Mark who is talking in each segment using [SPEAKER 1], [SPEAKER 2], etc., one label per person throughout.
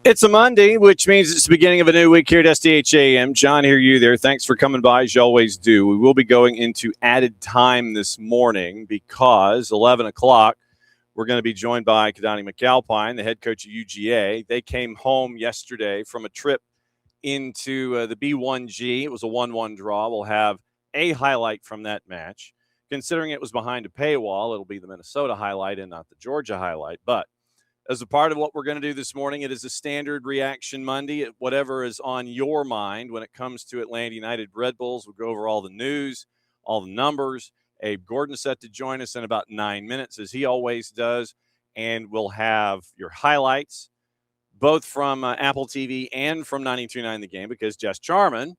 [SPEAKER 1] It's a Monday, which means it's the beginning of a new week here at SDH AM. John here, you there. Thanks for coming by, as you always do. We will be going into added time this morning because 11 o'clock, we're going to be joined by Keidane McAlpine, the head coach of UGA. They came home yesterday from a trip into the B1G. It was a 1-1 draw. We'll have a highlight from that match. Considering it was behind a paywall, it'll be the Minnesota highlight and not the Georgia highlight. But as a part of what we're going to do this morning, it is a standard reaction Monday. Whatever is on your mind when it comes to Atlanta United Red Bulls, we'll go over all the news, all the numbers. Abe Gordon is set to join us in about 9 minutes, as he always does. And we'll have your highlights, both from Apple TV and from 92.9 The Game, because Jess Charman,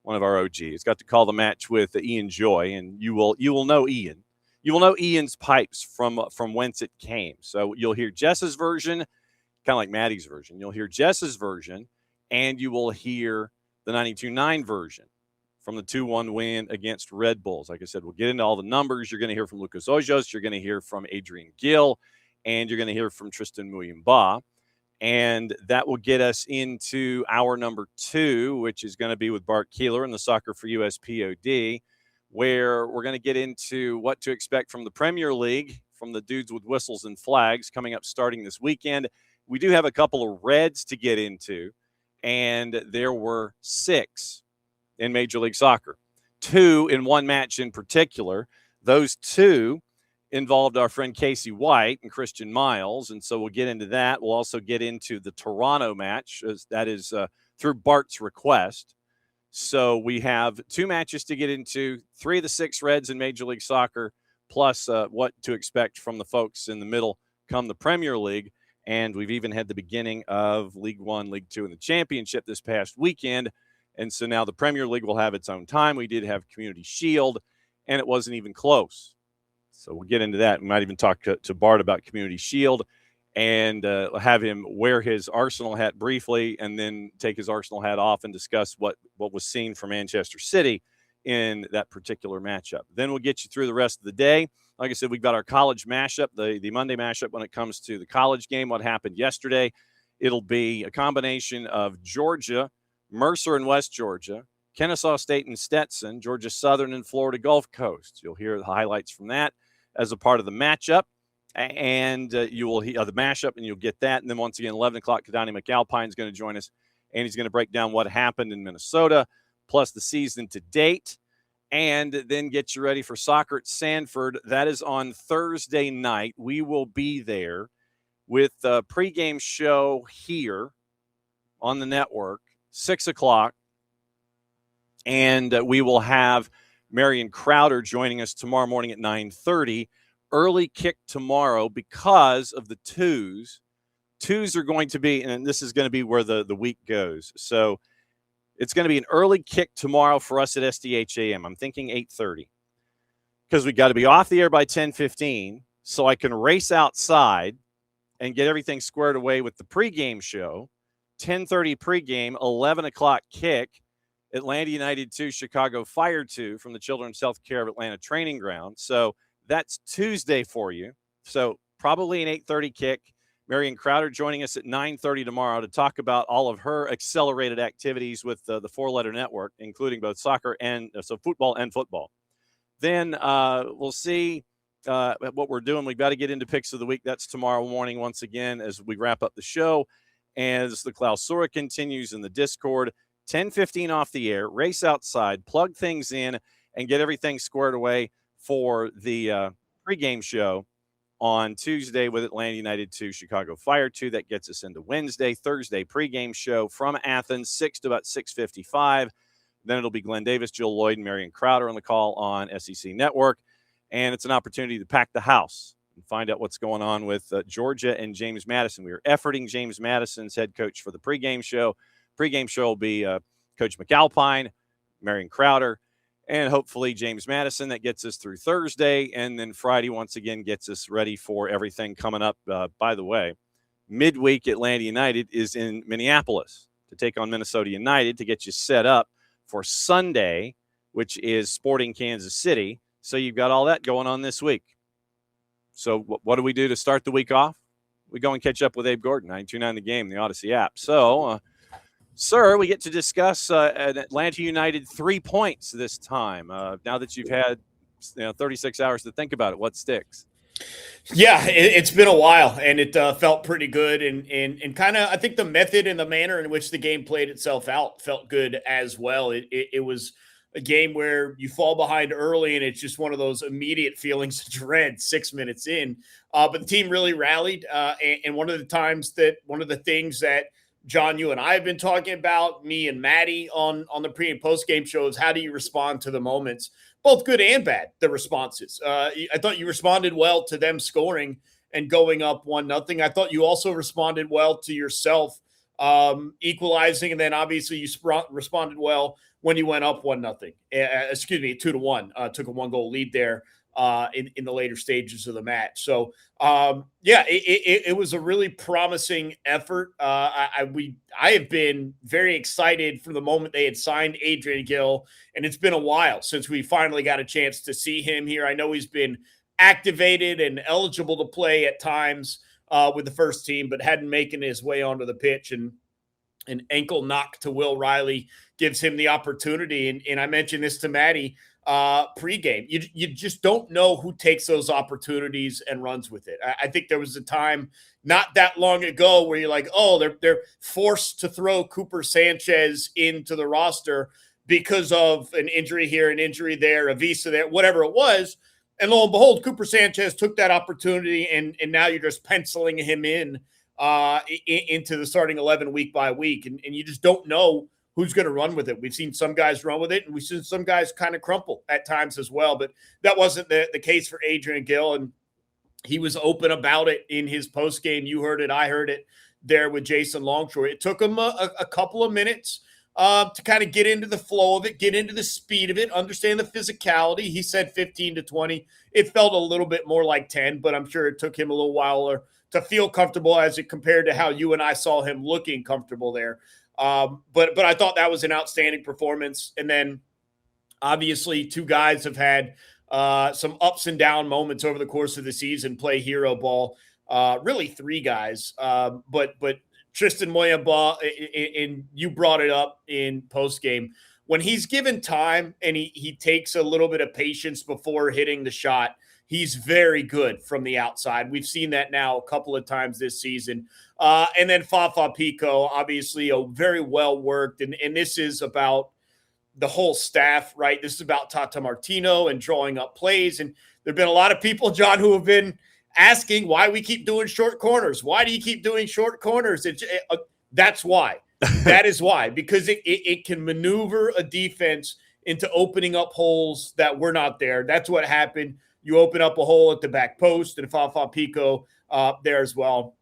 [SPEAKER 1] one of our OGs, got to call the match with Ian Joy, and you will know Ian. You will know Ian's pipes from whence it came. So you'll hear Jess's version, kind of like Maddie's version. You'll hear Jess's version, and you will hear the 92.9 version from the 2-1 win against Red Bulls. Like I said, we'll get into all the numbers. You're going to hear from Lucas Hoyos. You're going to hear from Adrian Gill, and you're going to hear from Tristan Muyumba. And that will get us into hour number 2, which is going to be with Bart Keeler and the SoccerForUSPod, where we're going to get into what to expect from the Premier League, from the dudes with whistles and flags coming up starting this weekend. We do have a couple of Reds to get into, and there were 6 in Major League Soccer. 2 in one match in particular. Those 2 involved our friend Casey White and Christian Miles, and so we'll get into that. We'll also get into the Toronto match, as that is through Bart's request. So we have 2 matches to get into, 3 of the 6 Reds in Major League Soccer, plus what to expect from the folks in the middle come the Premier League. And we've even had the beginning of League One, League Two, and the Championship this past weekend. And so now the Premier League will have its own time. We did have Community Shield, and it wasn't even close. So we'll get into that. We might even talk to Bart about Community Shield and have him wear his Arsenal hat briefly and then take his Arsenal hat off and discuss what was seen for Manchester City in that particular matchup. Then we'll get you through the rest of the day. Like I said, we've got our college mashup, the Monday mashup when it comes to the college game, what happened yesterday. It'll be a combination of Georgia, Mercer and West Georgia, Kennesaw State and Stetson, Georgia Southern and Florida Gulf Coast. You'll hear the highlights from that as a part of the matchup. And you will hear the mashup, and you'll get that. And then once again, 11 o'clock, Keidane McAlpine is going to join us, and he's going to break down what happened in Minnesota, plus the season to date, and then get you ready for soccer at Sanford. That is on Thursday night. We will be there with the pregame show here on the network, 6 o'clock, and we will have Marion Crowder joining us tomorrow morning at 9:30. Early kick tomorrow because of the twos. Twos are going to be, and this is going to be where the week goes. So it's going to be an early kick tomorrow for us at SDH AM. I'm thinking 8:30 because we got to be off the air by 10:15 so I can race outside and get everything squared away with the pregame show. 10:30 pregame, 11 o'clock kick. Atlanta United 2, Chicago Fire 2 from the Children's Health Care of Atlanta Training Ground. So that's Tuesday for you. So probably an 8:30 kick. Marion Crowder joining us at 9:30 tomorrow to talk about all of her accelerated activities with the four-letter network, including both soccer and so football and football. Then we'll see what we're doing. We've got to get into picks of the week. That's tomorrow morning once again as we wrap up the show. As the Clausura continues in the Discord, 10:15 off the air, race outside, plug things in, and get everything squared away for the pregame show on Tuesday with Atlanta United 2, Chicago Fire 2. That gets us into Wednesday. Thursday pregame show from Athens, 6 to about 6:55. Then it'll be Glenn Davis, Jill Lloyd, and Marion Crowder on the call on SEC Network. And it's an opportunity to pack the house and find out what's going on with Georgia and James Madison. We are efforting James Madison's head coach for the pregame show. Pregame show will be Coach McAlpine, Marion Crowder, and hopefully James Madison. That gets us through Thursday. And then Friday, once again, gets us ready for everything coming up. By the way, midweek Atlanta United is in Minneapolis to take on Minnesota United to get you set up for Sunday, which is Sporting Kansas City. So you've got all that going on this week. So what do we do to start the week off? we go and catch up with Abe Gordon, 929 The Game, the Odyssey app. So, sir, we get to discuss an Atlanta United 3 points this time. Now that you've had 36 hours to think about it, what sticks?
[SPEAKER 2] Yeah, it's been a while, and it felt pretty good. And kind of, I think the method and the manner in which the game played itself out felt good as well. It was a game where you fall behind early, and it's just one of those immediate feelings of dread 6 minutes in. But the team really rallied. And one of the things that John, you and I have been talking about, me and Maddie on the pre and post game shows, how do you respond to the moments, both good and bad, the responses. I thought you responded well to them scoring and going up 1-0. I thought you also responded well to yourself equalizing, and then obviously you responded well when you went up 1-0. 2-1. Took a 1-goal lead there in the later stages of the match. So it was a really promising effort. I have been very excited from the moment they had signed Adrian Gill, and it's been a while since we finally got a chance to see him here. I know he's been activated and eligible to play at times with the first team, but hadn't making his way onto the pitch, and an ankle knock to Will Riley gives him the opportunity. And I mentioned this to Maddie pregame. You just don't know who takes those opportunities and runs with it. I think there was a time not that long ago where you're like, oh, they're forced to throw Cooper Sanchez into the roster because of an injury here, an injury there, a visa there, whatever it was. And lo and behold, Cooper Sanchez took that opportunity, and now you're just penciling him in into the starting 11 week by week. And you just don't know who's going to run with it. We've seen some guys run with it, and we've seen some guys kind of crumple at times as well. But that wasn't the case for Adrian Gill, and he was open about it in his postgame. You heard it. I heard it there with Jason Longshore. It took him a couple of minutes to kind of get into the flow of it, get into the speed of it, understand the physicality. He said 15 to 20. It felt a little bit more like 10, but I'm sure it took him a little while to feel comfortable as it compared to how you and I saw him looking comfortable there. But I thought that was an outstanding performance. And then obviously two guys have had some ups and down moments over the course of the season, play hero ball. Really three guys. But Tristan Muyumba, and you brought it up in post game, when he's given time and he takes a little bit of patience before hitting the shot, he's very good from the outside. We've seen that now a couple of times this season. And then Fafa Pico, obviously a very well worked, and this is about the whole staff, right? This is about Tata Martino and drawing up plays. And there have been a lot of people, John, who have been asking why we keep doing short corners. Why do you keep doing short corners? That's why. That is why, because it can maneuver a defense into opening up holes that were not there. That's what happened. You open up a hole at the back post, and Fafa Pico there as well.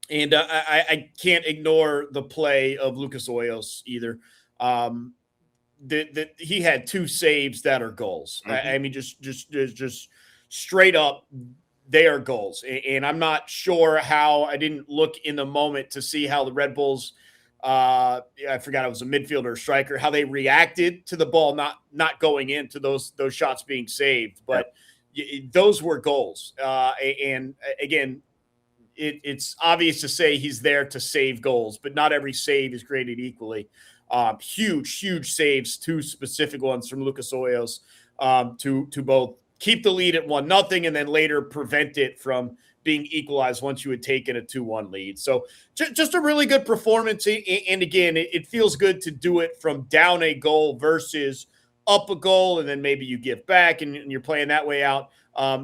[SPEAKER 2] And I can't ignore the play of Lucas Hoyos either. He had two saves that are goals. Mm-hmm. I mean, just straight up, they are goals. And I'm not sure how, I didn't look in the moment to see how the Red Bulls, I forgot it was a midfielder or striker, how they reacted to the ball not going into those shots being saved. But those were goals. And again, it's obvious to say he's there to save goals, but not every save is graded equally. Huge saves, two specific ones from Lucas Hoyos to both keep the lead at 1-0 and then later prevent it from being equalized once you had taken a 2-1 lead. So just a really good performance. And again, it feels good to do it from down a goal versus up a goal, and then maybe you give back and you're playing that way out.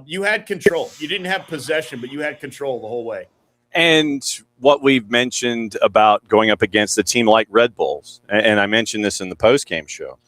[SPEAKER 2] You had control. You didn't have possession, but you had control the whole way.
[SPEAKER 1] And what we've mentioned about going up against a team like Red Bulls, and I mentioned this in the post-game show,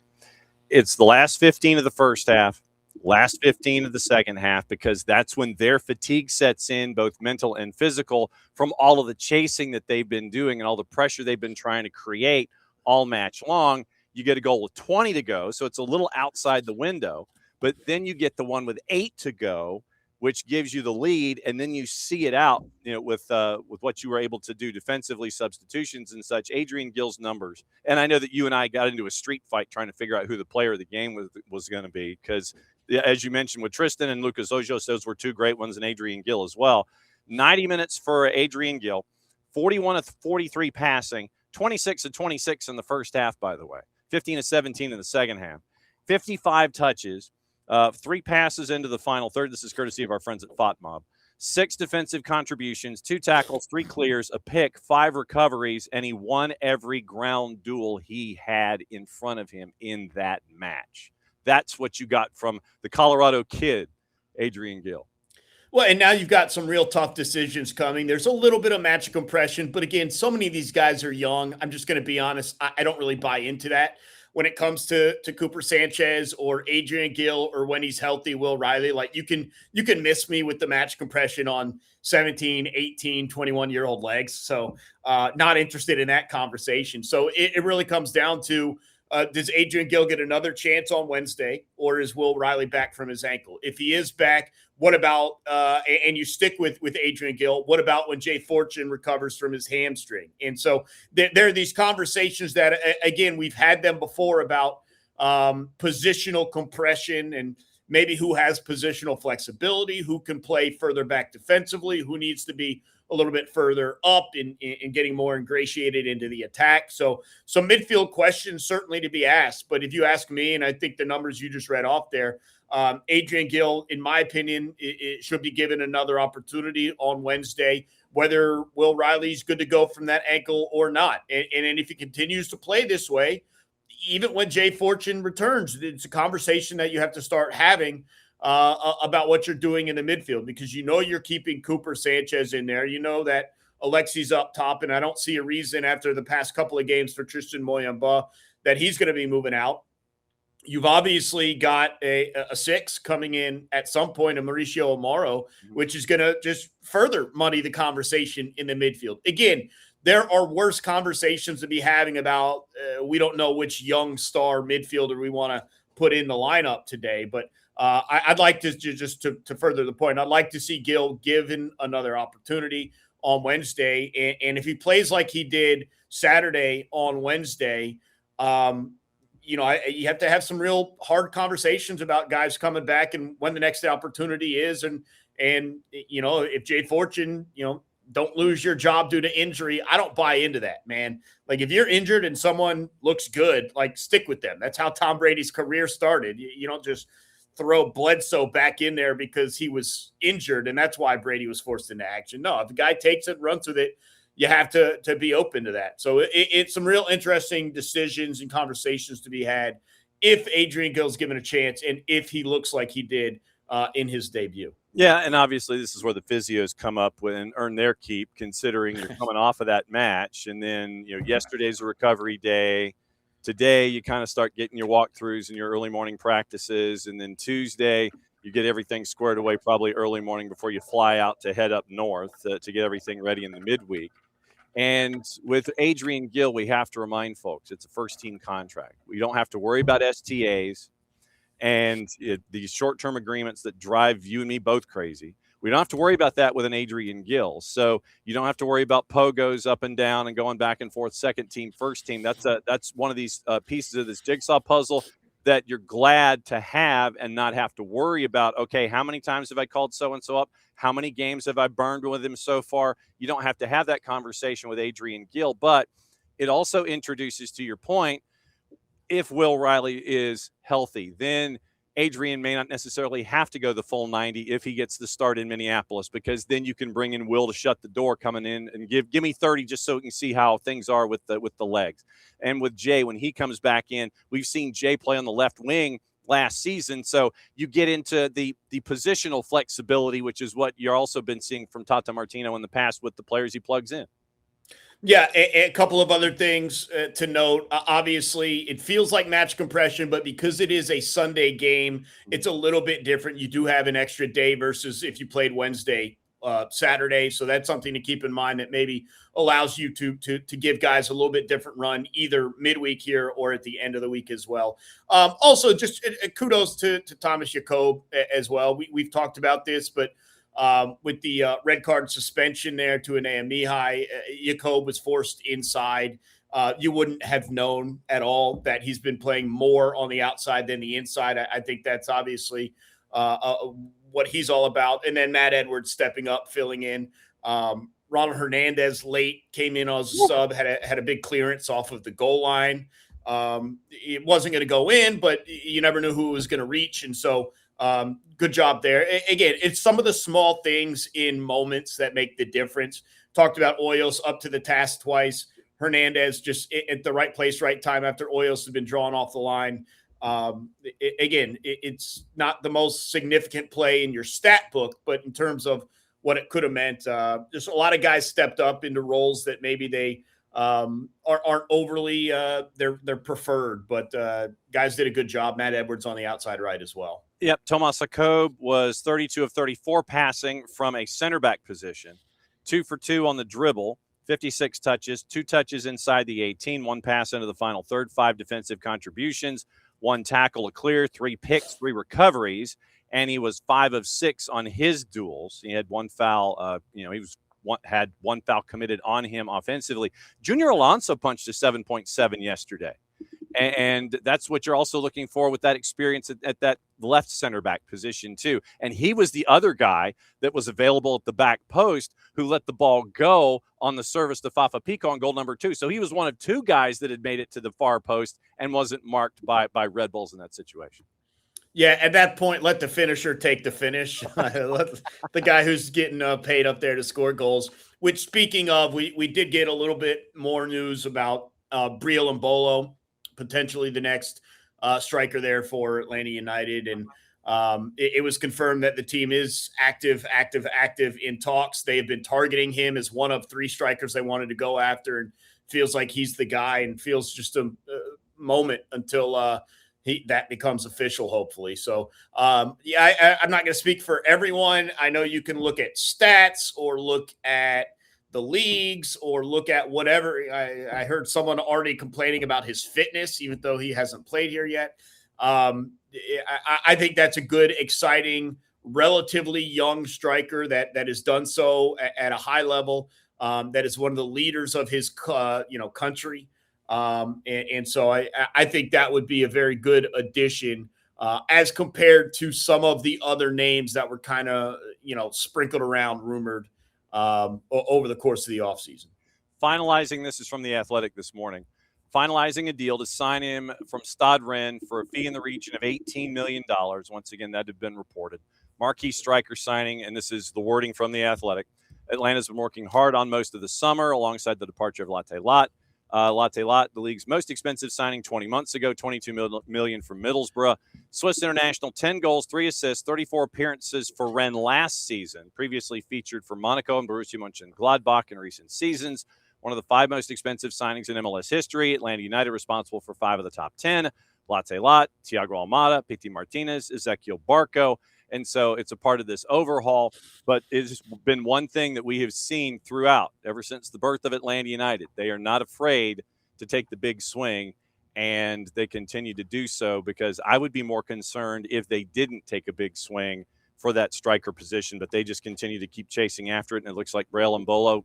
[SPEAKER 1] it's the last 15 of the first half, last 15 of the second half, because that's when their fatigue sets in, both mental and physical, from all of the chasing that they've been doing and all the pressure they've been trying to create all match long. You get a goal with 20 to go, so it's a little outside the window. But then you get the one with 8 to go, which gives you the lead, and then you see it out, with what you were able to do defensively, substitutions and such. Adrian Gill's numbers, and I know that you and I got into a street fight trying to figure out who the player of the game was going to be, because as you mentioned with Tristan and Lucas Hoyos, those were two great ones, and Adrian Gill as well. 90 minutes for Adrian Gill, 41 of 43 passing, 26 of 26 in the first half, by the way, 15 of 17 in the second half, 55 touches, 3 passes into the final third. This is courtesy of our friends at FOTMob. 6 defensive contributions, 2 tackles, 3 clears, a pick, 5 recoveries, and he won every ground duel he had in front of him in that match. That's what you got from the Colorado kid, Adrian Gill.
[SPEAKER 2] Well, and now you've got some real tough decisions coming. There's a little bit of match compression, but again, so many of these guys are young. I'm just going to be honest. I don't really buy into that when it comes to Cooper Sanchez or Adrian Gill, or when he's healthy, Will Riley. Like you can miss me with the match compression on 17, 18, 21-year-old legs. So not interested in that conversation. So it really comes down to, does Adrian Gill get another chance on Wednesday, or is Will Riley back from his ankle? If he is back, what about, and you stick with Adrian Gill, what about when Jay Fortune recovers from his hamstring? And so there are these conversations that, again, we've had them before about positional compression and maybe who has positional flexibility, who can play further back defensively, who needs to be a little bit further up in getting more ingratiated into the attack. So some midfield questions certainly to be asked. But if you ask me, and I think the numbers you just read off there, Adrian Gill, in my opinion, it should be given another opportunity on Wednesday, whether Will Riley's good to go from that ankle or not. And if he continues to play this way, even when Jay Fortune returns, it's a conversation that you have to start having about what you're doing in the midfield, because you know you're keeping Cooper Sanchez in there. You know that Alexi's up top, and I don't see a reason after the past couple of games for Tristan Muyumba that he's going to be moving out. You've obviously got a 6 coming in at some point, a Mauricio Amaro, which is going to just further muddy the conversation in the midfield. Again, there are worse conversations to be having about we don't know which young star midfielder we want to put in the lineup today. But I'd like to just to further the point, I'd like to see Gill given another opportunity on Wednesday. And if he plays like he did Saturday on Wednesday, you have to have some real hard conversations about guys coming back and when the next opportunity is. And if Jay Fortune, don't lose your job due to injury. I don't buy into that, man. Like if you're injured and someone looks good, like stick with them. That's how Tom Brady's career started. You don't just throw Bledsoe back in there because he was injured, and that's why Brady was forced into action. No, if the guy takes it, runs with it, you have to be open to that. So it's some real interesting decisions and conversations to be had if Adrian Gill's given a chance and if he looks like he did in his debut.
[SPEAKER 1] Yeah, and obviously this is where the physios come up with and earn their keep, considering you're coming off of that match. And then, yesterday's a recovery day. Today, you kind of start getting your walkthroughs and your early morning practices. And then Tuesday, you get everything squared away probably early morning before you fly out to head up north to get everything ready in the midweek. And with Adrian Gill, we have to remind folks, it's a first-team contract. We don't have to worry about STAs and these short-term agreements that drive you and me both crazy. We don't have to worry about that with an Adrian Gill. So you don't have to worry about pogos up and down and going back and forth, second team, first team. That's one of these pieces of this jigsaw puzzle that you're glad to have and not have to worry about, okay, how many times have I called so-and-so up? How many games have I burned with him so far? You don't have to have that conversation with Adrian Gill, but it also introduces, to your point, if Will Riley is healthy, then Adrian may not necessarily have to go the full 90 if he gets the start in Minneapolis, because then you can bring in Will to shut the door coming in and give me 30 just so we can see how things are with the legs. And with Jay, when he comes back in, we've seen Jay play on the left wing last season. So you get into the positional flexibility, which is what you're also been seeing from Tata Martino in the past with the players he plugs in.
[SPEAKER 2] Yeah, a couple of other things to note. Obviously, it feels like match compression, but because it is a Sunday game, it's a little bit different. You do have an extra day versus if you played Wednesday, Saturday. So that's something to keep in mind that maybe allows you to give guys a little bit different run either midweek here or at the end of the week as well. Also, just kudos to Thomas Jacob as well. We've talked about this, but with the red card suspension there to Anea Mihai, Jacob was forced inside. You wouldn't have known at all that he's been playing more on the outside than the inside. I think that's obviously what he's all about. And then Matt Edwards stepping up, filling in. Ronald Hernandez late came in as a sub, had a big clearance off of the goal line. It wasn't going to go in, but you never knew who it was going to reach. And so good job there. Again, it's some of the small things in moments that make the difference. Talked about Hoyos up to the task twice. Hernandez just at the right place, right time after Hoyos had been drawn off the line. It's not the most significant play in your stat book, but in terms of what it could have meant, just a lot of guys stepped up into roles that maybe they aren't overly they're preferred, but guys did a good job. Matt Edwards on the outside right as well.
[SPEAKER 1] Yep, Tomas Jakob was 32 of 34 passing from a center back position, 2 for 2 on the dribble, 56 touches, 2 touches inside the 18, 1 pass into the final third, 5 defensive contributions, 1 tackle, a clear, 3 picks, 3 recoveries, and he was 5 of 6 on his duels. He had 1 foul. Had 1 foul committed on him offensively. Junior Alonso punched a 7.7 yesterday. And that's what you're also looking for with that experience at that left center back position, too. And he was the other guy that was available at the back post who let the ball go on the service to Fafa Pico on goal number 2. So he was one of 2 guys that had made it to the far post and wasn't marked by Red Bulls in that situation.
[SPEAKER 2] Yeah, at that point, let the finisher take the finish. Let the guy who's getting paid up there to score goals. Which, speaking of, we did get a little bit more news about Briel Mbolo, potentially the next striker there for Atlanta United. And it was confirmed that the team is active in talks. They have been targeting him as one of 3 strikers they wanted to go after, and feels like he's the guy, and feels just a moment until that becomes official, hopefully. So, I'm not going to speak for everyone. I know you can look at stats or look at the leagues or look at whatever. I heard someone already complaining about his fitness, even though he hasn't played here yet. I think that's a good, exciting, relatively young striker that has done so at a high level, that is one of the leaders of his country. And so I think that would be a very good addition as compared to some of the other names that were kind of, sprinkled around, rumored over the course of the offseason.
[SPEAKER 1] Finalizing, this is from The Athletic this morning, finalizing a deal to sign him from Stade Rennes for a fee in the region of $18 million. Once again, that had been reported. Marquee striker signing, and this is the wording from The Athletic. Atlanta's been working hard on most of the summer alongside the departure of Latte Lot. Latte Lot, the league's most expensive signing 20 months ago, $22 million from Middlesbrough. Swiss international, 10 goals, 3 assists, 34 appearances for Rennes last season. Previously featured for Monaco and Borussia Mönchengladbach in recent seasons. One of the 5 most expensive signings in MLS history. Atlanta United responsible for 5 of the top 10. Latte Lot, Thiago Almada, Pity Martinez, Ezequiel Barco. And so it's a part of this overhaul, but it's been one thing that we have seen throughout ever since the birth of Atlanta United. They are not afraid to take the big swing, and they continue to do so, because I would be more concerned if they didn't take a big swing for that striker position, but they just continue to keep chasing after it. And it looks like Briel Mbolo,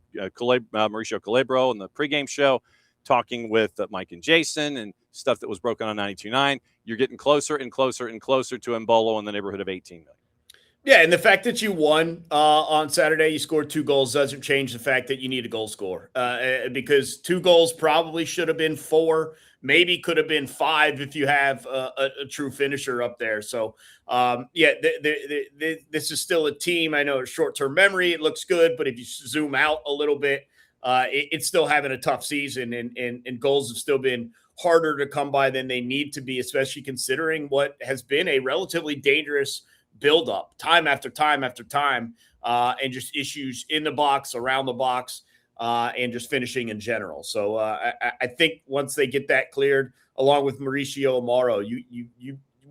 [SPEAKER 1] Mauricio Calabro in the pregame show, talking with Mike and Jason and stuff that was broken on 92.9. You're getting closer and closer and closer to Mbolo in the neighborhood of 18 million.
[SPEAKER 2] Yeah, and the fact that you won on Saturday, you scored 2 goals, doesn't change the fact that you need a goal scorer, because 2 goals probably should have been 4, maybe could have been 5 if you have a true finisher up there. So, this is still a team. I know short-term memory, it looks good, but if you zoom out a little bit, it's still having a tough season, and goals have still been harder to come by than they need to be, especially considering what has been a relatively dangerous build-up time after time after time, and just issues in the box, around the box, and just finishing in general. So I think once they get that cleared, along with Mauricio Amaro,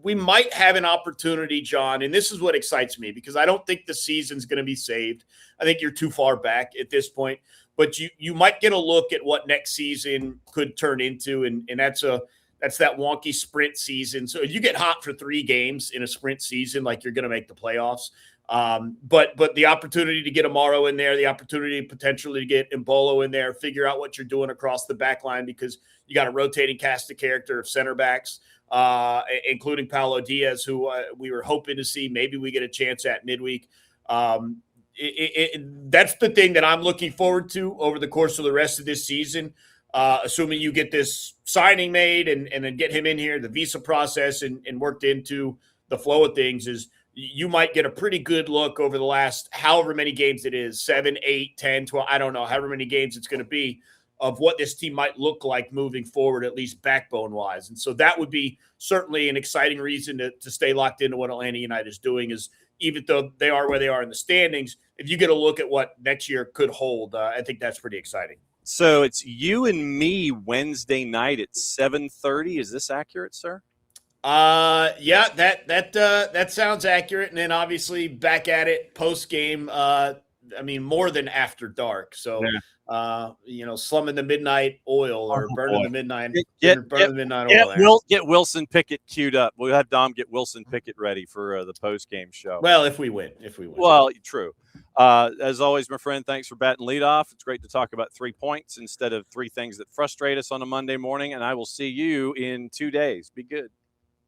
[SPEAKER 2] we might have an opportunity, John, and this is what excites me, because I don't think the season's going to be saved. I think you're too far back at this point. But you might get a look at what next season could turn into, and that's that wonky sprint season. So if you get hot for 3 games in a sprint season, like you're going to make the playoffs, But the opportunity to get Amaro in there, the opportunity potentially to get Embolo in there, figure out what you're doing across the back line, because you got a rotating cast of character of center backs, including Paulo Diaz, who we were hoping to see. Maybe we get a chance at midweek. That's the thing that I'm looking forward to over the course of the rest of this season, assuming you get this signing made and then get him in here, the visa process and worked into the flow of things, is you might get a pretty good look over the last however many games it is, 7, 8, 10, 12, I don't know, however many games it's going to be, of what this team might look like moving forward, at least backbone-wise. And so that would be certainly an exciting reason to stay locked into what Atlanta United is doing, is even though they are where they are in the standings, if you get a look at what next year could hold, I think that's pretty exciting.
[SPEAKER 1] So it's you and me Wednesday night at 7:30. Is this accurate, sir?
[SPEAKER 2] Yeah, that sounds accurate. And then obviously back at it post game. More than after dark. So, slumming the midnight oil or burning the midnight oil.
[SPEAKER 1] Get Wilson Pickett queued up. We'll have Dom get Wilson Pickett ready for the post game show.
[SPEAKER 2] Well, if we win.
[SPEAKER 1] Well, true. As always, my friend, thanks for batting leadoff. It's great to talk about 3 points instead of 3 things that frustrate us on a Monday morning. And I will see you in 2 days. Be good.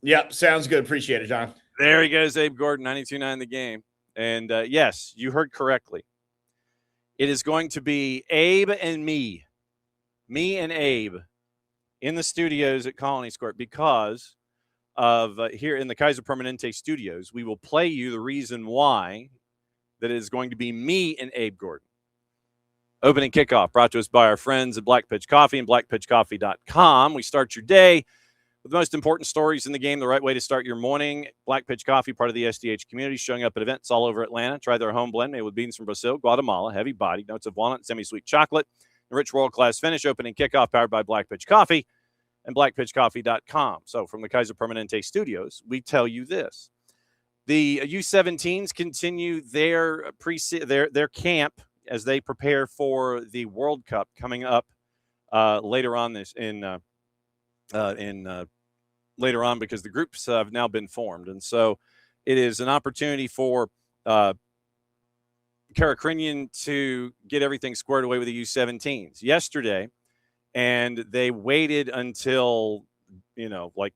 [SPEAKER 2] Yep, sounds good. Appreciate it, John.
[SPEAKER 1] There he goes, Abe Gordon, 92.9 The Game. And, yes, you heard correctly. It is going to be Abe and me and Abe, in the studios at Colony Square because of here in the Kaiser Permanente studios. We will play you the reason why that it is going to be me and Abe Gordon. Opening kickoff brought to us by our friends at Black Pitch Coffee and blackpitchcoffee.com. We start your day with the most important stories in the game, the right way to start your morning. Black Pitch Coffee, part of the SDH community, showing up at events all over Atlanta. Try their home blend made with beans from Brazil, Guatemala, heavy body, notes of walnut, semi-sweet chocolate, and rich world-class finish. Opening kickoff powered by Black Pitch Coffee and blackpitchcoffee.com. So from the Kaiser Permanente studios, we tell you this. The U17s continue their camp as they prepare for the World Cup coming up later on later on, because the groups have now been formed. And so it is an opportunity for Caracrinian to get everything squared away with the U17s yesterday. And they waited until, the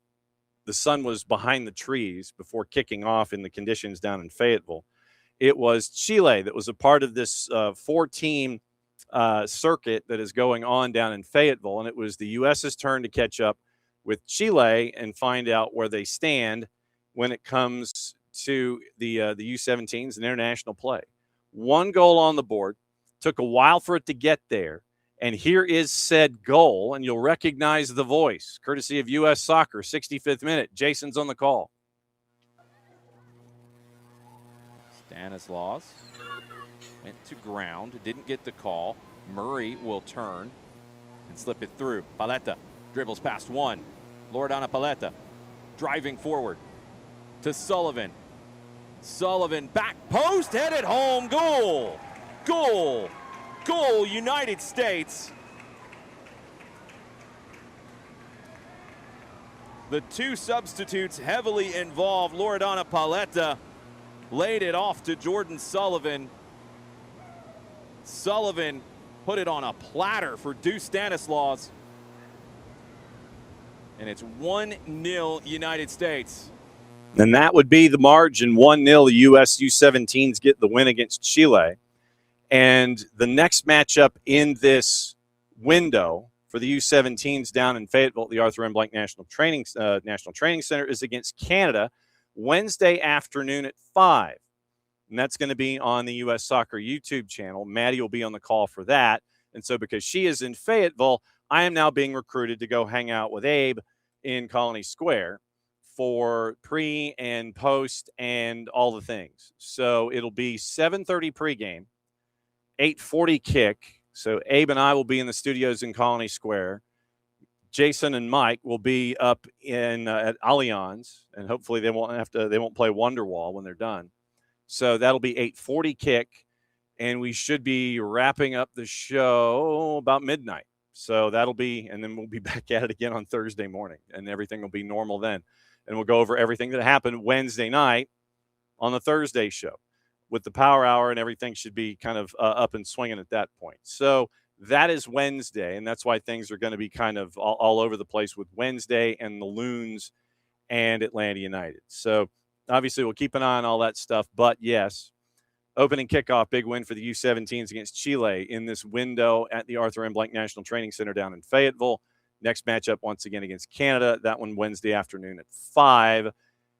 [SPEAKER 1] sun was behind the trees before kicking off in the conditions down in Fayetteville. It was Chile that was a part of this 4-team circuit that is going on down in Fayetteville. And it was the U.S.'s turn to catch up with Chile and find out where they stand when it comes to the U17s and international play. 1 goal on the board. Took a while for it to get there. And here is said goal, and you'll recognize the voice, courtesy of U.S. Soccer, 65th minute. Jason's on the call.
[SPEAKER 3] Stanislaus went to ground, didn't get the call. Murray will turn and slip it through. Paletta dribbles past one. Loredana Paletta driving forward to Sullivan. Sullivan back post, headed home. Goal. Goal. Goal, United States. The 2 substitutes heavily involved. Loredana Paletta laid it off to Jordan Sullivan. Sullivan put it on a platter for Deuce Stanislaus. And it's 1-0 United States.
[SPEAKER 1] And that would be the margin, 1-0. The U.S. U17s get the win against Chile. And the next matchup in this window for the U17s down in Fayetteville at the Arthur M. Blank National Training Center is against Canada Wednesday afternoon at 5. And that's going to be on the U.S. Soccer YouTube channel. Maddie will be on the call for that. And so because she is in Fayetteville, I am now being recruited to go hang out with Abe in Colony Square for pre and post and all the things. So it'll be 7:30 pregame, 8:40 kick. So Abe and I will be in the studios in Colony Square. Jason and Mike will be up in at Allianz, and hopefully they won't play Wonderwall when they're done. So that'll be 8:40 kick, and we should be wrapping up the show about midnight. So that'll be, and then we'll be back at it again on Thursday morning, and everything will be normal then. And we'll go over everything that happened Wednesday night on the Thursday show. with the power hour, and everything should be kind of up and swinging at that point. So that is Wednesday, and that's why things are going to be kind of all over the place with Wednesday and the Loons and Atlanta United. So obviously we'll keep an eye on all that stuff. But, yes, opening kickoff, big win for the U17s against Chile in this window at the Arthur M. Blank National Training Center down in Fayetteville. Next matchup once again against Canada. That one Wednesday afternoon at 5.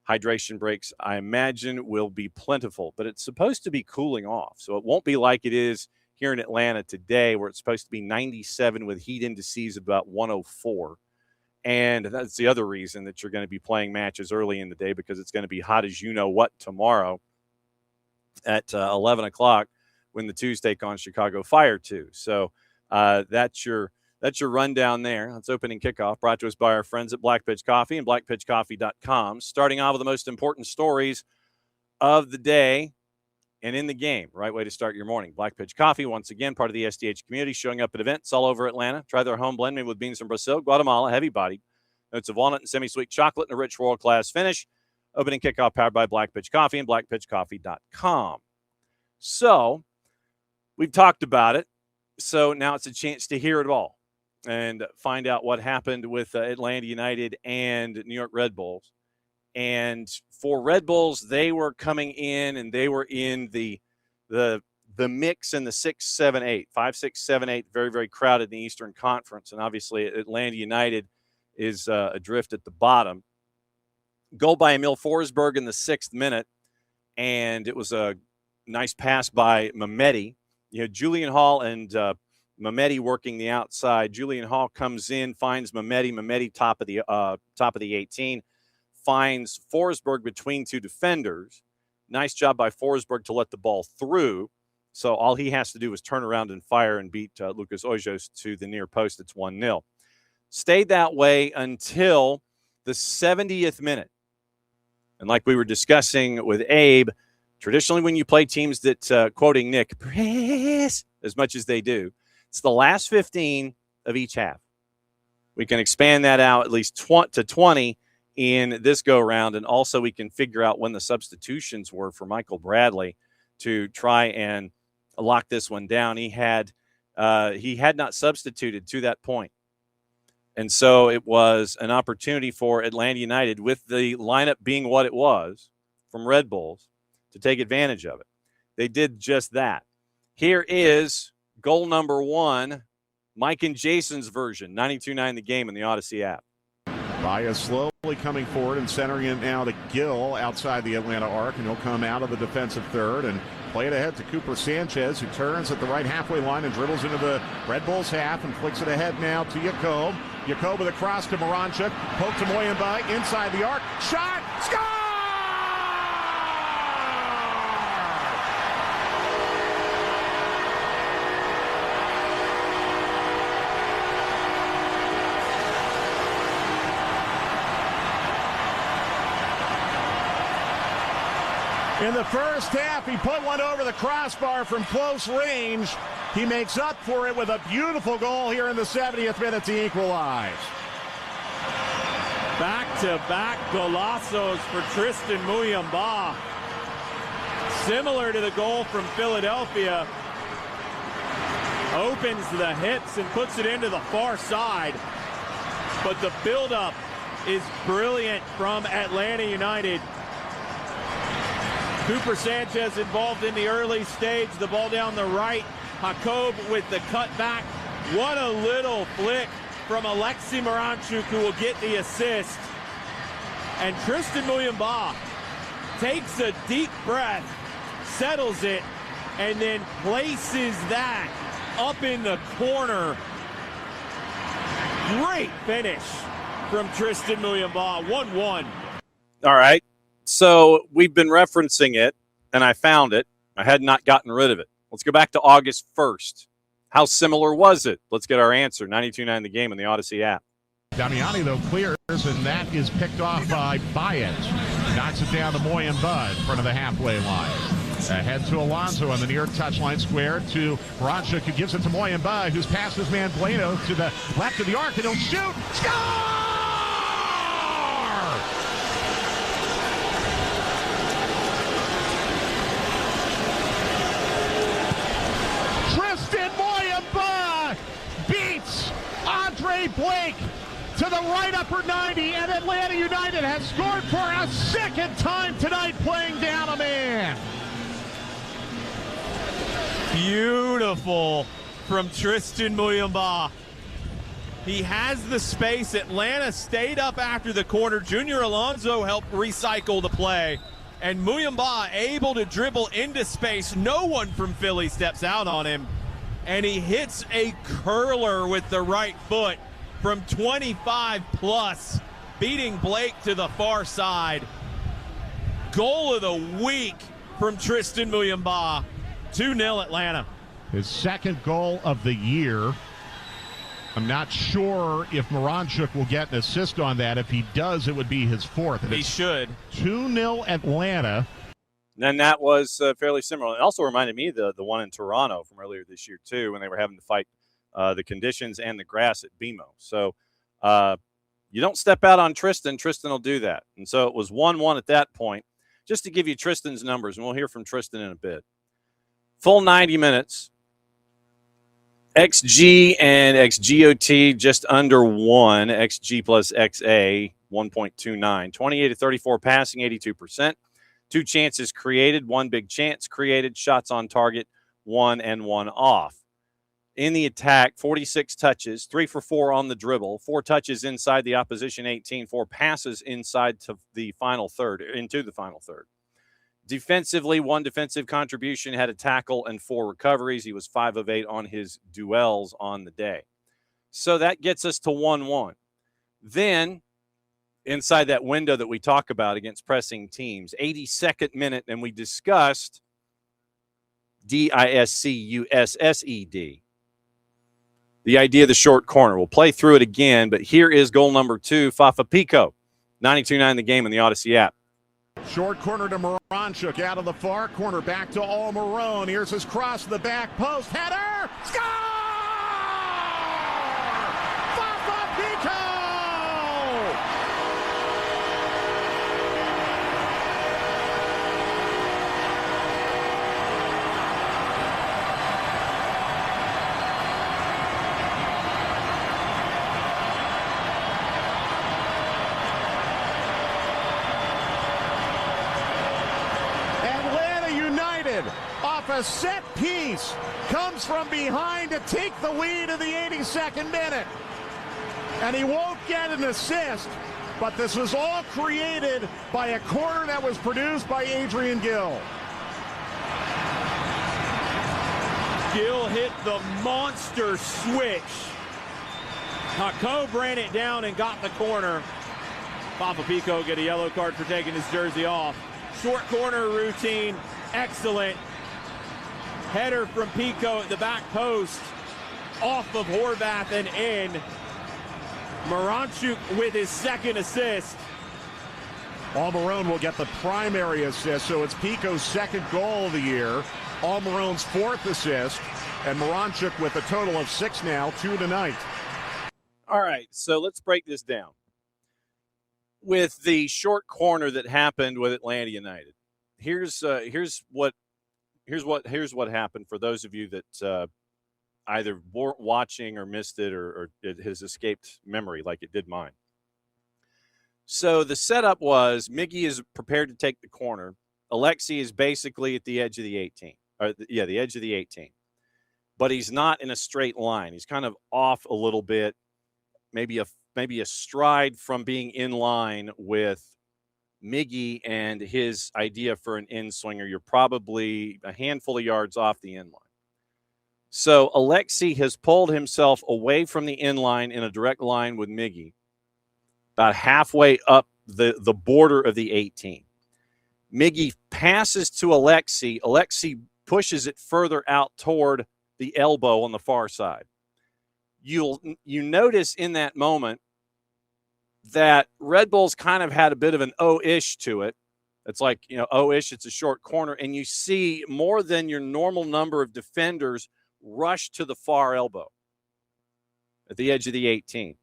[SPEAKER 1] Hydration breaks, I imagine, will be plentiful, but it's supposed to be cooling off. So it won't be like it is here in Atlanta today, where it's supposed to be 97 with heat indices about 104. And that's the other reason that you're going to be playing matches early in the day, because it's going to be hot as you know what tomorrow at 11 o'clock when the Twos take on Chicago Fire 2. So that's your rundown there. That's opening kickoff, brought to us by our friends at Black Pitch Coffee and blackpitchcoffee.com. Starting off with the most important stories of the day and in the game. Right way to start your morning. Black Pitch Coffee, once again, part of the SDH community, showing up at events all over Atlanta. Try their home blend made with beans from Brazil, Guatemala, heavy-bodied. Notes of walnut and semi-sweet chocolate and a rich world-class finish. Opening kickoff powered by Black Pitch Coffee and blackpitchcoffee.com. So we've talked about it. So now it's a chance to hear it all and find out what happened with Atlanta United and New York Red Bulls. And for Red Bulls, they were coming in and they were in the mix in the 6, 7, 8, 5, 6, 7, 8, very, very crowded in the Eastern Conference. And obviously Atlanta United is adrift at the bottom. Goal by Emil Forsberg in the 6th minute. And it was a nice pass by Mehmeti. You know, Julian Hall and Mehmeti working the outside. Julian Hall comes in, finds Mehmeti. Mehmeti top of the 18, finds Forsberg between two defenders. Nice job by Forsberg to let the ball through. So all he has to do is turn around and fire and beat Lucas Hoyos to the near post. It's 1-0. Stayed that way until the 70th minute. And like we were discussing with Abe, traditionally when you play teams that, quoting Nick, press as much as they do, it's the last 15 of each half. We can expand that out at least to 20 in this go-round, and also we can figure out when the substitutions were for Michael Bradley to try and lock this one down. He had not substituted to that point. And so it was an opportunity for Atlanta United, with the lineup being what it was from Red Bulls, to take advantage of it. They did just that. Here is goal number 1, Mike and Jason's version, 92.9 The Game in the Odyssey app.
[SPEAKER 4] Baez slowly coming forward and centering it now to Gill outside the Atlanta arc, and he'll come out of the defensive third and play it ahead to Cooper Sanchez, who turns at the right halfway line and dribbles into the Red Bulls half and flicks it ahead now to Jacob. Jacob with a cross to Moranchuk, poke to Muyumba, inside the arc, shot, score! In the first half, he put one over the crossbar from close range. He makes up for it with a beautiful goal here in the 70th minute to equalize.
[SPEAKER 5] Back-to-back golazos for Tristan Muyumba. Similar to the goal from Philadelphia. Opens the hips and puts it into the far side. But the buildup is brilliant from Atlanta United. Cooper Sanchez involved in the early stage. The ball down the right. Jacob with the cutback. What a little flick from Alexei Moranchuk, who will get the assist. And Tristan Muyumba takes a deep breath, settles it, and then places that up in the corner. Great finish from Tristan Muyumba. 1-1.
[SPEAKER 1] All right. So we've been referencing it, and I found it. I had not gotten rid of it. Let's go back to August 1st. How similar was it? Let's get our answer. 92.9 The Game in the Odyssey app.
[SPEAKER 4] Damiani, though, clears, and that is picked off by Baez. Knocks it down to Muyumba in front of the halfway line. Ahead to Alonso on the near touchline square to Moranchuk, who gives it to Muyumba, who's past his man Bueno to the left of the arc, and he'll shoot. Score! Trey Blake to the right upper 90, and Atlanta United has scored for a second time tonight, playing down a man.
[SPEAKER 5] Beautiful from Tristan Muyumba. He has the space. Atlanta stayed up after the corner. Junior Alonso helped recycle the play. And Muyumba able to dribble into space. No one from Philly steps out on him. And he hits a curler with the right foot from 25 plus, beating Blake to the far side. Goal of the week from Tristan Muyumba. 2-0 Atlanta.
[SPEAKER 4] His second goal of the year. I'm not sure if Moranchuk will get an assist on that. If he does, it would be his fourth. And
[SPEAKER 5] he should.
[SPEAKER 4] 2-0 Atlanta.
[SPEAKER 1] And that was fairly similar. It also reminded me of the one in Toronto from earlier this year, too, when they were having to fight the conditions and the grass at BMO. So you don't step out on Tristan. Tristan will do that. And so it was 1-1 at that point. Just to give you Tristan's numbers, and we'll hear from Tristan in a bit. Full 90 minutes. XG and XGOT just under 1. XG plus XA, 1.29. 28 to 34 passing, 82%. 2 chances created, 1 big chance created. Shots on target, 1 and 1 off. In the attack, 46 touches, 3 for 4 on the dribble, 4 touches inside the opposition 18, 4 passes inside to the final third, into the final third. Defensively, 1 defensive contribution, had a tackle and 4 recoveries. He was 5 of 8 on his duels on the day. So that gets us to 1-1. Then, inside that window that we talk about against pressing teams, 82nd minute, and we discussed DISCUSSED. The idea of the short corner. We'll play through it again, but here is goal number 2, Fafa Pico, 92.9 the game in the Odyssey app.
[SPEAKER 4] Short corner to Moranchuk, out of the far corner, back to Almiron. Here's his cross to the back post. Header! Score! Fafa Pico! Off a set piece, comes from behind to take the lead in the 82nd minute. And he won't get an assist, but this was all created by a corner that was produced by Adrian Gill.
[SPEAKER 5] Gill hit the monster switch. Jacob ran it down and got the corner. Fafa Pico get a yellow card for taking his jersey off. Short corner routine, excellent. Header from Pico at the back post, off of Horvath and in. Moranchuk with his second assist.
[SPEAKER 4] Almiron will get the primary assist, so it's Pico's second goal of the year. Almiron's 4th assist, and Moranchuk with a total of 6 now, 2 tonight.
[SPEAKER 1] All right, so let's break this down. With the short corner that happened with Atlanta United, here's what happened for those of you that either weren't watching or missed it or it has escaped memory like it did mine. So the setup was Miggy is prepared to take the corner. Alexi is basically at the edge of the 18. The edge of the 18. But he's not in a straight line. He's kind of off a little bit, maybe a stride from being in line with Miggy and his idea for an in swinger. You're probably a handful of yards off the in line. So Alexi has pulled himself away from the in line in a direct line with Miggy, about halfway up the border of the 18. Miggy passes to Alexi. Alexi pushes it further out toward the elbow on the far side. You notice in that moment that Red Bulls kind of had a bit of an O-ish to it. It's like, O-ish, it's a short corner, and you see more than your normal number of defenders rush to the far elbow at the edge of the 18.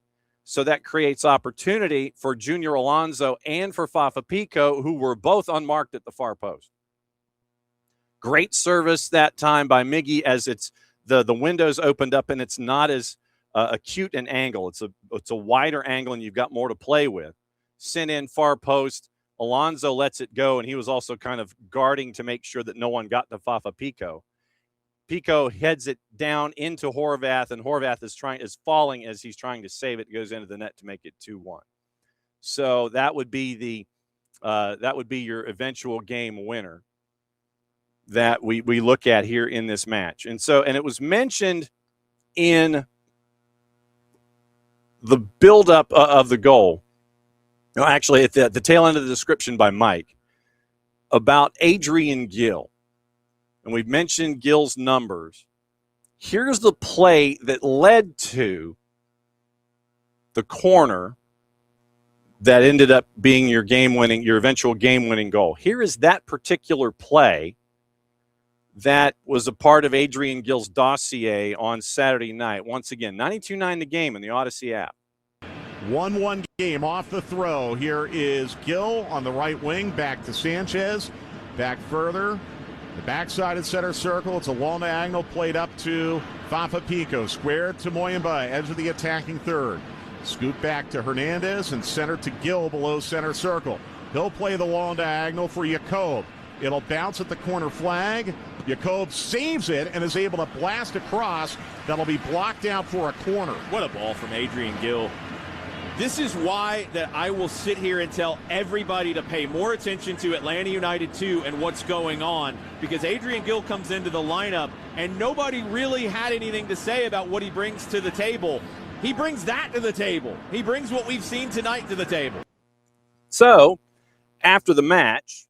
[SPEAKER 1] So that creates opportunity for Junior Alonso and for Fafa Pico, who were both unmarked at the far post. Great service that time by Miggy as it's the windows opened up and it's not as acute an angle. It's a wider angle, and you've got more to play with. Sent in far post. Alonso lets it go, and he was also kind of guarding to make sure that no one got to Fafa Pico. Pico heads it down into Horvath, and Horvath is falling as he's trying to save it. It goes into the net to make it 2-1. So that would be your eventual game winner that we look at here in this match. And it was mentioned in the buildup of the goal. No, actually, at the tail end of the description by Mike about Adrian Gill. And we've mentioned Gill's numbers. Here's the play that led to the corner that ended up being your eventual game-winning goal. Here is that particular play that was a part of Adrian Gill's dossier on Saturday night. Once again, 92.9 the game in the Odyssey app.
[SPEAKER 4] 1-1 game off the throw. Here is Gill on the right wing. Back to Sanchez. Back further. The backside of center circle. It's a long diagonal played up to Fafa Pico. Squared to Muyumba, edge of the attacking third. Scoot back to Hernandez and center to Gill below center circle. He'll play the long diagonal for Jakob. It'll bounce at the corner flag. Jakob saves it and is able to blast across. That'll be blocked out for a corner.
[SPEAKER 5] What a ball from Adrian Gill. This is why that I will sit here and tell everybody to pay more attention to Atlanta United 2 and what's going on, because Adrian Gill comes into the lineup and nobody really had anything to say about what he brings to the table. He brings that to the table. He brings what we've seen tonight to the table.
[SPEAKER 1] So, after the match,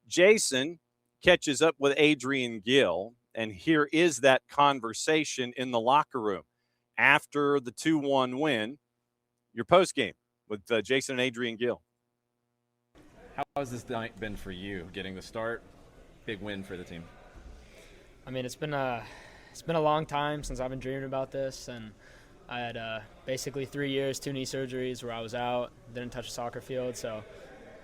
[SPEAKER 1] Jason catches up with Adrian Gill, and here is that conversation in the locker room after the 2-1 win. Your post game with Jason and Adrian Gill.
[SPEAKER 6] How has this night been for you? Getting the start, big win for the team.
[SPEAKER 7] I mean, it's been a long time since I've been dreaming about this, and I had basically 3 years, 2 knee surgeries where I was out, didn't touch a soccer field. So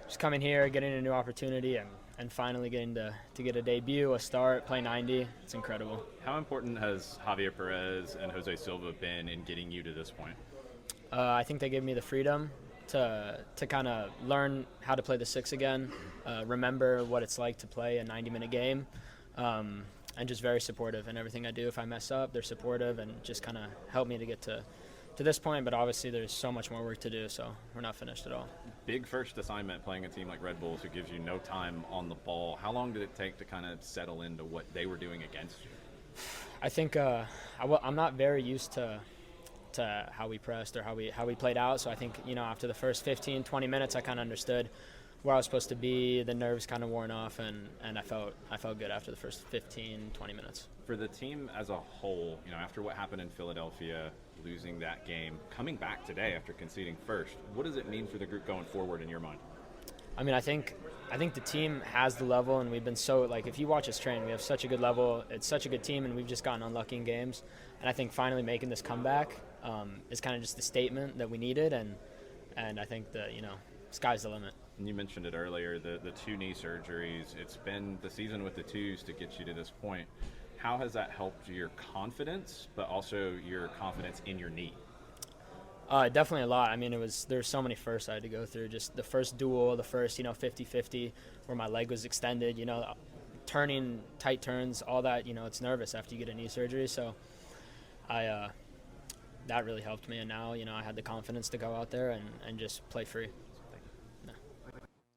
[SPEAKER 7] just coming here, getting a new opportunity, and finally getting to get a debut, a start, play 90. It's incredible.
[SPEAKER 6] How important has Javier Perez and Jose Silva been in getting you to this point?
[SPEAKER 7] I think they gave me the freedom to kind of learn how to play the 6 again, remember what it's like to play a 90-minute game, and just very supportive in everything I do. If I mess up, they're supportive and just kind of help me to get to this point. But obviously there's so much more work to do, so we're not finished at all.
[SPEAKER 6] Big first assignment playing a team like Red Bulls who gives you no time on the ball. How long did it take to kind of settle into what they were doing against you?
[SPEAKER 7] I think I'm not very used to how we pressed or how we played out. So I think, after the first 15, 20 minutes, I kind of understood where I was supposed to be. The nerves kind of worn off, and I felt good after the first 15, 20 minutes.
[SPEAKER 6] For the team as a whole, after what happened in Philadelphia, losing that game, coming back today after conceding first, what does it mean for the group going forward in your mind?
[SPEAKER 7] I mean, I think the team has the level, and we've been if you watch us train, we have such a good level. It's such a good team, and we've just gotten unlucky in games. And I think finally making this comeback is kind of just the statement that we needed, and I think that, sky's the limit.
[SPEAKER 6] And you mentioned it earlier, the 2 knee surgeries. It's been the season with the 2s to get you to this point. How has that helped your confidence, but also your confidence in your knee?
[SPEAKER 7] Definitely a lot. I mean, there's so many firsts I had to go through. Just the first duel, the first 50-50 where my leg was extended, turning tight turns, all that. It's nervous after you get a knee surgery. So that really helped me, and now I had the confidence to go out there and just play free. No.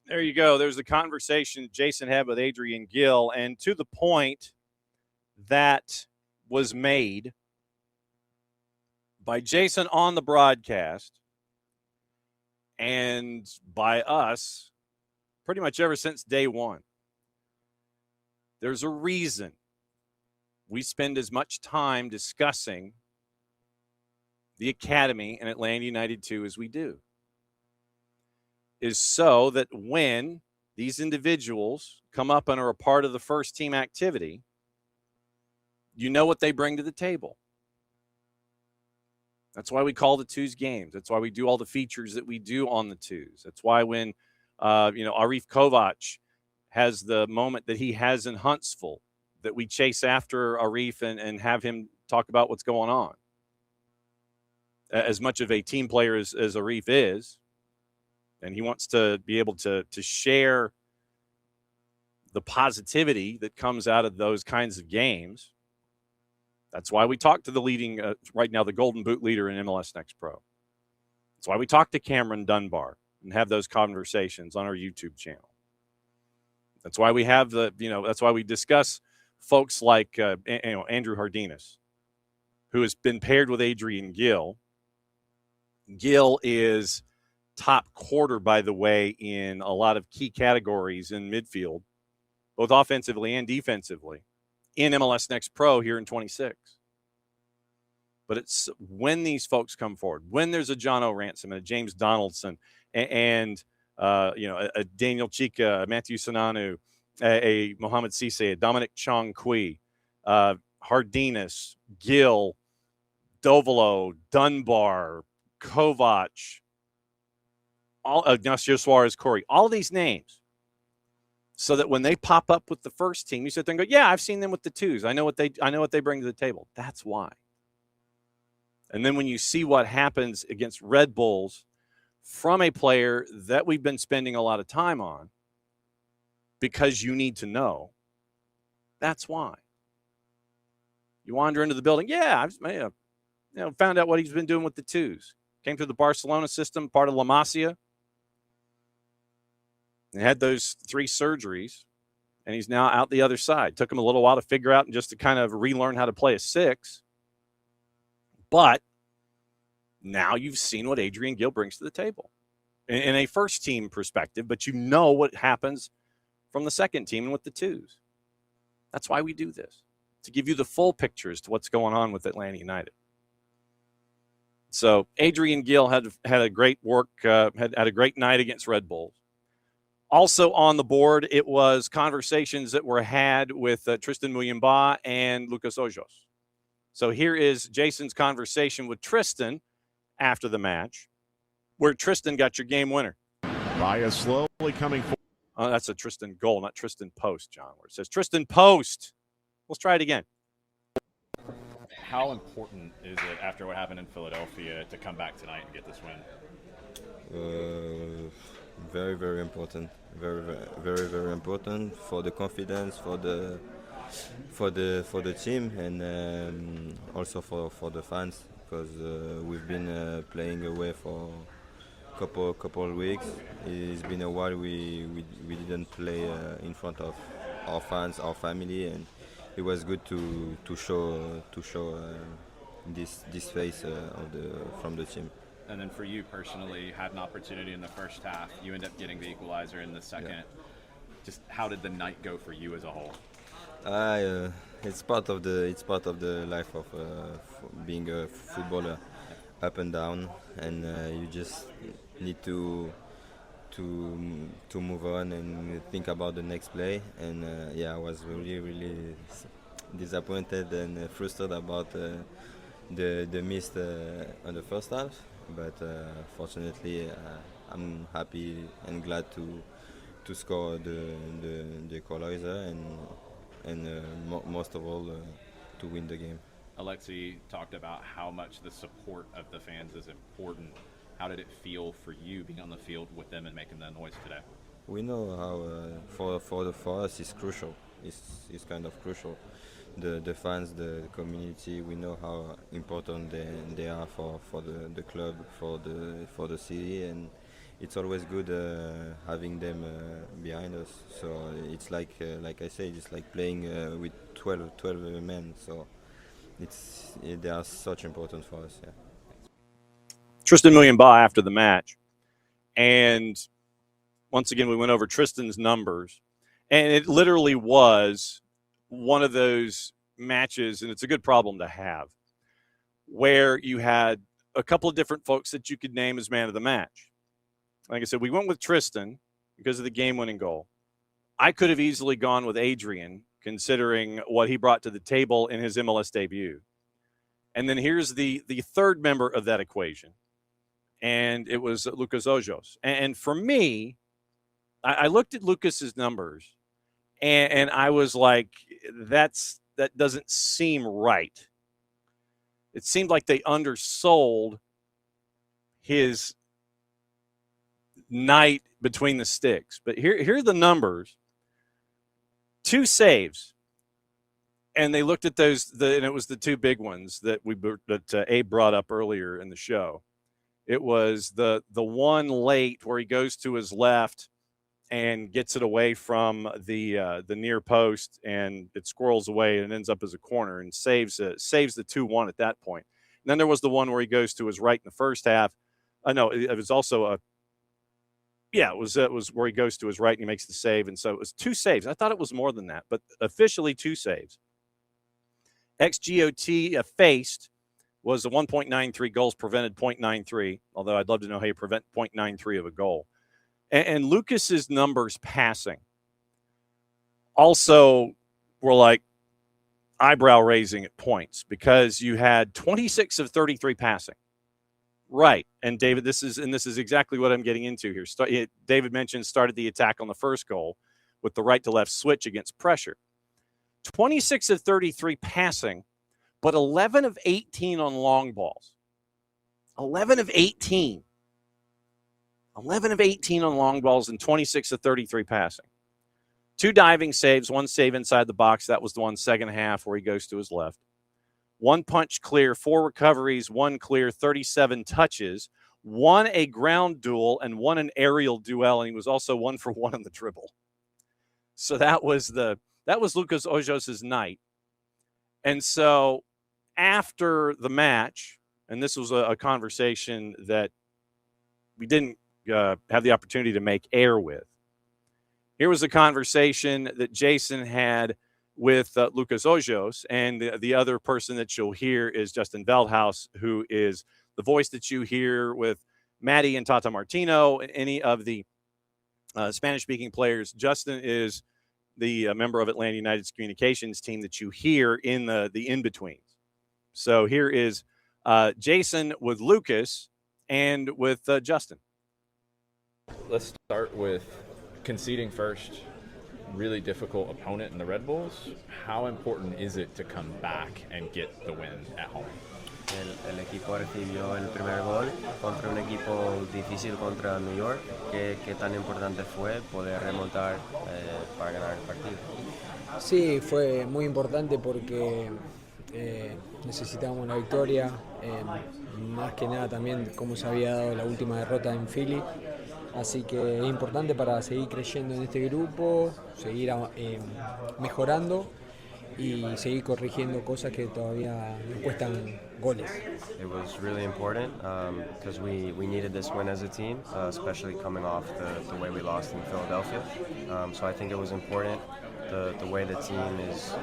[SPEAKER 1] There you go. There's the conversation Jason had with Adrian Gill, and to the point that was made by Jason on the broadcast and by us pretty much ever since day one. There's a reason we spend as much time discussing the academy and Atlanta United 2 as we do, is so that when these individuals come up and are a part of the first team activity, you know what they bring to the table. That's why we call the 2s games. That's why we do all the features that we do on the 2s. That's why when, Arif Kovac has the moment that he has in Huntsville, that we chase after Arif and have him talk about what's going on. as much of a team player as Arif is, and he wants to be able to share the positivity that comes out of those kinds of games. That's why we talk to the leading, right now, the Golden Boot leader in MLS Next Pro. That's why we talk to Cameron Dunbar and have those conversations on our YouTube channel. That's why we have that's why we discuss folks like Andrew Hardinas, who has been paired with Adrian Gill. Gill is top quarter, by the way, in a lot of key categories in midfield, both offensively and defensively, in MLS Next Pro here in 26. But it's when these folks come forward, when there's a John O. Ransom and a James Donaldson and a Daniel Chica, a Matthew Sananu, a Mohamed Cisse, a Dominic Chong Kui, Hardinas, Gill, Dovolo, Dunbar, Kovac, Ignacio Suarez, Corey, all these names, so that when they pop up with the first team, you sit there and go, yeah, I've seen them with the twos. I know what they bring to the table. That's why. And then when you see what happens against Red Bulls from a player that we've been spending a lot of time on, because you need to know, that's why. You wander into the building, yeah, I've found out what he's been doing with the twos. Came through the Barcelona system, part of La Masia, and had those 3 surgeries, and he's now out the other side. Took him a little while to figure out and just to kind of relearn how to play a 6. But now you've seen what Adrian Gill brings to the table in a first team perspective, but you know what happens from the second team and with the twos. That's why we do this, to give you the full picture as to what's going on with Atlanta United. So Adrian Gill had a great had a great night against Red Bulls. Also on the board, it was conversations that were had with Tristan Muyumba and Lucas Hoyos. So here is Jason's conversation with Tristan after the match, where Tristan got your game winner.
[SPEAKER 4] Baez slowly coming forward.
[SPEAKER 1] Oh, that's a Tristan goal, not Tristan Post, John, where it says Tristan Post. Let's try it again.
[SPEAKER 6] How important is it, after what happened in Philadelphia, to come back tonight and get this win?
[SPEAKER 8] Very, very important. Very, very, very important for the confidence, for the team, and also for the fans, because we've been playing away for couple of weeks. It's been a while we didn't play in front of our fans, our family, and it was good to show this face from the team.
[SPEAKER 6] And then for you personally, you had an opportunity in the first half. You end up getting the equalizer in the second. Yeah. Just how did the night go for you as a whole?
[SPEAKER 8] It's part of the life of being a footballer, up and down, and you just need to move on and think about the next play. And I was really disappointed and frustrated about the miss on the first half. But fortunately, I'm happy and glad to score the equalizer and most of all to win the game.
[SPEAKER 6] Alexi talked about how much the support of the fans is important. How did it feel for you being on the field with them and making that noise today?
[SPEAKER 8] We know how for us it's crucial. It's kind of crucial. The fans, the community, we know how important they are for the club, for the city, and it's always good having them behind us. So it's like I said, it's like playing with 12 men. So they are such important for us. Yeah.
[SPEAKER 1] Tristan Muyumba after the match, and once again we went over Tristan's numbers, and it literally was one of those matches, and it's a good problem to have, where you had a couple of different folks that you could name as man of the match. Like I said, we went with Tristan because of the game-winning goal. I could have easily gone with Adrian, considering what he brought to the table in his MLS debut. And then here's the third member of that equation, and it was Lucas Hoyos. And for me, I looked at Lucas's numbers, and I was like, that doesn't seem right. It seemed like they undersold his night between the sticks. But here are the numbers. 2 saves. And they looked at those, and it was the 2 big ones that Abe brought up earlier in the show. It was the one late where he goes to his left and gets it away from the near post, and it squirrels away and ends up as a corner and saves the 2-1 at that point. And then there was the one where he goes to his right in the first half. No, it was also it was where he goes to his right and he makes the save. And so it was 2 saves. I thought it was more than that, but officially 2 saves. XGOT faced was a 1.93, goals prevented 0.93, although I'd love to know how you prevent 0.93 of a goal. And Lucas's numbers passing also were like eyebrow raising at points, because you had 26 of 33 passing. Right. And David, this is exactly what I'm getting into here. David mentioned started the attack on the first goal with the right to left switch against pressure. 26 of 33 passing, but 11 of 18 on long balls. 11 of 18. 11 of 18 on long balls and 26 of 33 passing. 2 diving saves, 1 save inside the box. That was the one second half where he goes to his left. 1 punch clear, 4 recoveries, 1 clear, 37 touches, 1 a ground duel, and 1 an aerial duel, and he was also 1 for 1 on the dribble. So that was Lucas Hoyos' night. And so after the match, and this was a conversation that we didn't have the opportunity to make air with. Here was a conversation that Jason had with Lucas Hoyos, and the other person that you'll hear is Justin Veldhaus, who is the voice that you hear with Maddie and Tata Martino, any of the Spanish-speaking players. Justin is the member of Atlanta United's communications team that you hear in the in-betweens. So here is Jason with Lucas and with Justin.
[SPEAKER 6] Let's start with conceding first. Really difficult opponent in the Red Bulls. How important is it to come back and get the win at home?
[SPEAKER 9] El equipo recibió el primer gol contra un equipo difícil contra New York. ¿Qué tan importante fue poder remontar para ganar el partido?
[SPEAKER 10] Sí, fue muy importante porque necesitábamos la victoria. Más que nada también como se había dado la última derrota en Philly. Así que es importante para seguir creyendo en este grupo, seguir mejorando y seguir corrigiendo cosas que todavía nos cuestan goles.
[SPEAKER 9] It was really important because we needed this win as a team, especially coming off the way we lost in Philadelphia. So I think it was important. The way the team is,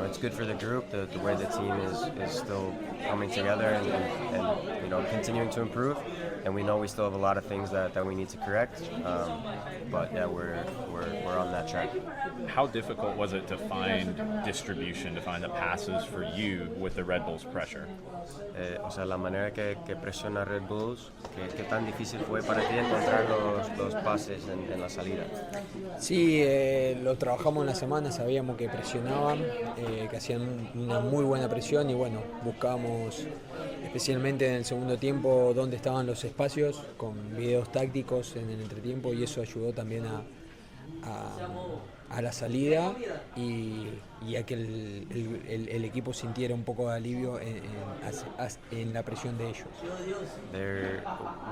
[SPEAKER 9] it's good for the group. The way the team is still coming together and continuing to improve. And we know we still have a lot of things that we need to correct. But yeah, we're on that track.
[SPEAKER 6] How difficult was it to find distribution, to find the passes for you with the Red Bulls pressure?
[SPEAKER 9] La manera que presiona Red Bulls, ¿qué tan difícil fue para ti encontrar los pases en la salida?
[SPEAKER 10] Sí, lo trabajamos en la semana, sabíamos que presionaban, que hacían una muy buena presión y bueno, buscábamos especialmente en el segundo tiempo dónde estaban los espacios con videos tácticos en el entretiempo y eso ayudó también a la salida y a que el equipo sintiera un poco de alivio en la presión de ellos.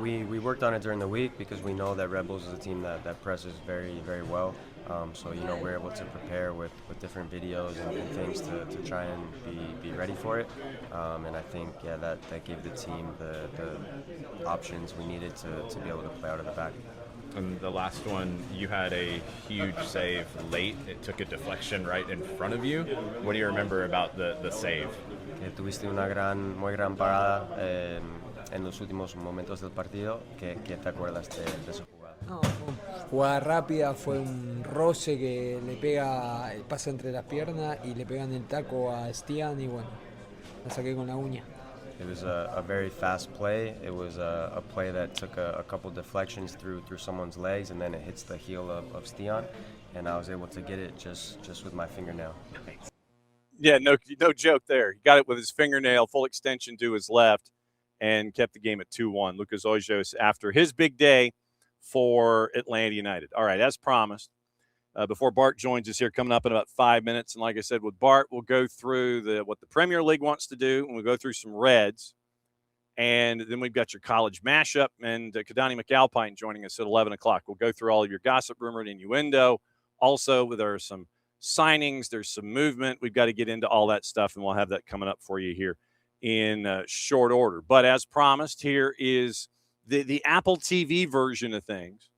[SPEAKER 9] We worked on it during the week because we know that Red Bulls is a team that presses very, very well. So we're able to prepare with different videos and things to try and be ready for it. And I think that gave the team the options we needed to be able to play out of the back.
[SPEAKER 6] And the last one, you had a huge save late. It took a deflection right in front of you. What do you remember about the save?
[SPEAKER 9] Tuviste una muy gran parada en los últimos momentos del partido. ¿Qué te acuerdas de esa jugada?
[SPEAKER 10] No, jugada rápida, fue un roce que le pega, pasa entre las piernas y le pegan el taco a Stian y bueno, la saqué con la uña.
[SPEAKER 9] It was a very fast play. It was a play that took a couple deflections through someone's legs, and then it hits the heel of Stian, and I was able to get it just with my fingernail.
[SPEAKER 1] Yeah, no joke there. He got it with his fingernail, full extension to his left, and kept the game at 2-1. Lucas Hoyos after his big day for Atlanta United. All right, as promised, before Bart joins us here coming up in about 5 minutes, and like I said, with Bart, we'll go through what the Premier League wants to do, and we'll go through some Reds. And then we've got your college mashup, and Keidane McAlpine joining us at 11 o'clock. We'll go through all of your gossip, rumor, and innuendo. Also, there are some signings, there's some movement. We've got to get into all that stuff, and we'll have that coming up for you here in short order. But as promised, here is the Apple TV version of things.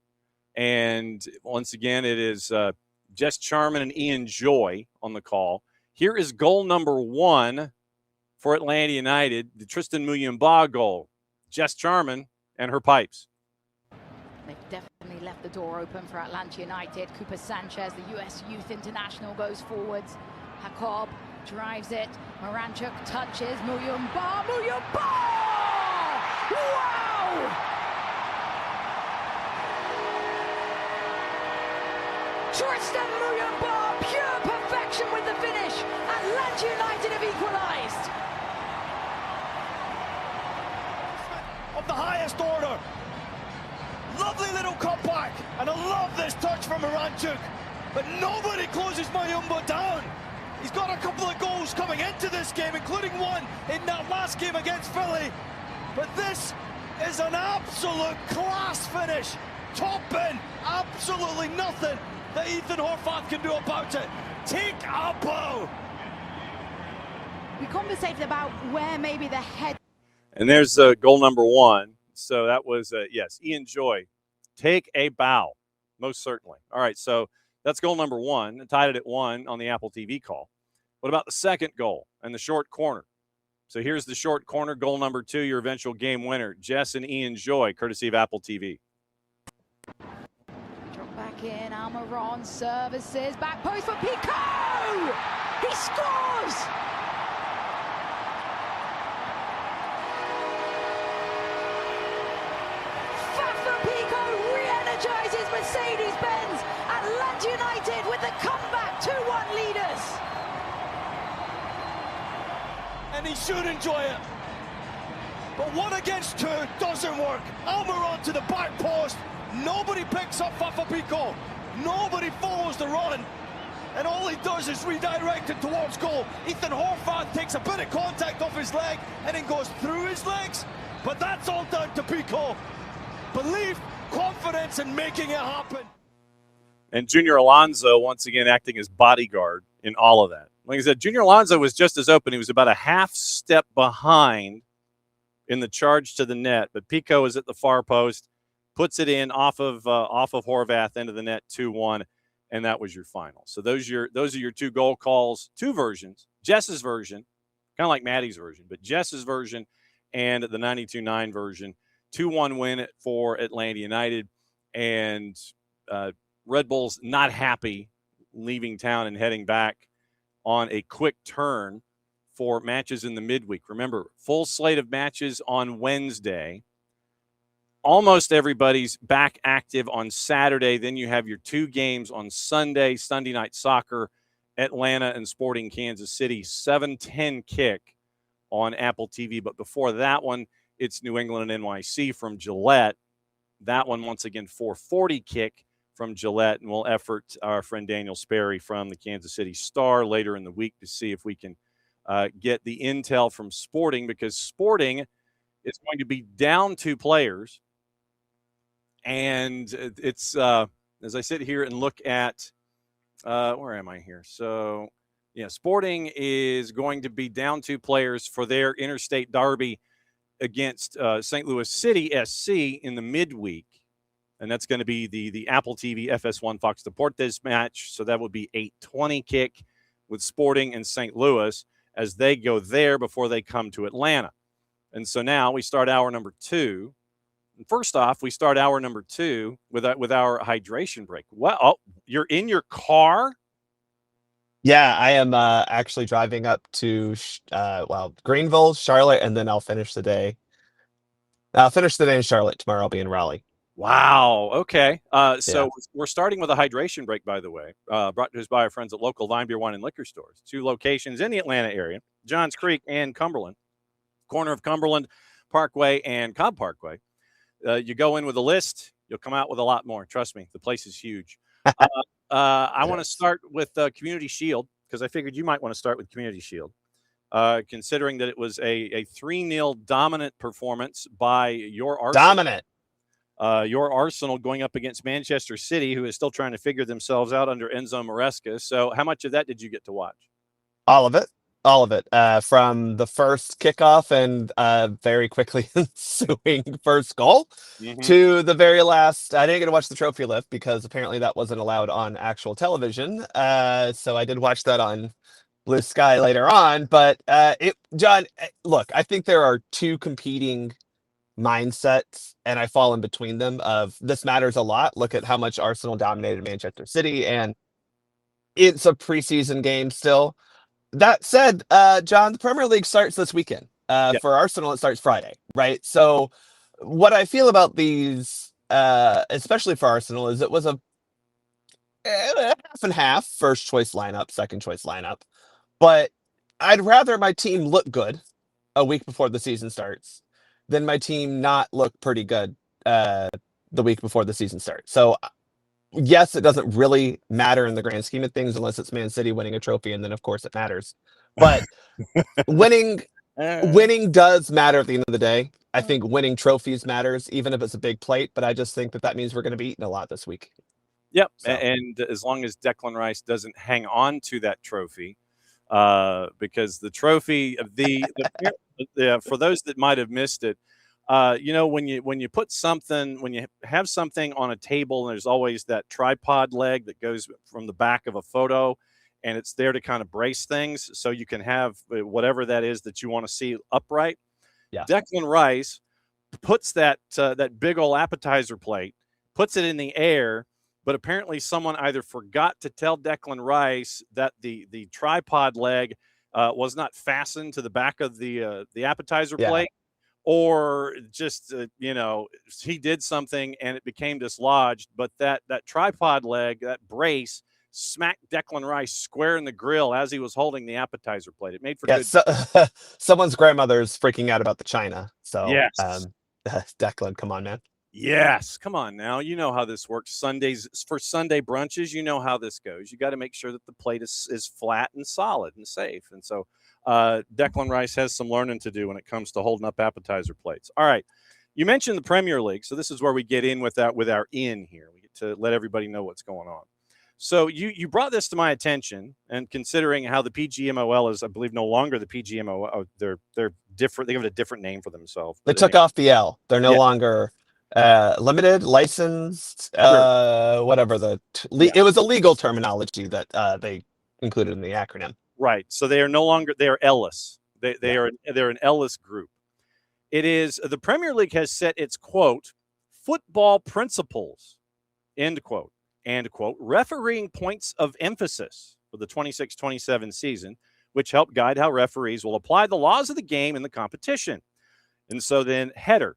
[SPEAKER 1] And once again, it is Jess Charman and Ian Joy on the call. Here is goal number 1 for Atlanta United, the Tristan Muyumba goal. Jess Charman and her pipes.
[SPEAKER 11] They've definitely left the door open for Atlanta United. Cooper Sanchez, the U.S. Youth International, goes forwards. Jacob drives it. Moranchuk touches. Muyumba! Muyumba! Wow! Tristan Muyumba, pure perfection with the finish. Atlanta United have equalised.
[SPEAKER 12] Of the highest order. Lovely little cutback, and I love this touch from Moranchuk, but nobody closes Muyumba down. He's got a couple of goals coming into this game, including one in that last game against Philly, but this is an absolute class finish. Top bin, absolutely nothing that Ethan Horvath can do about it. Take a bow.
[SPEAKER 11] We conversated about where maybe the head.
[SPEAKER 1] And there's goal number 1. So that was, yes, Ian Joy. Take a bow, most certainly. All right, so that's goal number 1. Tied it at 1 on the Apple TV call. What about the second goal and the short corner? So here's the short corner, goal number 2, your eventual game winner, Jess and Ian Joy, courtesy of Apple TV.
[SPEAKER 11] Drop back in, Almiron services, back post for Pico! He scores! Re-energizes Mercedes-Benz. Atlanta United with the comeback, 2-1 leaders.
[SPEAKER 12] And he should enjoy it. But 1 against 2 doesn't work. Almiron to the back post. Nobody picks up Fafa Pico. Nobody follows the run. And all he does is redirect it towards goal. Ethan Horvath takes a bit of contact off his leg and then goes through his legs. But that's all down to Pico. Belief, confidence, and making it happen.
[SPEAKER 1] And Junior Alonso, once again, acting as bodyguard in all of that. Like I said, Junior Alonso was just as open. He was about a half step behind in the charge to the net, but Pico is at the far post, puts it in off of Horvath into the net, 2-1, and that was your final. So those are your 2 goal calls, 2 versions. Jess's version, kind of like Maddie's version, but Jess's version and the 92-9 version. 2-1 win for Atlanta United, and Red Bulls not happy leaving town and heading back on a quick turn for matches in the midweek. Remember, full slate of matches on Wednesday. Almost everybody's back active on Saturday. Then you have your 2 games on Sunday, Sunday Night Soccer, Atlanta and Sporting Kansas City, 7:10 kick on Apple TV. But before that one, it's New England and NYC from Gillette. That one, once again, 4:40 kick from Gillette. And we'll effort our friend Daniel Sperry from the Kansas City Star later in the week to see if we can get the intel from Sporting, because Sporting is going to be down 2 players. And it's, as I sit here and look at, where am I here? So, yeah, Sporting is going to be down 2 players for their interstate derby against St. Louis City SC in the midweek. And that's going to be the Apple TV FS1 Fox Deportes match. So that would be 8:20 kick with Sporting and St. Louis as they go there before they come to Atlanta. And so now we start hour number 2. And first off, we start hour number 2 with our hydration break. What? Oh, you're in your car?
[SPEAKER 13] Yeah, I am actually driving up to Greenville, Charlotte, and then I'll finish the day. I'll finish the day in Charlotte. Tomorrow I'll be in Raleigh.
[SPEAKER 1] Wow. Okay. So we're starting with a hydration break, by the way, brought to us by our friends at local Vine Beer, Wine, and Liquor stores. 2 locations in the Atlanta area, Johns Creek and Cumberland. Corner of Cumberland, Parkway and Cobb Parkway. You go in with a list, you'll come out with a lot more. Trust me, the place is huge. I want to start with Community Shield because I figured you might want to start with Community Shield, considering that it was a 3-0 dominant performance by your Arsenal. Your Arsenal going up against Manchester City, who is still trying to figure themselves out under Enzo Maresca. So how much of that did you get to watch?
[SPEAKER 13] All of it. All of it. From the first kickoff and very quickly ensuing first goal to the very last. I didn't get to watch the trophy lift because apparently that wasn't allowed on actual television. So I did watch that on Blue Sky later on. But John, look, I think there are two competing mindsets, and I fall in between them of this matters a lot. Look at how much Arsenal dominated Manchester City, and it's a preseason game still. That said, John, the Premier League starts this weekend. For Arsenal, it starts Friday, right? So what I feel about these, especially for Arsenal, is it was a half and half, first choice lineup, second choice lineup. But I'd rather my team look good a week before the season starts than my team not look pretty good the week before the season starts. So yes, it doesn't really matter in the grand scheme of things unless it's Man City winning a trophy, and then of course it matters. But winning does matter at the end of the day. I think winning trophies matters, even if it's a big plate. But I just think that means we're going to be eating a lot this week.
[SPEAKER 1] Yep, so. And as long as Declan Rice doesn't hang on to that trophy, because the trophy of for those that might have missed it. When you put something, when you have something on a table, and there's always that tripod leg that goes from the back of a photo, and it's there to kind of brace things so you can have whatever that is that you want to see upright. Yeah. Declan Rice puts that big old appetizer plate, puts it in the air, but apparently someone either forgot to tell Declan Rice that the tripod leg was not fastened to the back of the appetizer plate. Or just, he did something and it became dislodged. But that tripod leg, that brace, smacked Declan Rice square in the grill as he was holding the appetizer plate. It made for good.
[SPEAKER 13] Someone's grandmother's freaking out about the china. So,
[SPEAKER 1] yes.
[SPEAKER 13] Declan, come on, man.
[SPEAKER 1] Yes, come on now. You know how this works. Sundays for Sunday brunches, you know how this goes. You got to make sure that the plate is flat and solid and safe. And so Declan Rice has some learning to do when it comes to holding up appetizer plates. All right. You mentioned the Premier League, so this is where we get in with our in here. We get to let everybody know what's going on. So you brought this to my attention, and considering how the PGMOL is, I believe, no longer the PGMOL. They're different. They have a different name for themselves.
[SPEAKER 13] They took off the L. They're no longer limited, licensed, whatever it was a legal terminology that they included in the acronym.
[SPEAKER 1] Right. So they are no longer, they are Ellis. They're an Ellis group. It is, the Premier League has set its quote, football principles, end quote, and quote, refereeing points of emphasis for the 26-27 season, which help guide how referees will apply the laws of the game in the competition. And so then header,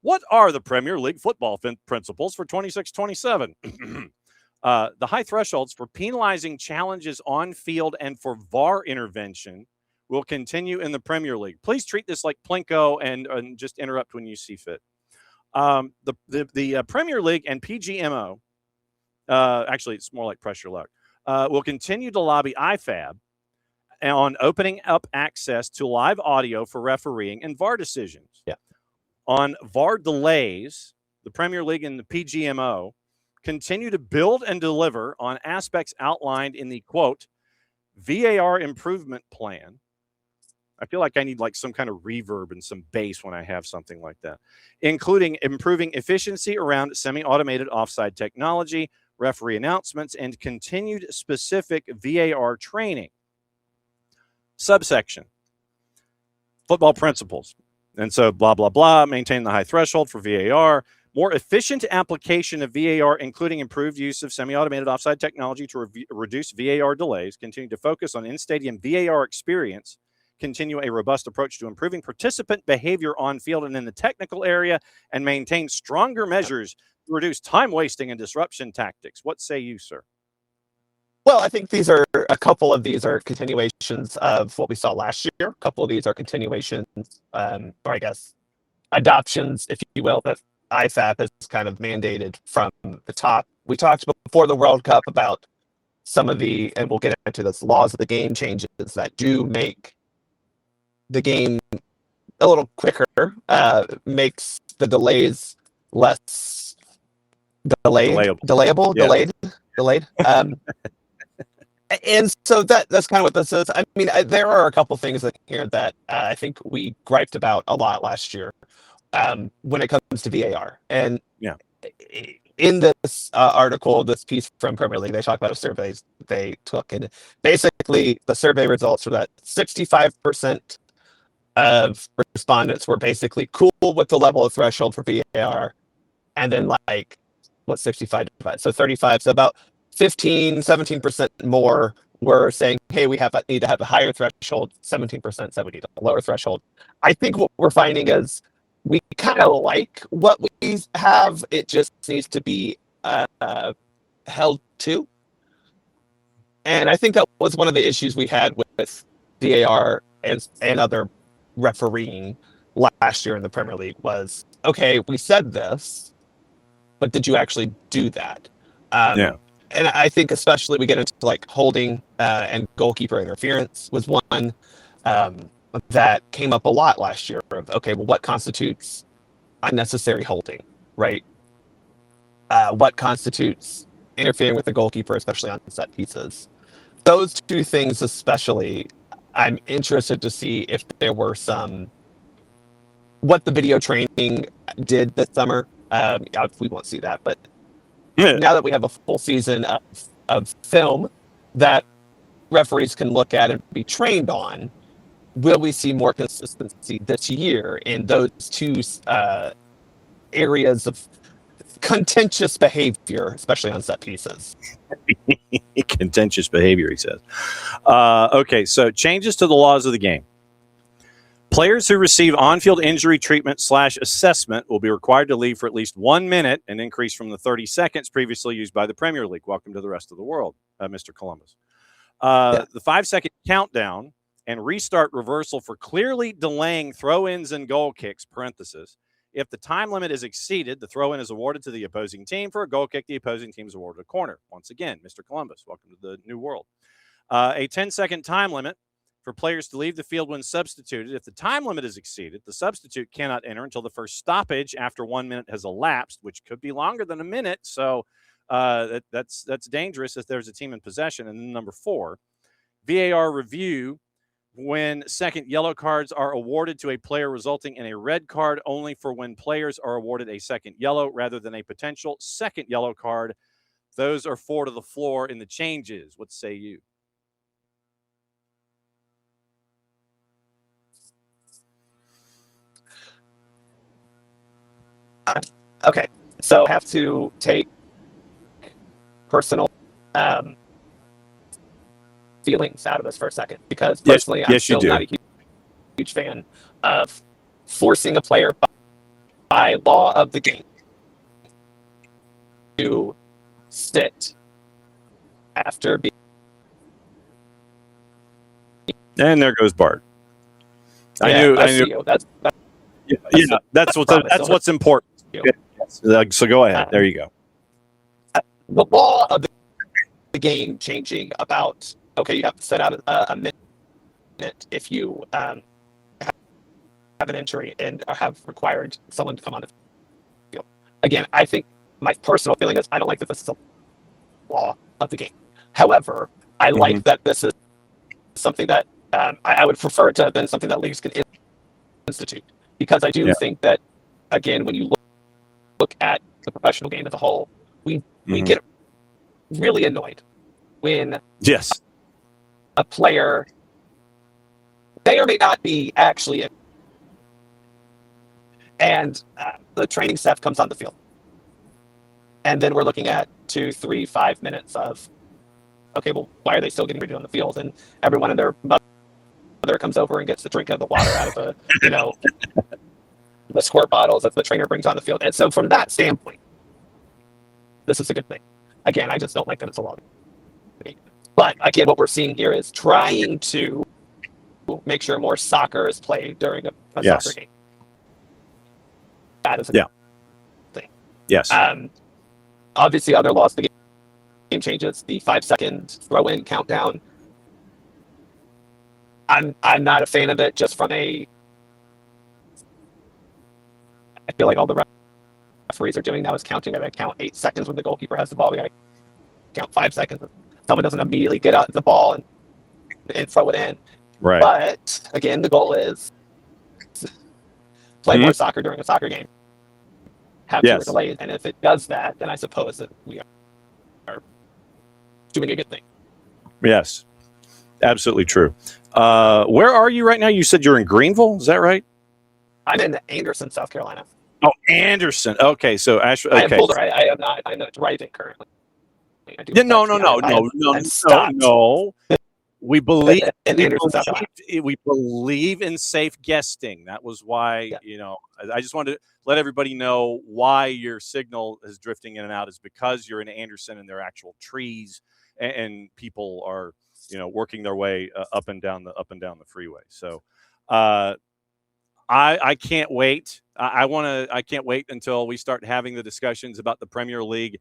[SPEAKER 1] what are the Premier League football principles for 26-27? The high thresholds for penalizing challenges on field and for VAR intervention will continue in the Premier League. Please treat this like Plinko and just interrupt when you see fit. The Premier League and PGMO, actually it's more like Pressure Luck, will continue to lobby IFAB on opening up access to live audio for refereeing and VAR decisions.
[SPEAKER 13] Yeah.
[SPEAKER 1] On VAR delays, the Premier League and the PGMO continue to build and deliver on aspects outlined in the, quote, VAR improvement plan. I feel like I need like some kind of reverb and some bass when I have something like that, including improving efficiency around semi-automated offside technology, referee announcements, and continued specific VAR training. Subsection, football principles. And so blah, blah, blah, maintain the high threshold for VAR, more efficient application of VAR, including improved use of semi-automated offside technology to reduce VAR delays, continue to focus on in-stadium VAR experience, continue a robust approach to improving participant behavior on field and in the technical area, and maintain stronger measures to reduce time wasting and disruption tactics. What say you, sir?
[SPEAKER 13] Well, I think a couple of these are continuations of what we saw last year. A couple of these are continuations, or I guess adoptions, if you will, that IFAB has kind of mandated from the top. We talked before the World Cup about some of the, and we'll get into this, laws of the game changes that do make the game a little quicker, makes the delays less delayed. And so that's kind of what this is. I mean, there are a couple things in here that I think we griped about a lot last year when it comes to VAR. And in this article, this piece from Premier League, they talk about a survey they took. And basically, the survey results were that 65% of respondents were basically cool with the level of threshold for VAR. And then, like, what's 65 divided? So 35. So about 17% more were saying, hey, we need to have a higher threshold. 17% said we need a lower threshold. I think what we're finding is we kind of like what we have. It just needs to be held to. And I think that was one of the issues we had with VAR and other refereeing last year in the Premier League was, okay, we said this, but did you actually do that? And I think especially we get into like holding and goalkeeper interference was one that came up a lot last year of, okay, well, what constitutes unnecessary holding, right? What constitutes interfering with the goalkeeper, especially on set pieces? Those two things especially, I'm interested to see if there were what the video training did this summer. We won't see that, but now that we have a full season of film that referees can look at and be trained on, will we see more consistency this year in those two areas of contentious behavior, especially on set pieces?
[SPEAKER 1] Contentious behavior, he says. Okay, so changes to the laws of the game. Players who receive on-field injury treatment / assessment will be required to leave for at least 1 minute, an increase from the 30 seconds previously used by the Premier League. Welcome to the rest of the world, Mr. Columbus. The 5-second countdown and restart reversal for clearly delaying throw-ins and goal kicks, parenthesis. If the time limit is exceeded, the throw-in is awarded to the opposing team. For a goal kick, the opposing team is awarded a corner. Once again, Mr. Columbus, welcome to the new world. A 10-second time limit for players to leave the field when substituted. If the time limit is exceeded, the substitute cannot enter until the first stoppage after 1 minute has elapsed, which could be longer than a minute. So that's dangerous if there's a team in possession. And then number 4, VAR review when second yellow cards are awarded to a player, resulting in a red card only for when players are awarded a second yellow rather than a potential second yellow card. Those are 4 to the floor in the changes. What say you?
[SPEAKER 13] Okay, so I have to take personal feelings out of this for a second, because personally, I'm still not a huge fan of forcing a player by law of the game to sit after being.
[SPEAKER 1] And there goes Bart. I knew. That's what's important. So go ahead. There you go.
[SPEAKER 13] The law of the game changing about, okay, you have to set out a minute if you have an injury and have required someone to come on the field. Again, I think my personal feeling is I don't like that this is a law of the game. However, I like that this is something that I would prefer to have been something that leagues can institute, because I do think that, again, when you look at the professional game as a whole, we get really annoyed when a player may or may not be actually in, and the training staff comes on the field, and then we're looking at 2, 3, 5 minutes of, okay, well, why are they still getting ready on the field? And everyone and their mother comes over and gets the drink of the water out of the squirt bottles that the trainer brings on the field. And so from that standpoint, this is a good thing. Again, I just don't like that it's a law. But again, what we're seeing here is trying to make sure more soccer is played during a soccer game. that is a
[SPEAKER 1] Yeah.
[SPEAKER 13] thing.
[SPEAKER 1] Yes.
[SPEAKER 13] Obviously, other laws of the game changes. The 5-second throw-in countdown. I'm not a fan of it. Just from I feel like all the referees are doing now is counting. I count 8 seconds when the goalkeeper has the ball. We got to count 5 seconds. Someone doesn't immediately get out the ball and throw it in.
[SPEAKER 1] Right.
[SPEAKER 13] But again, the goal is play more soccer during a soccer game. Have fewer delays, and if it does that, then I suppose that we are doing a good thing.
[SPEAKER 1] Yes, absolutely true. Where are you right now? You said you're in Greenville. Is that right?
[SPEAKER 13] I'm in Anderson, South Carolina.
[SPEAKER 1] Oh, Anderson. Okay, so Ashford. Okay.
[SPEAKER 13] I am Boulder. I am not. I'm not driving currently.
[SPEAKER 1] Yeah, no. We believe in safe guesting. That was why, I just wanted to let everybody know why your signal is drifting in and out is because you're in Anderson and there are actual trees and people are, working their way up and down the freeway. So, I can't wait. I can't wait until we start having the discussions about the Premier League.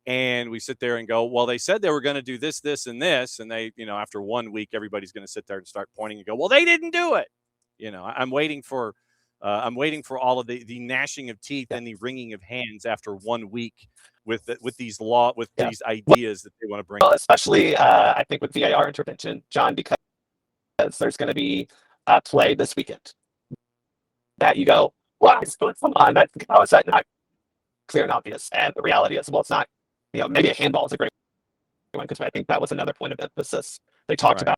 [SPEAKER 1] And we sit there and go, well, they said they were going to do this, this, and this. And they, after 1 week, everybody's going to sit there and start pointing and go, well, they didn't do it. I'm waiting for all of the gnashing of teeth and the wringing of hands after 1 week with these these ideas that they want to bring.
[SPEAKER 13] Well, especially, I think with VAR intervention, John, because there's going to be play this weekend that you go, well, come on, how is that not clear and obvious? And the reality is, well, it's not. Maybe a handball is a great one because I think that was another point of emphasis they talked about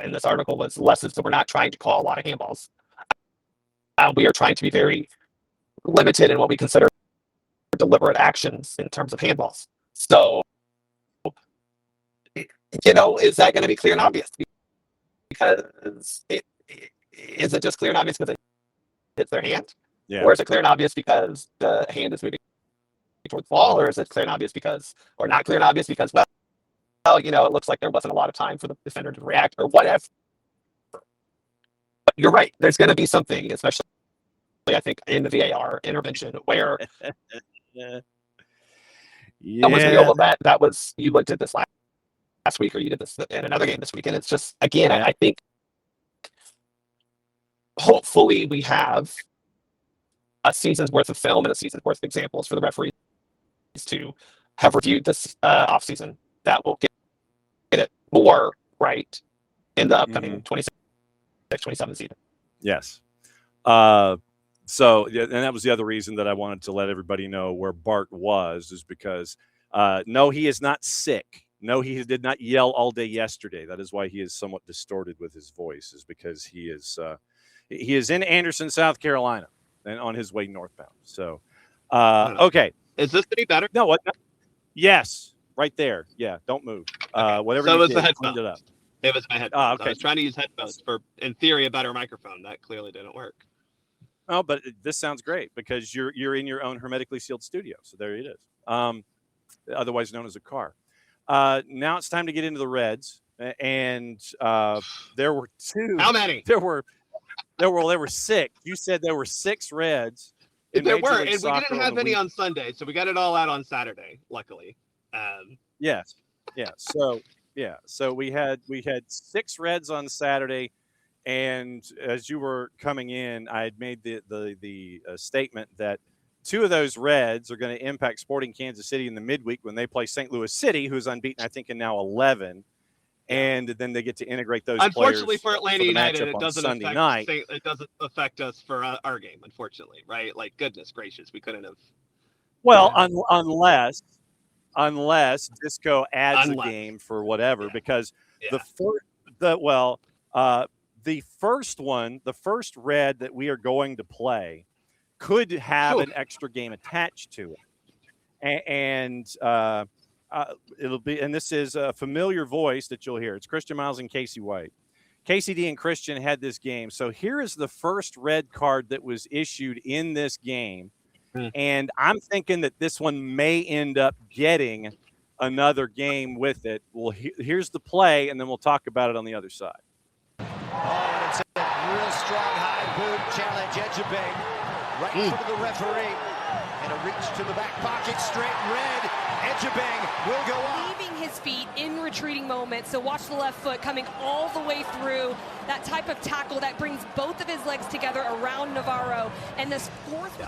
[SPEAKER 13] in this article was lessons that we're not trying to call a lot of handballs. We are trying to be very limited in what we consider deliberate actions in terms of handballs. So, is that going to be clear and obvious? Because is it just clear and obvious because it hits their hand? Yeah. Or is it clear and obvious because the hand is moving towards the ball, or is it clear and obvious or not clear and obvious because, well, it looks like there wasn't a lot of time for the defender to react or whatever. But you're right. There's going to be something, especially I think in the VAR intervention where that was real. That was, you looked at this last week, or you did this in another game this week. And it's just, again, I think hopefully we have a season's worth of film and a season's worth of examples for the referees to have reviewed this offseason that will get it more right in the upcoming 26-27 season.
[SPEAKER 1] Yes. So, and that was the other reason that I wanted to let everybody know where Bart was, is because, no, he is not sick. No, he did not yell all day yesterday. That is why he is somewhat distorted with his voice, is because he is in Anderson, South Carolina, and on his way northbound. So, okay.
[SPEAKER 14] Is this any better?
[SPEAKER 1] No, what? Yes, right there. Yeah, don't move.
[SPEAKER 14] Okay.
[SPEAKER 1] Whatever.
[SPEAKER 14] So
[SPEAKER 1] you
[SPEAKER 14] it was
[SPEAKER 1] did,
[SPEAKER 14] the headphones.
[SPEAKER 1] it up.
[SPEAKER 14] It was my headphones.
[SPEAKER 1] Okay.
[SPEAKER 14] I was trying to use headphones for, in theory, a better microphone. That clearly didn't work.
[SPEAKER 1] Oh, but this sounds great because you're in your own hermetically sealed studio. So there it is. Otherwise known as a car. Now it's time to get into the Reds, and there were two.
[SPEAKER 14] How many?
[SPEAKER 1] There were 6. You said there were 6 Reds.
[SPEAKER 14] There were, and we didn't have any on Sunday, so we got it all out on Saturday. Luckily.
[SPEAKER 1] Yes. Yeah. So we had 6 Reds on Saturday, and as you were coming in, I had made the statement that 2 of those Reds are going to impact Sporting Kansas City in the midweek when they play St. Louis City, who's unbeaten, I think, in now 11. And then they get to integrate those.
[SPEAKER 14] Unfortunately
[SPEAKER 1] players
[SPEAKER 14] for Atlanta United, it doesn't
[SPEAKER 1] affect
[SPEAKER 14] us for our game. Unfortunately, right? Like, goodness gracious, we couldn't have.
[SPEAKER 1] Well, unless Disco adds a game for whatever, because the first Red that we are going to play could have an extra game attached to it, and it'll be, and this is a familiar voice that you'll hear. It's Christian Miles and Casey White. KCD and Christian had this game. So here is the first red card that was issued in this game. And I'm thinking that this one may end up getting another game with it. Well, here's the play, and then we'll talk about it on the other side.
[SPEAKER 12] Oh, and it's a real strong high boot challenge. Ejibing right in front of the referee. And a reach to the back pocket, straight red. Ejibang will go off.
[SPEAKER 15] Leaving his feet in retreating moments. So watch the left foot coming all the way through. That type of tackle that brings both of his legs together around Navarro. And this fourth.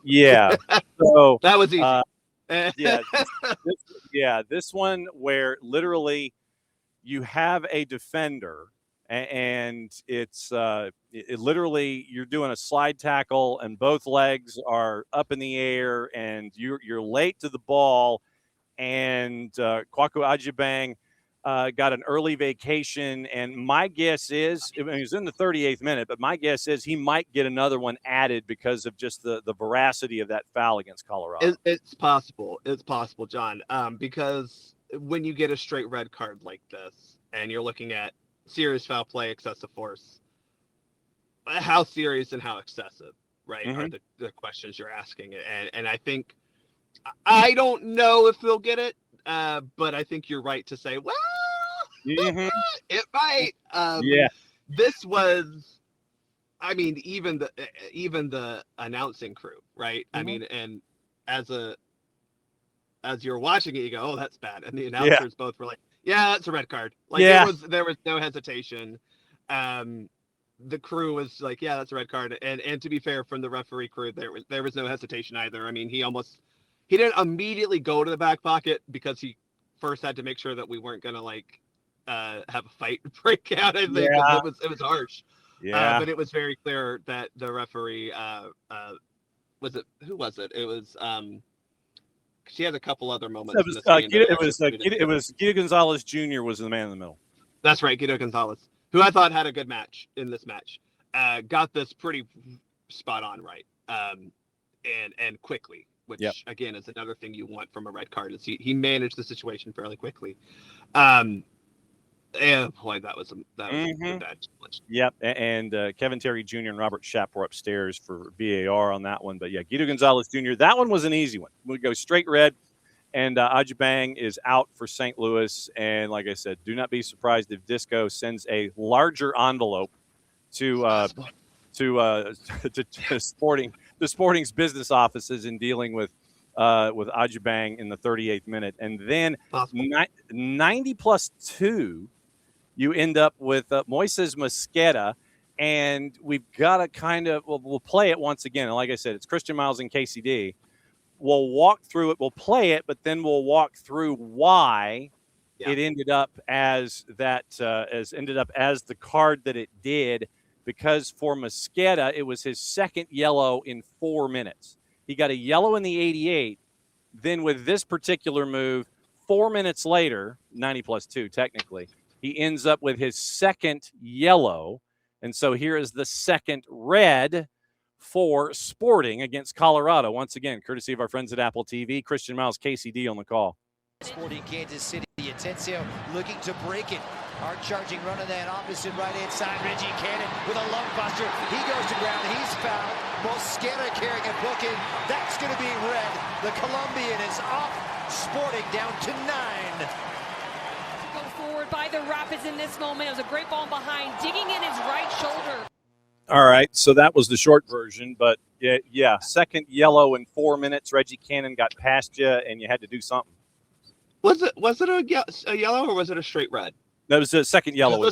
[SPEAKER 1] Yeah. So
[SPEAKER 14] that was easy.
[SPEAKER 1] This one where literally you have a defender and it's literally you're doing a slide tackle and both legs are up in the air and you're late to the ball, and Kwaku Ajibang got an early vacation, and my guess is, I mean, he was in the 38th minute, but my guess is he might get another one added because of just the veracity of that foul against Colorado.
[SPEAKER 14] It's possible. It's possible, John, because when you get a straight red card like this and you're looking at serious foul play, excessive force, how serious and how excessive, right, are the questions you're asking. And I think, I don't know if they'll get it, but I think you're right to say, well, it might. This was, I mean, even the announcing crew, right? I mean, and as you're watching it, you go, oh, that's bad. And the announcers both were like, yeah, that's a red card. Like there was no hesitation. The crew was like, yeah, that's a red card. And to be fair, from the referee crew, there was no hesitation either. I mean, he didn't immediately go to the back pocket because he first had to make sure that we weren't going to have a fight break out. I think it was harsh. Yeah. But it was very clear that the referee who was it? It was she had a couple other moments.
[SPEAKER 1] It was Guido Gonzalez Jr. was the man in the middle.
[SPEAKER 14] That's right, Guido Gonzalez, who I thought had a good match in this match. Got this pretty spot on right, and quickly, which again is another thing you want from a red card. Is he managed the situation fairly quickly. And boy, that was a good match.
[SPEAKER 1] Yep, and Kevin Terry Jr. and Robert Schapp were upstairs for VAR on that one. But yeah, Guido Gonzalez Jr., that one was an easy one. We go straight red, and Ajibang is out for St. Louis. And like I said, do not be surprised if Disco sends a larger envelope to Sporting's business offices in dealing with Ajibang in the 38th minute. And then 90 plus 2, you end up with Moises Mosqueda, and we've got to kind of we'll play it once again. And like I said, it's Christian Miles and KCD. We'll walk through it, we'll play it, but then we'll walk through why it ended up as that ended up as the card that it did. Because for Mosqueda, it was his second yellow in 4 minutes. He got a yellow in the 88. Then with this particular move, 4 minutes later, 90 plus 2 technically, he ends up with his second yellow. And so here is the second red for Sporting against Colorado. Once again, courtesy of our friends at Apple TV. Christian Miles, KCD on the call.
[SPEAKER 12] Sporting Kansas City. Atencio looking to break it. Hard charging run on that opposite right-hand side. Reggie Cannon with a lung buster. He goes to ground. He's fouled. Mosqueda carrying a book in. That's going to be red. The Colombian is off. Sporting down to 9.
[SPEAKER 15] Go forward by the Rapids in this moment. It was a great ball behind, digging in his right shoulder.
[SPEAKER 1] All right, so that was the short version, but yeah, second yellow in 4 minutes. Reggie Cannon got past you, and you had to do something.
[SPEAKER 14] Was it a yellow or was it a straight red?
[SPEAKER 1] That was a second yellow.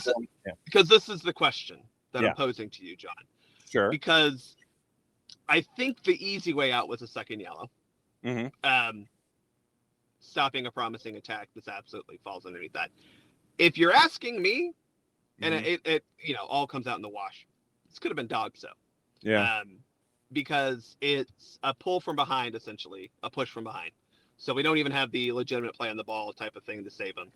[SPEAKER 14] Because this is the question that I'm posing to you, John.
[SPEAKER 1] Sure.
[SPEAKER 14] Because I think the easy way out was a second yellow. Stopping a promising attack, this absolutely falls underneath that. If you're asking me, and it all comes out in the wash, this could have been dog so.
[SPEAKER 1] Yeah.
[SPEAKER 14] Because it's a pull from behind, essentially, a push from behind. So we don't even have the legitimate play on the ball type of thing to save him.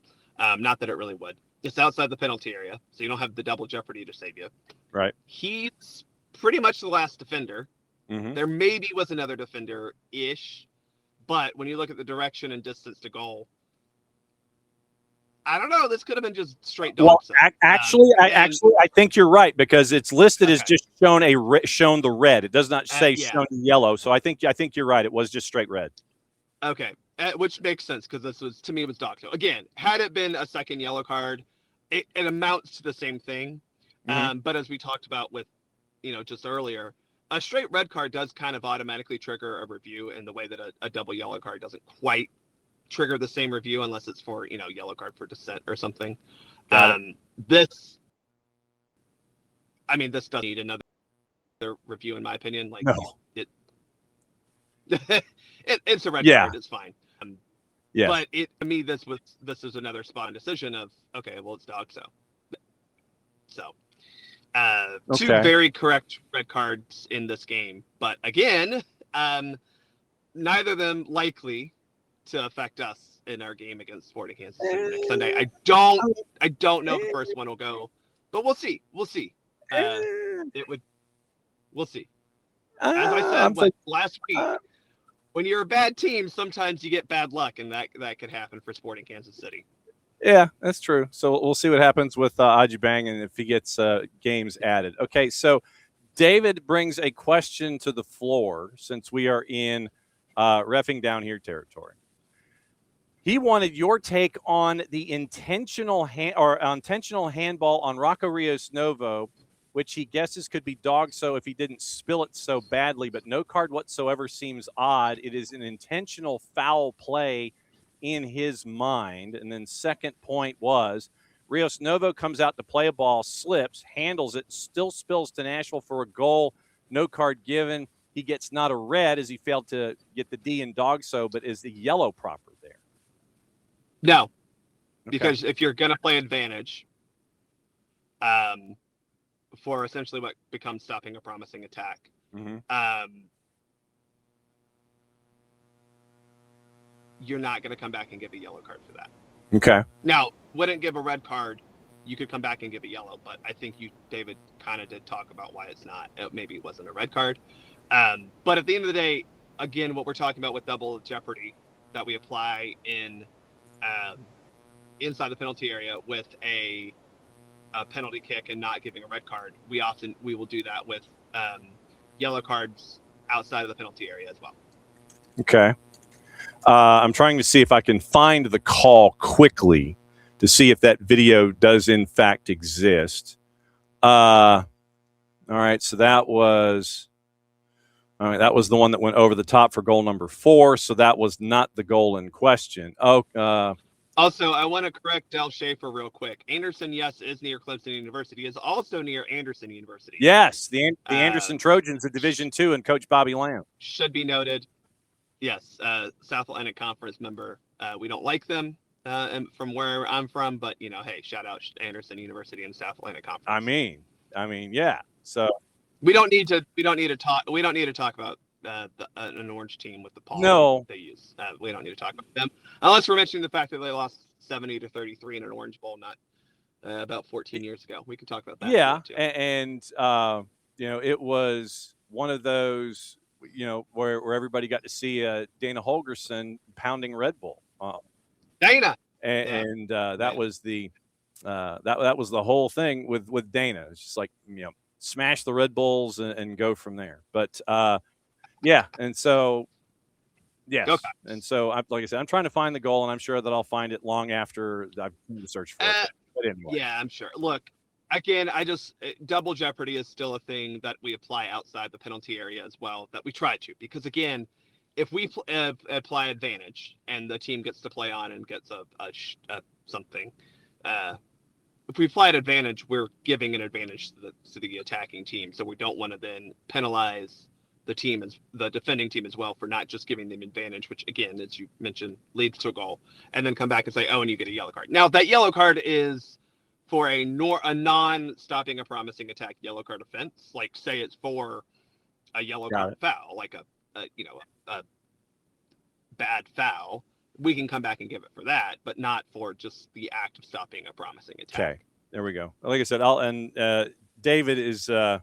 [SPEAKER 14] Not that it really would. It's outside the penalty area, so you don't have the double jeopardy to save you.
[SPEAKER 1] Right.
[SPEAKER 14] He's pretty much the last defender. There maybe was another defender-ish, but when you look at the direction and distance to goal, I don't know. This could have been just straight dog.
[SPEAKER 1] Well, I think you're right because it's listed as just shown the red. It does not say shown yellow. So I think you're right. It was just straight red.
[SPEAKER 14] Okay, which makes sense because this was, to me, it was dog. So again, had it been a second yellow card, it amounts to the same thing. But as we talked about with, just earlier, a straight red card does kind of automatically trigger a review in the way that a double yellow card doesn't quite trigger the same review unless it's for, yellow card for dissent or something. This doesn't need another review in my opinion. Like,
[SPEAKER 1] no.
[SPEAKER 14] It's a red
[SPEAKER 1] Yeah.
[SPEAKER 14] card. It's fine.
[SPEAKER 1] Yeah.
[SPEAKER 14] But to me, this is another spot on decision of, okay, well, it's dog. So two very correct red cards in this game. But again, neither of them likely to affect us in our game against Sporting Kansas City next Sunday. I don't know if the first one will go, but we'll see. We'll see. We'll see. As I said last week, when you're a bad team, sometimes you get bad luck, and that could happen for Sporting Kansas City.
[SPEAKER 1] Yeah, that's true. So we'll see what happens with Ajibang and if he gets games added. Okay, so David brings a question to the floor since we are in reffing down here territory. He wanted your take on the intentional handball on Rocco Rios Novo, which he guesses could be dog so if he didn't spill it so badly, but no card whatsoever seems odd. It is an intentional foul play in his mind. And then second point was Rios Novo comes out to play a ball, slips, handles it, still spills to Nashville for a goal. No card given. He gets not a red as he failed to get the D in dog so, but is the yellow proper there?
[SPEAKER 14] No, because if you're going to play advantage, for essentially what becomes stopping a promising attack. You're not going to come back and give a yellow card for that.
[SPEAKER 1] Okay.
[SPEAKER 14] Now, wouldn't give a red card. You could come back and give a yellow, but I think David, kind of did talk about why it's not. Maybe it wasn't a red card. But at the end of the day, again, what we're talking about with double jeopardy that we apply in inside the penalty area with a penalty kick and not giving a red card, we will do that with yellow cards outside of the penalty area as well.
[SPEAKER 1] Okay. I'm trying to see if I can find the call quickly to see if that video does in fact exist. All right, so that was the one that went over the top for goal number 4. So that was not the goal in question.
[SPEAKER 14] Also, I want to correct Del Schaefer real quick. Anderson, yes, is near Clemson University. Is also near Anderson University.
[SPEAKER 1] Yes, the Anderson Trojans are Division II and Coach Bobby Lamb.
[SPEAKER 14] Should be noted. Yes, South Atlantic Conference member. We don't like them from where I'm from, but hey, shout out Anderson University and South Atlantic Conference.
[SPEAKER 1] I mean, yeah. So
[SPEAKER 14] we don't need to talk about an orange team with the Paul they use. We don't need to talk about them unless we're mentioning the fact that they lost 70-33 in an Orange Bowl not about 14 years ago. We can talk about that.
[SPEAKER 1] Yeah, and it was one of those where everybody got to see Dana Holgerson pounding Red Bull.
[SPEAKER 14] Dana,
[SPEAKER 1] and that was the that was the whole thing with Dana. It's just like smash the Red Bulls and go from there. But yeah, and so yes, and so like I said, I'm trying to find the goal, and I'm sure that I'll find it long after I've searched for it. But anyway,
[SPEAKER 14] yeah, I'm sure. Look, again, double jeopardy is still a thing that we apply outside the penalty area as well. That we try to, because again, if we apply advantage and the team gets to play on and gets something, if we apply an advantage, we're giving an advantage to the attacking team. So we don't want to then penalize the defending team as well for not just giving them advantage, which again, as you mentioned, leads to a goal, and then come back and say, oh, and you get a yellow card. Now that yellow card is for a non-stopping a promising attack yellow card offense. Like say it's for a yellow card foul, like a bad foul. We can come back and give it for that, but not for just the act of stopping a promising attack.
[SPEAKER 1] Okay, there we go. Like I said, David is the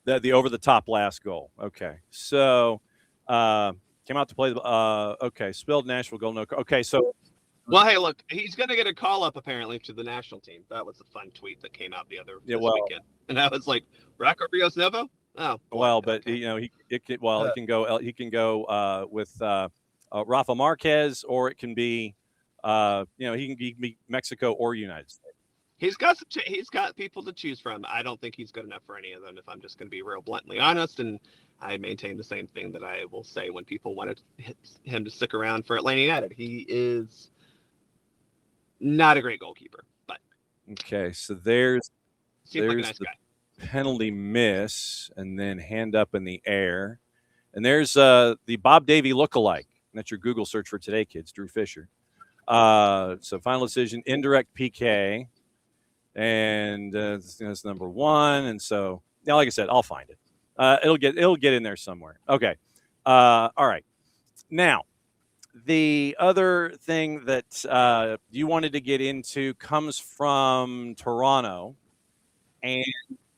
[SPEAKER 1] over the top last goal. Okay, so came out to play the spilled Nashville goal. No, okay, so.
[SPEAKER 14] Well, hey, look, he's going to get a call up apparently to the national team. That was a fun tweet that came out this weekend, and I was like, Rocco Rios Novo. Oh,
[SPEAKER 1] well, but he can go with Rafa Marquez, or it can be he can be Mexico or United States.
[SPEAKER 14] He's got people to choose from. I don't think he's good enough for any of them, if I'm just going to be real bluntly honest. And I maintain the same thing that I will say when people wanted him to stick around for Atlanta United. He is not a great goalkeeper, but
[SPEAKER 1] okay. So there's
[SPEAKER 14] seems like a nice
[SPEAKER 1] the
[SPEAKER 14] guy.
[SPEAKER 1] penalty miss, and then hand up in the air, and there's the Bob Davey lookalike. That's your Google search for today, kids. Drew Fisher. So final decision, indirect PK. And that's number one. And so, yeah, like I said, I'll find it. It'll get in there somewhere. Okay. All right. Now, the other thing that you wanted to get into comes from Toronto, and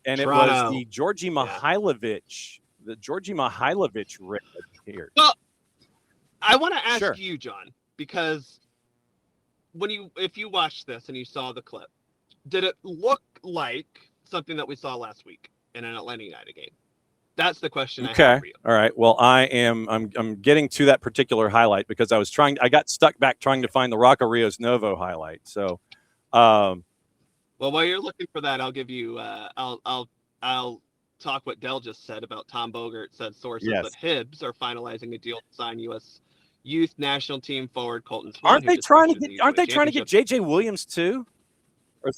[SPEAKER 1] it was the Georgi Mihailovic, red here.
[SPEAKER 14] Well, I want to ask you, John, because if you watched this and you saw the clip, did it look like something that we saw last week in an Atlanta United game? That's the question I have for you.
[SPEAKER 1] All right. Well, I'm getting to that particular highlight because I got stuck back trying to find the Rocco Rios Novo highlight. So,
[SPEAKER 14] well, while you're looking for that, I'll give you I'll talk what Dell just said about Tom Bogert. Said sources that Hibs are finalizing a deal to sign U.S. youth national team forward Colton Swan.
[SPEAKER 1] Aren't they trying to get JJ Williams too? Or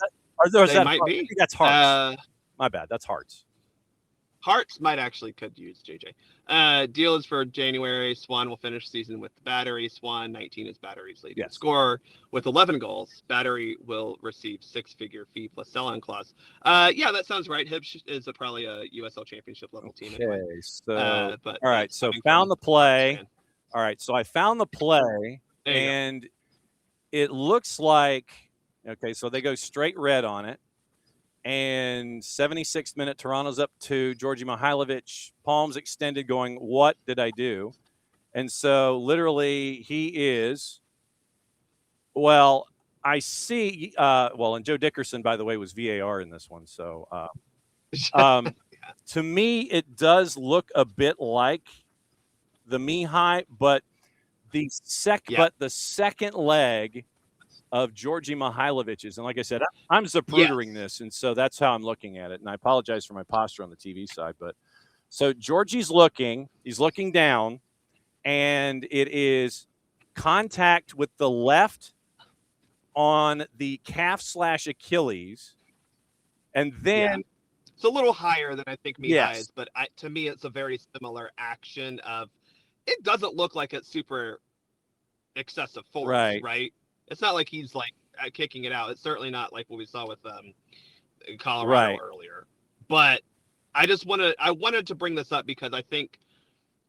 [SPEAKER 1] is that
[SPEAKER 14] might be.
[SPEAKER 1] That's Hearts. My bad. That's Hearts.
[SPEAKER 14] Hearts could use JJ. Deal is for January. Swan will finish season with the Battery. Swan, 19, is Battery's leading scorer with 11 goals. Battery will receive 6-figure fee plus sell-on clause. Yeah, that sounds right. Hibs is probably a USL Championship level team. Anyway.
[SPEAKER 1] So all right. So found the play. All right. So I found the play, and it looks like. Okay, so they go straight red on it. And 76th minute, Toronto's up to Georgi Mihailovic. Palms extended going, what did I do? And so literally he is, well, I see, and Joe Dickerson, by the way, was VAR in this one. So to me, it does look a bit like the Mihai, but the second leg of Georgi Mihailovic's. And like I said, I'm zaprudering this, and so that's how I'm looking at it. And I apologize for my posture on the TV side. But so Georgi's he's looking down, and it is contact with the left on the calf/Achilles. And then
[SPEAKER 14] it's a little higher than I think Mihai is, but to me, it's a very similar action of it doesn't look like it's super excessive force, right? It's not like he's like kicking it out. It's certainly not like what we saw with Colorado earlier. But I wanted to bring this up because I think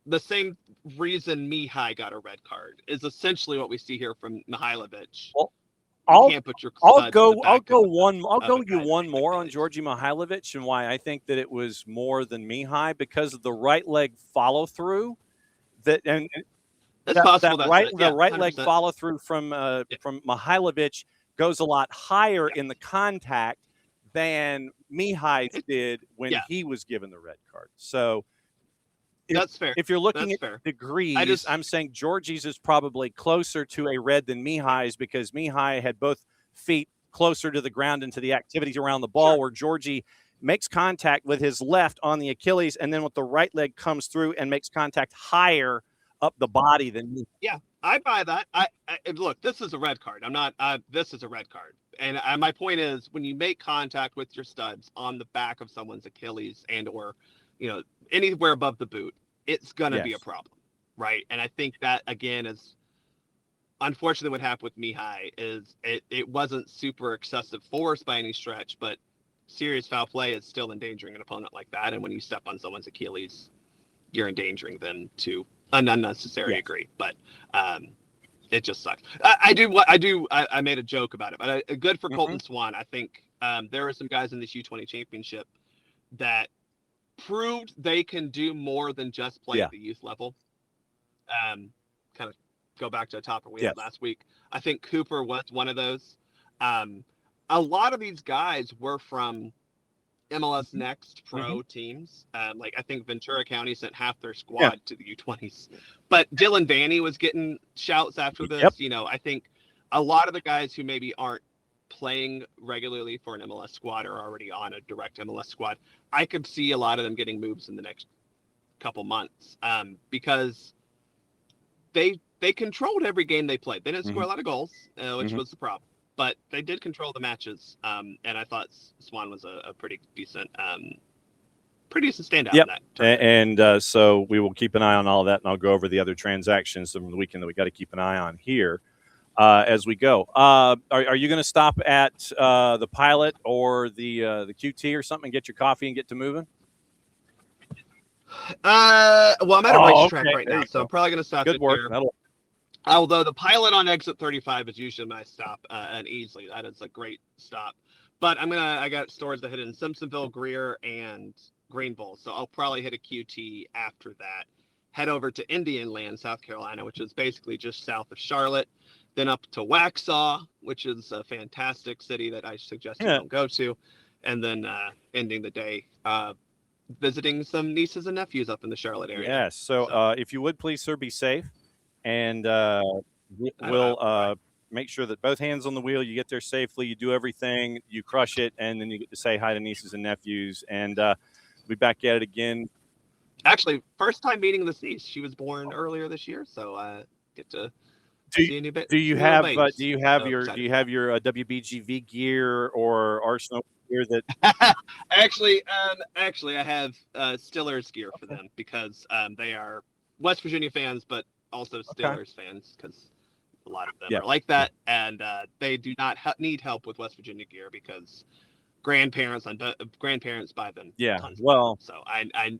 [SPEAKER 14] the same reason Mihai got a red card is essentially what we see here from Mihailovic.
[SPEAKER 1] Well, I'll go one more on Georgi Mihailovic and why I think that it was more than Mihai because of the right leg follow through the right leg follow through from Mihailovic goes a lot higher in the contact than Mihai did when he was given the red card. So
[SPEAKER 14] that's fair.
[SPEAKER 1] If you're looking at degrees, I'm saying Georgi's is probably closer to a red than Mihai's because Mihai had both feet closer to the ground and to the activities around the ball, where Georgi makes contact with his left on the Achilles and then with the right leg comes through and makes contact higher up the body than me.
[SPEAKER 14] Yeah, I buy that. I look, this is a red card. This is a red card. And my point is when you make contact with your studs on the back of someone's Achilles or anywhere above the boot, it's going to be a problem, right? And I think that, again, is unfortunately what happened with Mihai is it wasn't super excessive force by any stretch, but serious foul play is still endangering an opponent like that. And when you step on someone's Achilles, you're endangering them to an unnecessary degree. But it just sucks. I made a joke about it, but good for Colton Swan. I think there are some guys in this U20 championship that proved they can do more than just play at the youth level. Kind of go back to a topic we had last week. I think Cooper was one of those. A lot of these guys were from MLS Next Pro teams. Like I think Ventura County sent half their squad to the U20s. But Dylan Vanny was getting shouts after this. I think a lot of the guys who maybe aren't playing regularly for an MLS squad or already on a direct MLS squad, I could see a lot of them getting moves in the next couple months because they controlled every game they played. They didn't score a lot of goals, which was the problem, but they did control the matches. And I thought Swan was a pretty decent standout in that tournament.
[SPEAKER 1] And so we will keep an eye on all of that, and I'll go over the other transactions from the weekend that we got to keep an eye on here as we go. Are you going to stop at the Pilot or the QT or something and get your coffee and get to moving?
[SPEAKER 14] Well, I'm at a racetrack right now, so I'm probably going to stop
[SPEAKER 1] Good work.
[SPEAKER 14] there. Although the Pilot on exit 35 is usually my stop, and easily that is a great stop. But I got stores that hit in Simpsonville, Greer, and Greenville, so I'll probably hit a QT after that. Head over to Indian Land, South Carolina, which is basically just south of Charlotte. Then up to Waxhaw, which is a fantastic city that I suggest you don't go to. And then ending the day visiting some nieces and nephews up in the Charlotte area.
[SPEAKER 1] Yes. So if you would, please, sir, be safe. And we'll make sure that both hands on the wheel, you get there safely, you do everything, you crush it, and then you get to say hi to nieces and nephews. And we'll be back at it again.
[SPEAKER 14] Actually, first time meeting this niece. She was born earlier this year, so get to see a new bit.
[SPEAKER 1] Do you have your WBGV gear or Arsenal gear that?
[SPEAKER 14] Actually, I have Steelers gear for them because they are West Virginia fans, but also Steelers fans because a lot of them are like that, and they do not need help with West Virginia gear because grandparents buy them.
[SPEAKER 1] So
[SPEAKER 14] I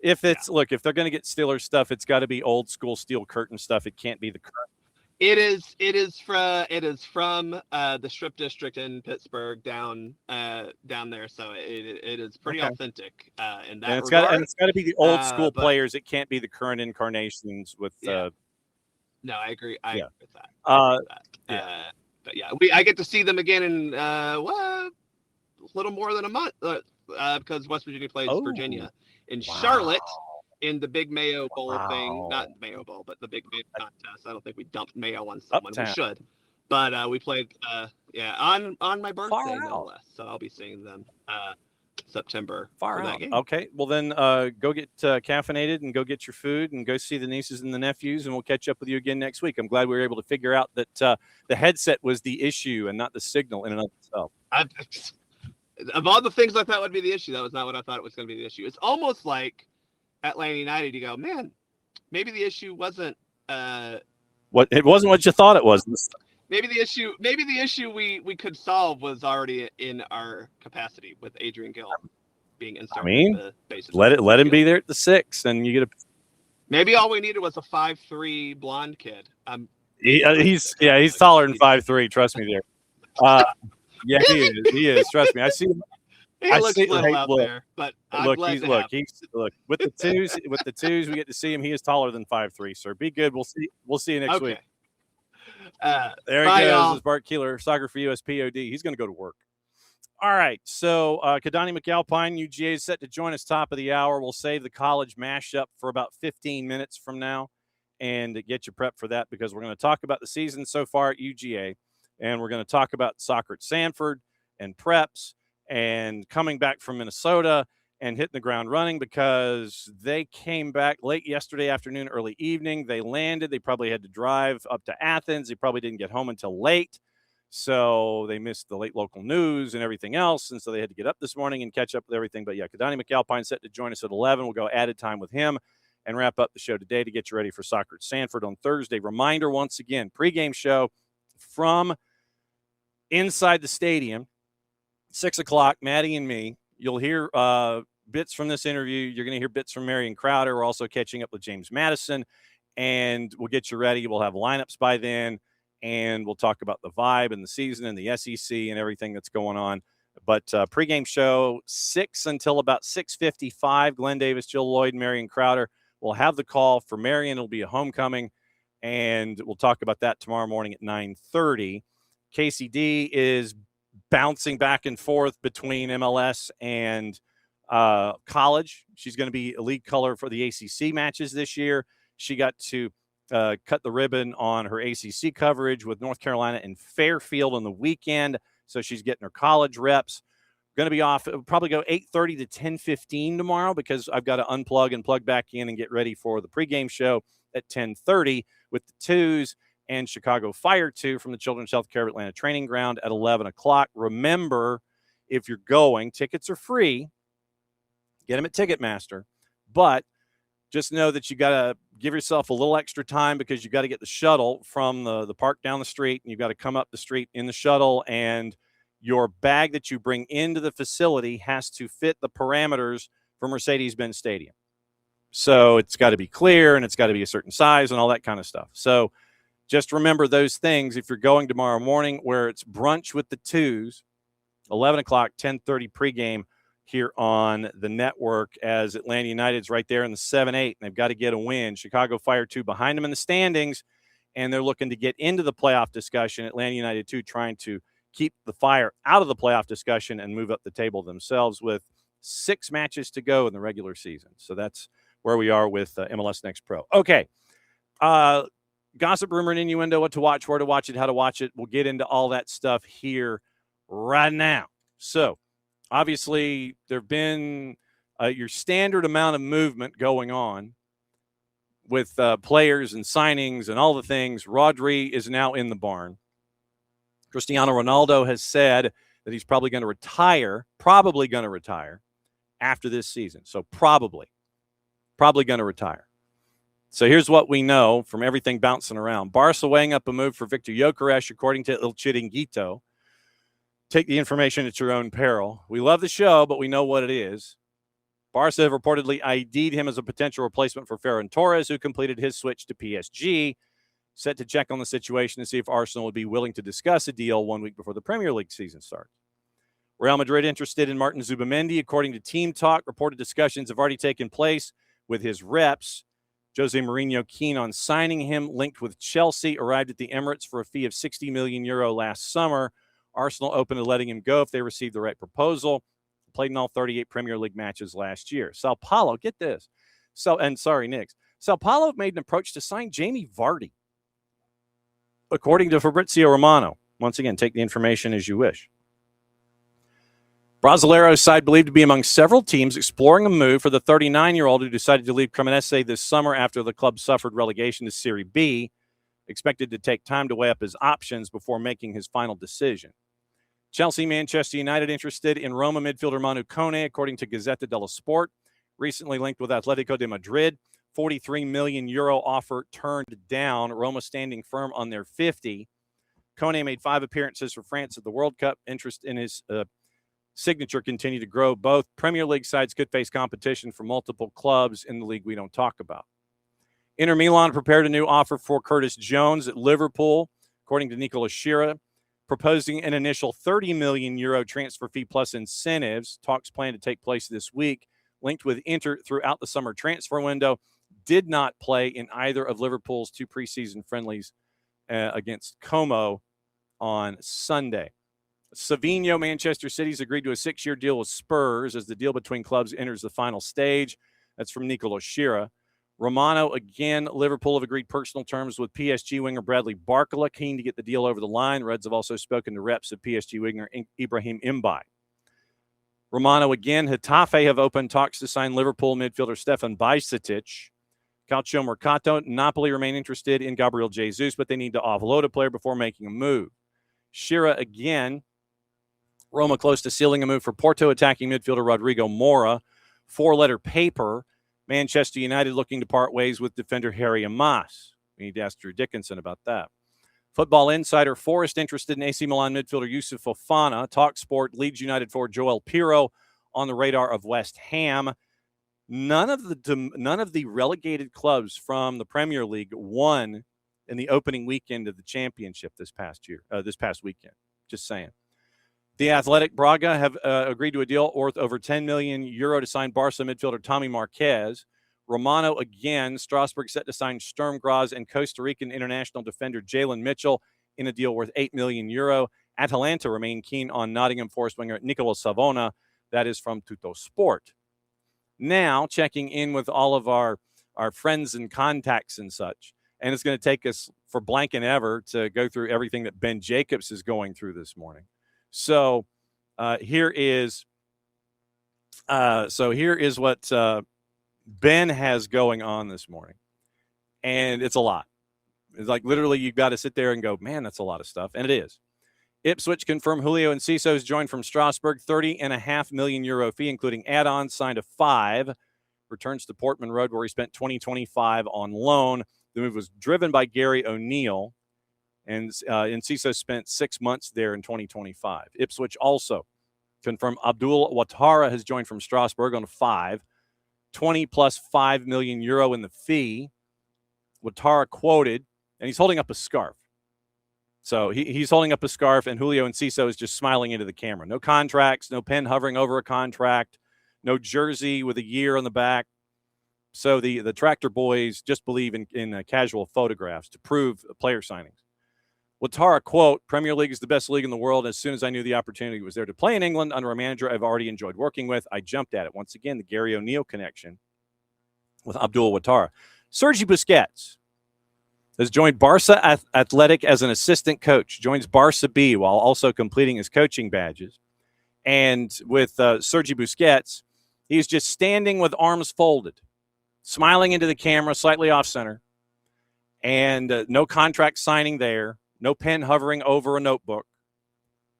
[SPEAKER 1] if it's look, if they're going to get Steelers stuff, it's got to be old school steel curtain stuff. It can't be the current.
[SPEAKER 14] It is from the Strip District in Pittsburgh down there, so it is pretty authentic in that regard.
[SPEAKER 1] And it's got to be the old school players. It can't be the current incarnations with.
[SPEAKER 14] No, I agree. I agree with that. But yeah, I get to see them again in a little more than a month because West Virginia plays Virginia in Charlotte. In the big Mayo Bowl thing, not Mayo Bowl, but the big Mayo contest. I don't think we dumped Mayo on someone. We should, but we played, on my birthday, no less. So I'll be seeing them September for that game.
[SPEAKER 1] Okay, well then go get caffeinated and go get your food and go see the nieces and the nephews, and we'll catch up with you again next week. I'm glad we were able to figure out that the headset was the issue and not the signal in and of itself.
[SPEAKER 14] Of all the things I thought would be the issue, that was not what I thought it was going to be the issue. It's almost like Atlanta United, you go, man, maybe the issue wasn't
[SPEAKER 1] what you thought it was.
[SPEAKER 14] Maybe the issue we could solve was already in our capacity with Adrian Gill being inserted.
[SPEAKER 1] Let him be there at the 6, and you get a.
[SPEAKER 14] Maybe all we needed was a 5'3" blonde kid.
[SPEAKER 1] He's taller than 5'3". Trust me there. Yeah, he is. Trust me, I see him.
[SPEAKER 14] He looks little out there, but
[SPEAKER 1] he's with the twos. We get to see him. He is taller than 5'3", sir. Be good. We'll see you next week. There he goes. This is Bart Keeler, SoccerForUSPod. He's going to go to work. All right. So Keidane McAlpine, UGA, is set to join us top of the hour. We'll save the college mashup for about 15 minutes from now and get you prepped for that because we're going to talk about the season so far at UGA, and we're going to talk about soccer at Sanford and preps and coming back from Minnesota and hitting the ground running because they came back late yesterday afternoon, early evening. They landed. They probably had to drive up to Athens. They probably didn't get home until late. So they missed the late local news and everything else. And so they had to get up this morning and catch up with everything. But yeah, Keidane McAlpine set to join us at 11. We'll go added time with him and wrap up the show today to get you ready for soccer at Sanford on Thursday. Reminder once again, pregame show from inside the stadium. 6 o'clock, Maddie and me. You'll hear bits from this interview. You're going to hear bits from Marion Crowder. We're also catching up with James Madison, and we'll get you ready. We'll have lineups by then, and we'll talk about the vibe and the season and the SEC and everything that's going on. But pregame show 6 until about 6:55. Glenn Davis, Jill Lloyd, Marion Crowder. We'll have the call for Marion. It'll be a homecoming, and we'll talk about that tomorrow morning at 9:30. KCD is bouncing back and forth between MLS and college. She's going to be a lead color for the ACC matches this year. She got to cut the ribbon on her ACC coverage with North Carolina and Fairfield on the weekend. so she's getting her college reps. Going to be off. It'll probably go 8:30 to 10:15 tomorrow because I've got to unplug and plug back in and get ready for the pregame show at 10:30 with the twos and Chicago Fire 2 from the Children's Healthcare of Atlanta Training Ground at 11 o'clock. Remember, if you're going, tickets are free. Get them at Ticketmaster. But just know that you got to give yourself a little extra time because you got to get the shuttle from the park down the street, and you've got to come up the street in the shuttle, and your bag that you bring into the facility has to fit the parameters for Mercedes-Benz Stadium. So it's got to be clear, and it's got to be a certain size and all that kind of stuff. So just remember those things if you're going tomorrow morning, where it's brunch with the twos, 11 o'clock, 10:30 pregame here on the network, as Atlanta United's right there in the 7-8, and they've got to get a win. Chicago Fire 2 behind them in the standings, and they're looking to get into the playoff discussion. Atlanta United 2 trying to keep the Fire out of the playoff discussion and move up the table themselves with 6 matches to go in the regular season. So that's where we are with MLS Next Pro. Okay. Gossip, rumor, and innuendo, what to watch, where to watch it, how to watch it. We'll get into all that stuff here right now. So, obviously, there have been your standard amount of movement going on with players and signings and all the things. Rodri is now in the barn. Cristiano Ronaldo has said that he's probably going to retire after this season. So probably going to retire. So here's what we know from everything bouncing around. Barca weighing up a move for Victor Gyökeres, according to Il Chiringuito. Take the information at your own peril. We love the show, but we know what it is. Barca have reportedly ID'd him as a potential replacement for Ferran Torres, who completed his switch to PSG. Set to check on the situation to see if Arsenal would be willing to discuss a deal 1 week before the Premier League season starts. Real Madrid interested in Martin Zubimendi. According to Team Talk, reported discussions have already taken place with his reps. Jose Mourinho keen on signing him, linked with Chelsea, arrived at the Emirates for a fee of 60 million euro last summer. Arsenal open to letting him go if they receive the right proposal. Played in all 38 Premier League matches last year. Sao Paulo, get this. Knicks. Sao Paulo made an approach to sign Jamie Vardy. According to Fabrizio Romano. Once again, take the information as you wish. Brasileiro's side believed to be among several teams exploring a move for the 39-year-old who decided to leave Cremonese this summer after the club suffered relegation to Serie B, expected to take time to weigh up his options before making his final decision. Chelsea, Manchester United interested in Roma midfielder Manu Kone, according to Gazzetta dello Sport, recently linked with Atletico de Madrid. 43 million euro offer turned down. Roma standing firm on their 50. Kone made 5 appearances for France at the World Cup. Interest in his signature continued to grow. Both Premier League sides could face competition from multiple clubs in the league we don't talk about. Inter Milan prepared a new offer for Curtis Jones at Liverpool, according to Nicola Schira, proposing an initial 30 million euro transfer fee plus incentives. Talks plan to take place this week. Linked with Inter throughout the summer transfer window. Did not play in either of Liverpool's 2 preseason friendlies against Como on Sunday. Savinho, Manchester City's agreed to a 6-year deal with Spurs as the deal between clubs enters the final stage. That's from Nicola Schira. Romano, again, Liverpool have agreed personal terms with PSG winger Bradley Barcola, keen to get the deal over the line. Reds have also spoken to reps of PSG winger Ibrahim Mbaye. Romano, again, Getafe have opened talks to sign Liverpool midfielder Stefan Bajcetic. Calcio Mercato, Napoli remain interested in Gabriel Jesus, but they need to offload a player before making a move. Schira, again, Roma close to sealing a move for Porto attacking midfielder Rodrigo Mora. 4-letter paper. Manchester United looking to part ways with defender Harry Amas. We need to ask Drew Dickinson about that. Football Insider, Forest interested in AC Milan midfielder Yusuf Fofana. TalkSport, Leeds United forward Joel Pirro on the radar of West Ham. None of the relegated clubs from the Premier League won in the opening weekend of the championship this past weekend. Just saying. The Athletic Braga have agreed to a deal worth over 10 million euro to sign Barca midfielder Tommy Marquez. Romano again. Strasbourg set to sign Sturm Graz and Costa Rican international defender Jalen Mitchell in a deal worth 8 million euro. Atalanta remain keen on Nottingham Forest winger Nicola Savona. That is from Tutto Sport. Now, checking in with all of our friends and contacts and such. And it's going to take us for blank and ever to go through everything that Ben Jacobs is going through this morning. So here is what Ben has going on this morning, and it's a lot. It's like literally you've got to sit there and go, man, that's a lot of stuff, and it is. Ipswich confirmed Julio Enciso's joined from Strasbourg, 30.5 million euro fee, including add-ons, signed a 5. Returns to Portman Road, where he spent 2025 on loan. The move was driven by Gary O'Neill, and Enciso spent 6 months there in 2025. Ipswich also confirmed Abdul Ouattara has joined from Strasbourg on a 5. 20 plus 5 million euro in the fee. Ouattara quoted, and he's holding up a scarf. So he's holding up a scarf, and Julio Enciso is just smiling into the camera. No contracts, no pen hovering over a contract, no jersey with a year on the back. So the Tractor Boys just believe in casual photographs to prove player signings. Ouattara, quote, Premier League is the best league in the world. As soon as I knew the opportunity was there to play in England under a manager I've already enjoyed working with, I jumped at it. Once again, the Gary O'Neill connection with Abdul Ouattara. Sergi Busquets has joined Barca Athletic as an assistant coach, joins Barca B while also completing his coaching badges. And with Sergi Busquets, he's just standing with arms folded, smiling into the camera, slightly off-center, and no contract signing there, no pen hovering over a notebook.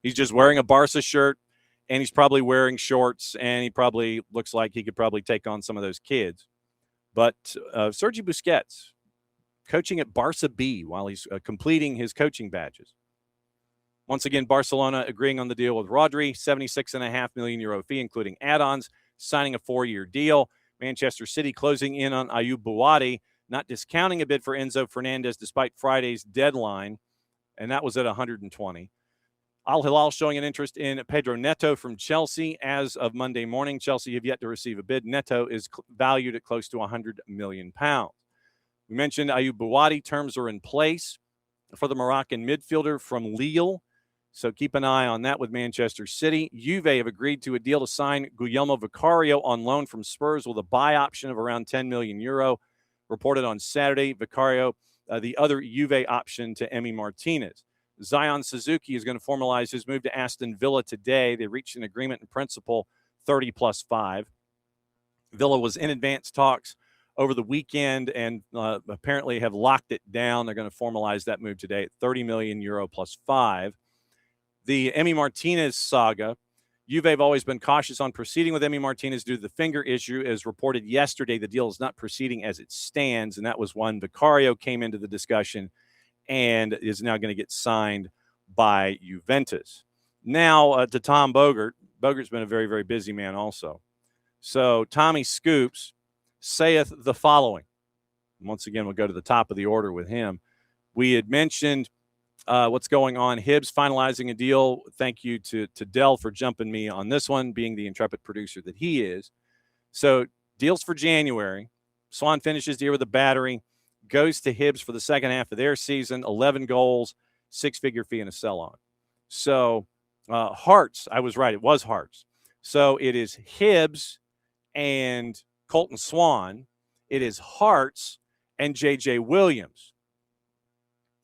[SPEAKER 1] He's just wearing a Barca shirt, and he's probably wearing shorts, and he probably looks like he could probably take on some of those kids. But Sergi Busquets, coaching at Barca B while he's completing his coaching badges. Once again, Barcelona agreeing on the deal with Rodri, 76.5 million euro fee, including add-ons, signing a 4-year deal. Manchester City closing in on Ayoub Bouadi, not discounting a bid for Enzo Fernandez despite Friday's deadline, and that was at 120. Al Hilal showing an interest in Pedro Neto from Chelsea as of Monday morning. Chelsea have yet to receive a bid. Neto is valued at close to £100 million. We mentioned Ayoub Bouadi. Terms are in place for the Moroccan midfielder from Lille. So keep an eye on that with Manchester City. Juve have agreed to a deal to sign Guillermo Vicario on loan from Spurs with a buy option of around 10 million euro. Reported on Saturday, Vicario, the other Juve option to Emi Martinez. Zion Suzuki is going to formalize his move to Aston Villa today. They reached an agreement in principle, 30 plus 5. Villa was in advanced talks over the weekend and apparently have locked it down. They're going to formalize that move today at 30 million euro plus 5. The Emi Martinez saga, Juve have always been cautious on proceeding with Emi Martinez due to the finger issue. As reported yesterday, the deal is not proceeding as it stands, and that was when Vicario came into the discussion and is now going to get signed by Juventus. Now to Tom Bogert. Bogert's been a very, very busy man also. So Tommy Scoops saith the following. Once again, we'll go to the top of the order with him. We had mentioned what's going on. Hibbs finalizing a deal. Thank you to Dell for jumping me on this one, being the intrepid producer that he is. So deals for January. Swan finishes the year with a battery. Goes to Hibbs for the second half of their season. 11 goals, 6-figure fee, and a sell-on. So Hearts, I was right. It was Hearts. So it is Hibbs and Colton Swan. It is Hearts and J.J. Williams.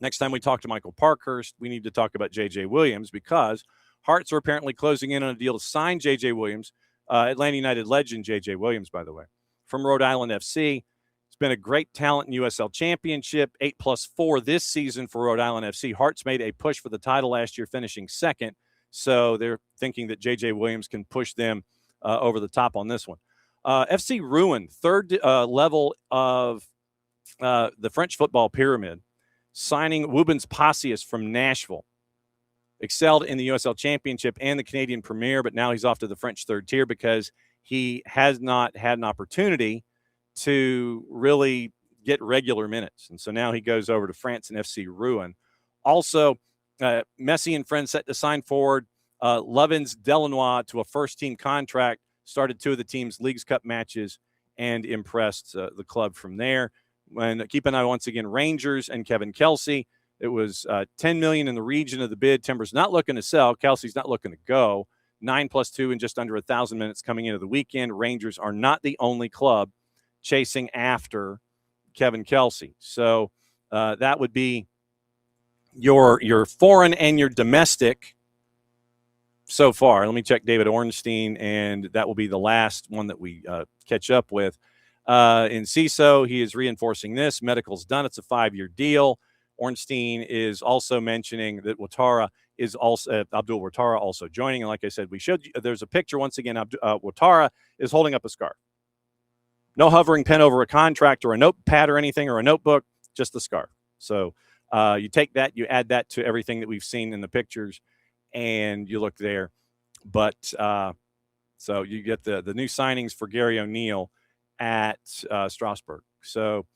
[SPEAKER 1] Next time we talk to Michael Parkhurst, we need to talk about J.J. Williams because Hearts are apparently closing in on a deal to sign J.J. Williams, Atlanta United legend J.J. Williams, by the way, from Rhode Island FC. It's been a great talent in USL Championship, 8+4 this season for Rhode Island FC. Hearts made a push for the title last year, finishing second, so they're thinking that J.J. Williams can push them over the top on this one. FC Rouen, third level of the French football pyramid, signing Wubens Passius from Nashville. Excelled in the USL Championship and the Canadian Premier, but now he's off to the French third tier because he has not had an opportunity to really get regular minutes. And so now he goes over to France and FC Rouen. Also, Messi and friends set to sign forward Lovins Delanois to a first-team contract, started 2 of the team's Leagues Cup matches, and impressed the club from there. And keep an eye once again, Rangers and Kevin Kelsey. It was $10 million in the region of the bid. Timber's not looking to sell. Kelsey's not looking to go. 9+2 in just under 1,000 minutes coming into the weekend. Rangers are not the only club chasing after Kevin Kelsey. So that would be your foreign and your domestic so far. Let me check David Ornstein, and that will be the last one that we catch up with. In CISO, he is reinforcing this. Medical's done. It's a 5-year deal. Ornstein is also mentioning that Abdul Ouattara also joining. And like I said, there's a picture once again. Ouattara is holding up a scarf. No hovering pen over a contract or a notepad or anything or a notebook, just the scarf. So you take that, you add that to everything that we've seen in the pictures, and you look there. But so you get the new signings for Gary O'Neill at Strasbourg. So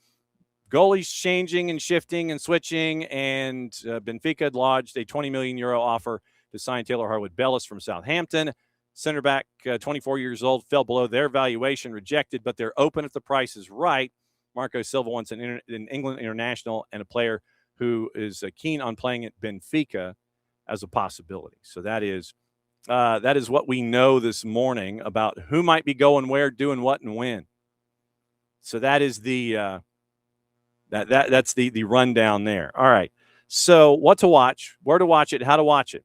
[SPEAKER 1] goalies changing and shifting and switching, and Benfica had lodged a €20 million offer to sign Taylor Harwood-Bellis from Southampton. Center back, 24 years old, fell below their valuation, rejected, but they're open if the price is right. Marco Silva wants an England international and a player who is keen on playing at Benfica as a possibility. So that is what we know this morning about who might be going where, doing what, and when. So that is the that's the rundown there. All right. So what to watch, where to watch it, how to watch it.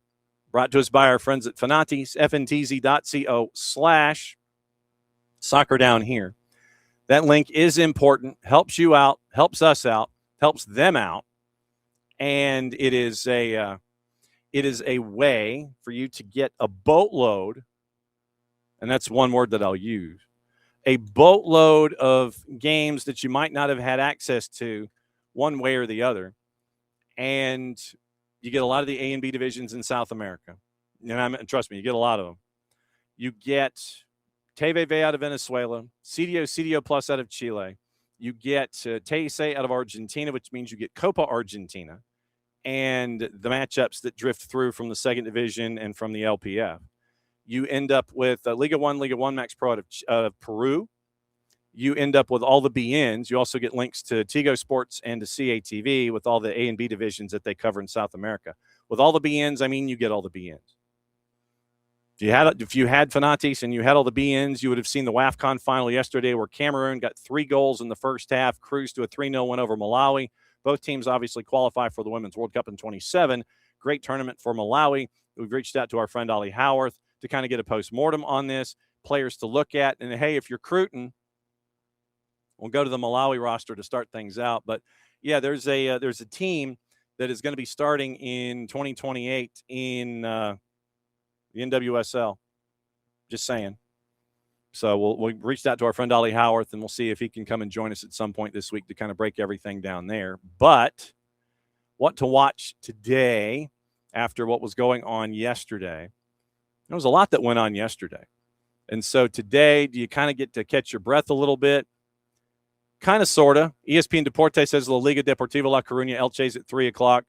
[SPEAKER 1] Brought to us by our friends at Fanatis, fntz.co/soccer down here. That link is important, helps you out, helps us out, helps them out, and it is a way for you to get a boatload, and that's one word that I'll use, a boatload of games that you might not have had access to one way or the other, and you get a lot of the A and B divisions in South America. And trust me, you get a lot of them. You get TVV out of Venezuela, CDO Plus out of Chile. You get TSA out of Argentina, which means you get Copa Argentina, and the matchups that drift through from the second division and from the LPF. You end up with Liga 1 Max Pro out of Peru. You end up with all the BNs. You also get links to Tigo Sports and to CATV with all the A and B divisions that they cover in South America. With all the BNs, I mean you get all the BNs. If you had Fanatis and you had all the BNs, you would have seen the WAFCON final yesterday where Cameroon got 3 goals in the first half, cruised to a 3-0 win over Malawi. Both teams obviously qualify for the Women's World Cup in 27. Great tournament for Malawi. We've reached out to our friend Ollie Howarth to kind of get a postmortem on this, players to look at. And, hey, if you're recruiting, we'll go to the Malawi roster to start things out. But, yeah, there's a team that is going to be starting in 2028 in the NWSL. Just saying. So we'll reach out to our friend Ollie Howarth, and we'll see if he can come and join us at some point this week to kind of break everything down there. But what to watch today after what was going on yesterday? There was a lot that went on yesterday. And so today, do you kind of get to catch your breath a little bit? Kind of, sort of. ESPN Deportes says La Liga Deportiva La Coruña Elche's at 3 o'clock.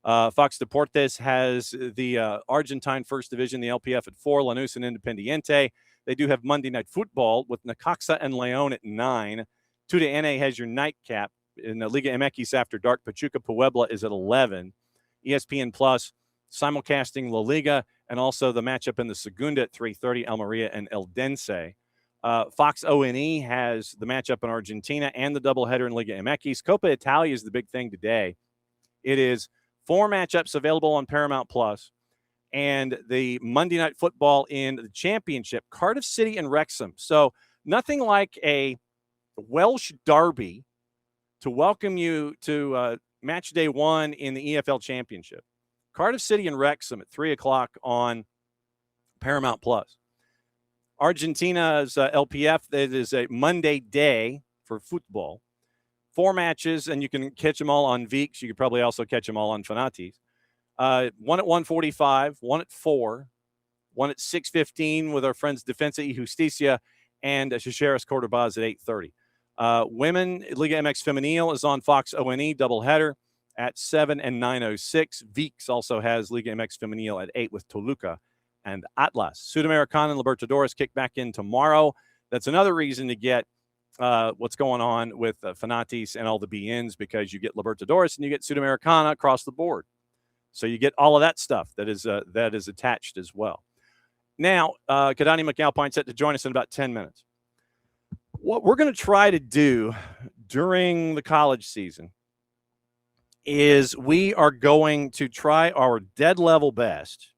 [SPEAKER 1] Fox Deportes has the Argentine First Division, the LPF, at 4, Lanús and Independiente. They do have Monday Night Football with Necaxa and León at 9. TUDN has your nightcap in the Liga MX after dark. Pachuca Puebla is at 11. ESPN Plus simulcasting La Liga and also the matchup in the Segunda at 3:30, Almeria and Eldense. Fox ONE has the matchup in Argentina and the doubleheader in Liga MX. Copa Italia is the big thing today. It is 4 matchups available on Paramount Plus, and the Monday Night Football in the championship, Cardiff City and Wrexham. So nothing like a Welsh derby to welcome you to match day 1 in the EFL championship. Cardiff City and Wrexham at 3 o'clock on Paramount Plus. Argentina's LPF, that is a Monday day for football. 4 matches, and you can catch them all on VeeX. You could probably also catch them all on Fanatis. One at 1:45, one at 4, one at 6:15 with our friends Defensa y Justicia and Chicheras Cordobas at 8:30. Women Liga MX Femenil is on Fox ONE doubleheader at 7 and 9:06. VeeX also has Liga MX Femenil at 8 with Toluca and Atlas. Sudamericana and Libertadores kick back in tomorrow. That's another reason to get what's going on with Fanatis and all the BNs, because you get Libertadores and you get Sudamericana across the board. So you get all of that stuff that is attached as well. Now, Keidane McAlpine set to join us in about 10 minutes. What we're going to try to do during the college season is we are going to try our dead level best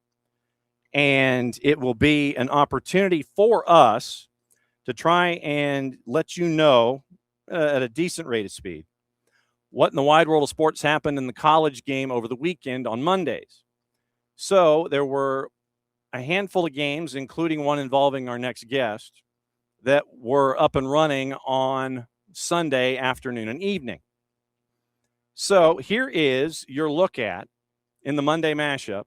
[SPEAKER 1] And it will be an opportunity for us to try and let you know at a decent rate of speed what in the wide world of sports happened in the college game over the weekend on Mondays. So there were a handful of games, including one involving our next guest, that were up and running on Sunday afternoon and evening. So here is your look at, in the Monday mashup,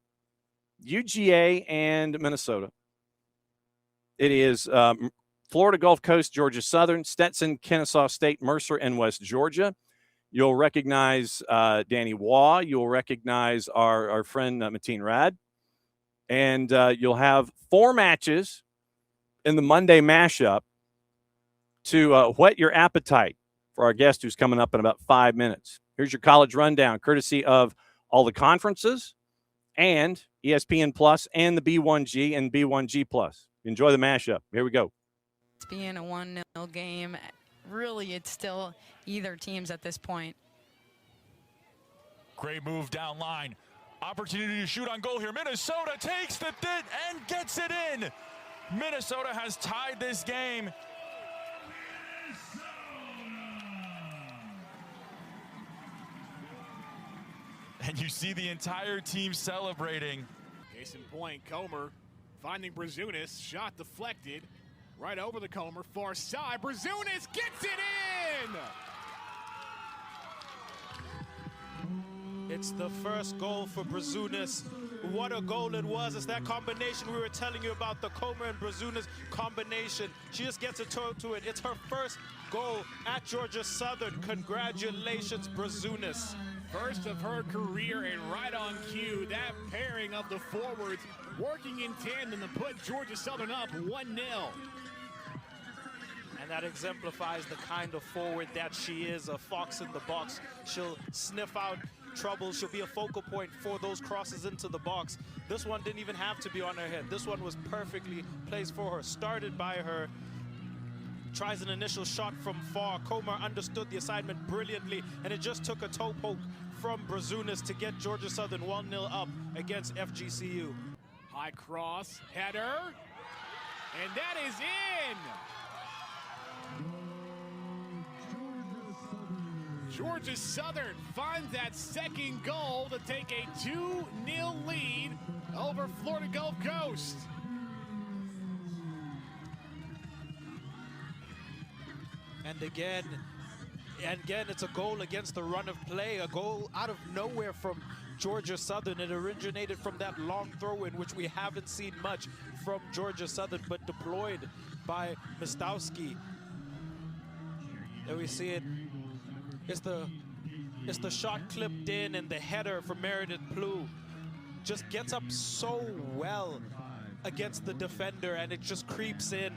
[SPEAKER 1] UGA and Minnesota. It is Florida Gulf Coast, Georgia Southern, Stetson, Kennesaw State, Mercer, and West Georgia. You'll recognize Danny Waugh. You'll recognize our friend Mateen Rad. And you'll have 4 matches in the Monday mashup to whet your appetite for our guest who's coming up in about 5 minutes. Here's your college rundown, courtesy of all the conferences and ESPN Plus and the B1G and B1G Plus. Enjoy the mashup. Here we go.
[SPEAKER 16] It's being a 1-0 game. Really, it's still either teams at this point.
[SPEAKER 17] Great move down line. Opportunity to shoot on goal here. Minnesota takes the bit and gets it in. Minnesota has tied this game. And you see the entire team celebrating.
[SPEAKER 18] Case in point, Comer finding Brazunas. Shot deflected. Right over the Comer. Far side. Brazunas gets it in!
[SPEAKER 19] It's the first goal for Brazunas. What a goal it was. It's that combination we were telling you about, the Comer and Brazunas combination. She just gets a toe to it. It's her first goal at Georgia Southern. Congratulations, Brazunas.
[SPEAKER 18] First of her career and right on cue. That pairing of the forwards working in tandem to put Georgia Southern up 1-0.
[SPEAKER 19] And that exemplifies the kind of forward that she is, a fox in the box. She'll sniff out trouble. She'll be a focal point for those crosses into the box. This one didn't even have to be on her head. This one was perfectly placed for her. Started by her. Tries an initial shot from far. Comer understood the assignment brilliantly, and it just took a toe poke from Brazunas to get Georgia Southern 1-0 up against FGCU.
[SPEAKER 18] High cross, header, and that is in! Georgia Southern finds that second goal to take a 2-0 lead over Florida Gulf Coast.
[SPEAKER 19] And again, it's a goal against the run of play, a goal out of nowhere from Georgia Southern. It originated from that long throw in, which we haven't seen much from Georgia Southern, but deployed by Mistowski. There we see it. It's the shot clipped in, and the header from Meredith Plew just gets up so well against the defender, and it just creeps in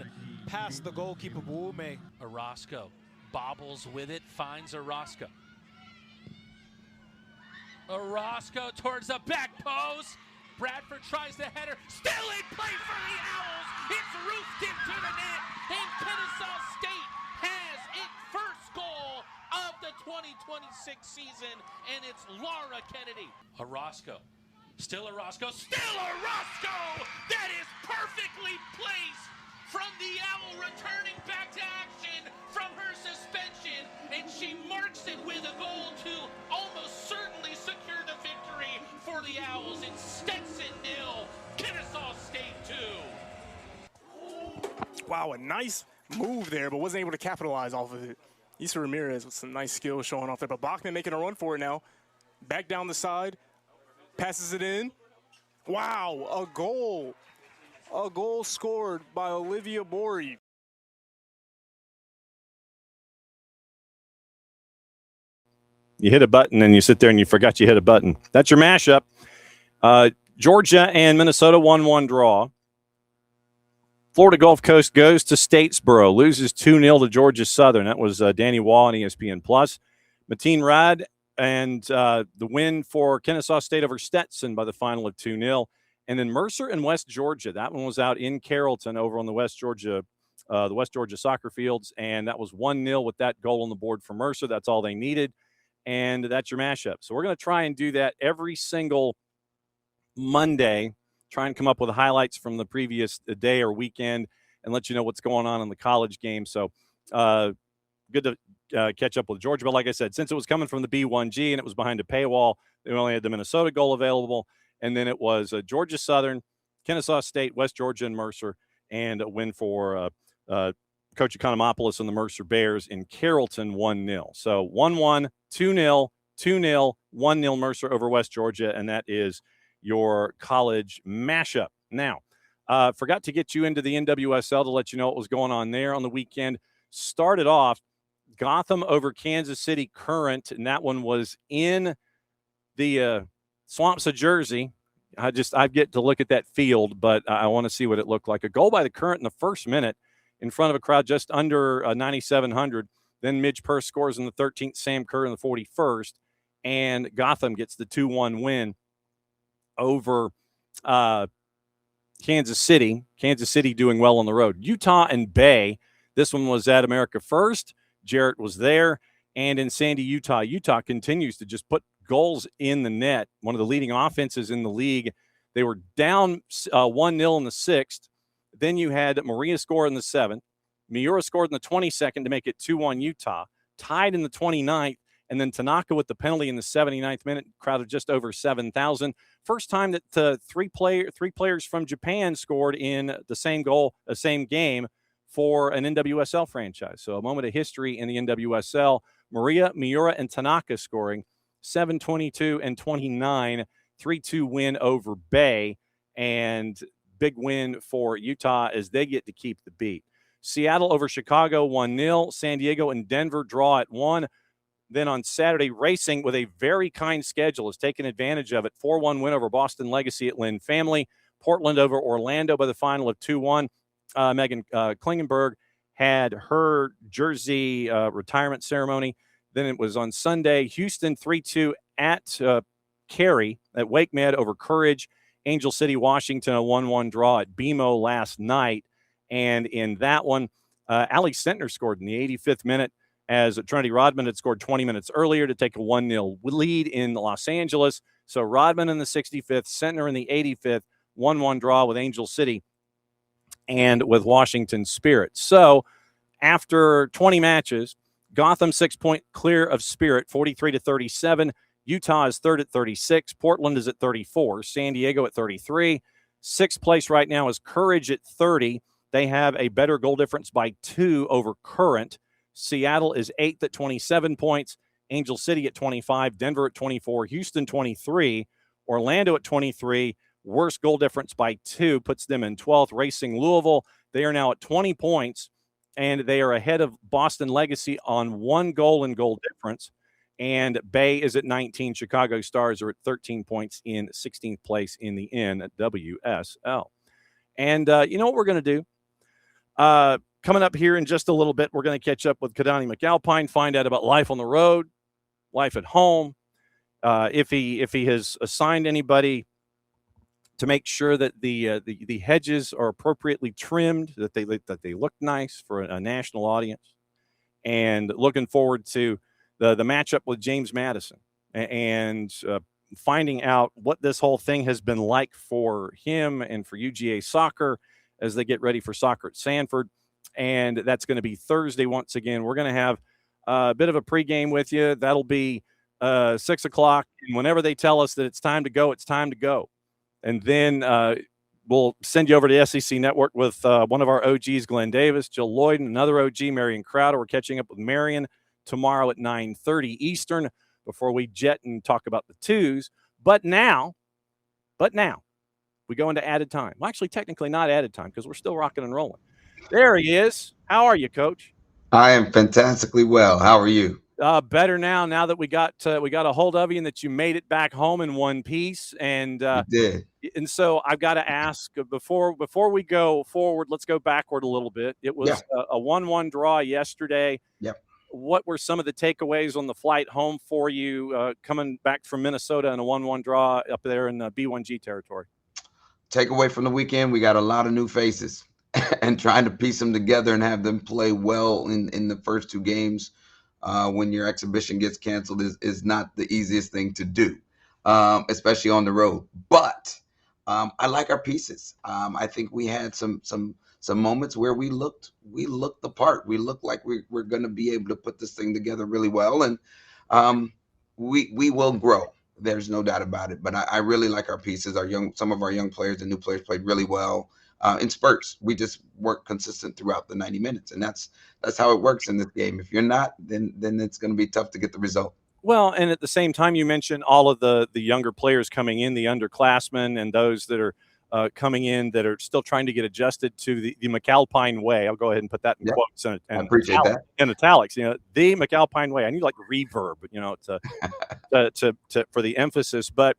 [SPEAKER 19] past the goalkeeper, Buume.
[SPEAKER 20] Orozco bobbles with it, finds Orozco. Orozco towards the back post. Bradford tries the header. Still in play for the Owls. It's roofed into the net, and Kennesaw State has its first goal of the 2026 season, and it's Laura Kennedy. Orozco. Still Orozco. Still Orozco! That is perfectly placed from the Owl, returning back to action from her suspension, and she marks it with a goal to almost certainly secure the victory for the Owls. It's Stetson 0, Kennesaw State 2.
[SPEAKER 21] Wow, a nice move there, but wasn't able to capitalize off of it. Issa Ramirez with some nice skills showing off there, but Bachman making a run for it now. Back down the side, passes it in. Wow, a goal. A goal scored by Olivia Borey.
[SPEAKER 1] You hit a button and you sit there and you forgot you hit a button. That's your mashup. Georgia and Minnesota 1-1 draw. Florida Gulf Coast goes to Statesboro, loses 2-0 to Georgia Southern. That was Danny Waugh on ESPN Plus. Mateen Rad and the win for Kennesaw State over Stetson by the final of 2-0. And then Mercer and West Georgia. That one was out in Carrollton over on the West Georgia soccer fields, and that was 1-0 with that goal on the board for Mercer. That's all they needed, and that's your mashup. So we're going to try and do that every single Monday try and come up with highlights from the previous day or weekend and let you know what's going on in the college game. So good to catch up with Georgia. But like I said, since it was coming from the B1G and it was behind a paywall, they only had the Minnesota goal available. And then it was Georgia Southern, Kennesaw State, West Georgia, and Mercer, and a win for Coach Economopoulos and the Mercer Bears in Carrollton 1-0. So 1-1, 2-0, 2-0, 1-0 Mercer over West Georgia, and that is your college mashup. Now, forgot to get you into the NWSL to let you know what was going on there on the weekend. Started off Gotham over Kansas City Current, and that one was in the swamps of Jersey. I get to look at that field, but I want to see what it looked like. A goal by the Current in the first minute in front of a crowd just under 9,700. Then Midge Purse scores in the 13th, Sam Kerr in the 41st, and Gotham gets the 2-1 win over Kansas City. Kansas City doing well on the road. Utah and Bay. This one was at America First. Jarrett was there. And in Sandy, Utah, Utah continues to just put goals in the net. One of the leading offenses in the league. They were down 1-0 in the 6th. Then you had Maria score in the 7th. Miura scored in the 22nd to make it 2-1 Utah. Tied in the 29th. And then Tanaka with the penalty in the 79th minute, crowd of just over 7,000. First time that three players from Japan scored in the same game for an NWSL franchise. So a moment of history in the NWSL. Maria, Miura, and Tanaka scoring 7-22 and 29, 3-2 win over Bay, and big win for Utah as they get to keep the beat. Seattle over Chicago 1-0. San Diego and Denver draw at 1. Then on Saturday, Racing with a very kind schedule has taken advantage of it. 4-1 win over Boston Legacy at Lynn Family. Portland over Orlando by the final of 2-1. Megan Klingenberg had her jersey retirement ceremony. Then it was on Sunday, Houston 3-2 at Cary at Wake Med over Courage. Angel City, Washington, a 1-1 draw at BMO last night. And in that one, Allie Sentner scored in the 85th minute as Trinity Rodman had scored 20 minutes earlier to take a 1-0 lead in Los Angeles. So Rodman in the 65th, Sentner in the 85th, 1-1 draw with Angel City and with Washington Spirit. So after 20 matches, Gotham 6-point clear of Spirit, 43-37. Utah is third at 36. Portland is at 34. San Diego at 33. Sixth place right now is Courage at 30. They have a better goal difference by 2 over Current. Seattle is 8th at 27 points. Angel City at 25. Denver at 24. Houston 23. Orlando at 23. Worst goal difference by 2 puts them in 12th. Racing Louisville, they are now at 20 points, and they are ahead of Boston Legacy on 1 goal in goal difference. And Bay is at 19. Chicago Stars are at 13 points in 16th place in the NWSL. And you know what we're going to do? Coming up here in just a little bit, we're going to catch up with Keidane McAlpine, find out about life on the road, life at home, if he has assigned anybody to make sure that the hedges are appropriately trimmed, that they look nice for a national audience, and looking forward to the matchup with James Madison and finding out what this whole thing has been like for him and for UGA soccer as they get ready for soccer at Sanford. And that's going to be Thursday once again. We're going to have a bit of a pregame with you. That'll be 6 o'clock. And whenever they tell us that it's time to go, it's time to go. And then we'll send you over to SEC Network with one of our OGs, Glenn Davis, Jill Lloyd, and another OG, Marion Crowder. We're catching up with Marion tomorrow at 9:30 Eastern before we jet and talk about the twos. But now, we go into added time. Well, actually, technically not added time because we're still rocking and rolling. There he is. How are you, Coach?
[SPEAKER 2] I am fantastically well. How are you?
[SPEAKER 1] Better now that we got a hold of you and that you made it back home in one piece. And
[SPEAKER 2] you did.
[SPEAKER 1] And so I've got to ask before we go forward, let's go backward a little bit. It was a 1-1 draw yesterday.
[SPEAKER 2] Yep.
[SPEAKER 1] What were some of the takeaways on the flight home for you coming back from Minnesota in a 1-1 draw up there in B1G territory?
[SPEAKER 2] Takeaway from the weekend, we got a lot of new faces and trying to piece them together and have them play well in the first 2 games when your exhibition gets canceled is not the easiest thing to do, especially on the road. But I like our pieces. I think we had some moments where we looked the part. We looked like we're going to be able to put this thing together really well, and we will grow. There's no doubt about it. But I really like our pieces. Some of our young players, the new players, played really well in spurts. We just weren't consistent throughout the 90 minutes, and that's how it works in this game. If you're not, then it's going to be tough to get the result.
[SPEAKER 1] Well, and at the same time, you mentioned all of the younger players coming in, the underclassmen, and those that are coming in that are still trying to get adjusted to the McAlpine way. I'll go ahead and put that in quotes and
[SPEAKER 2] I appreciate that.
[SPEAKER 1] In italics. The McAlpine way. I need like reverb, to for the emphasis. But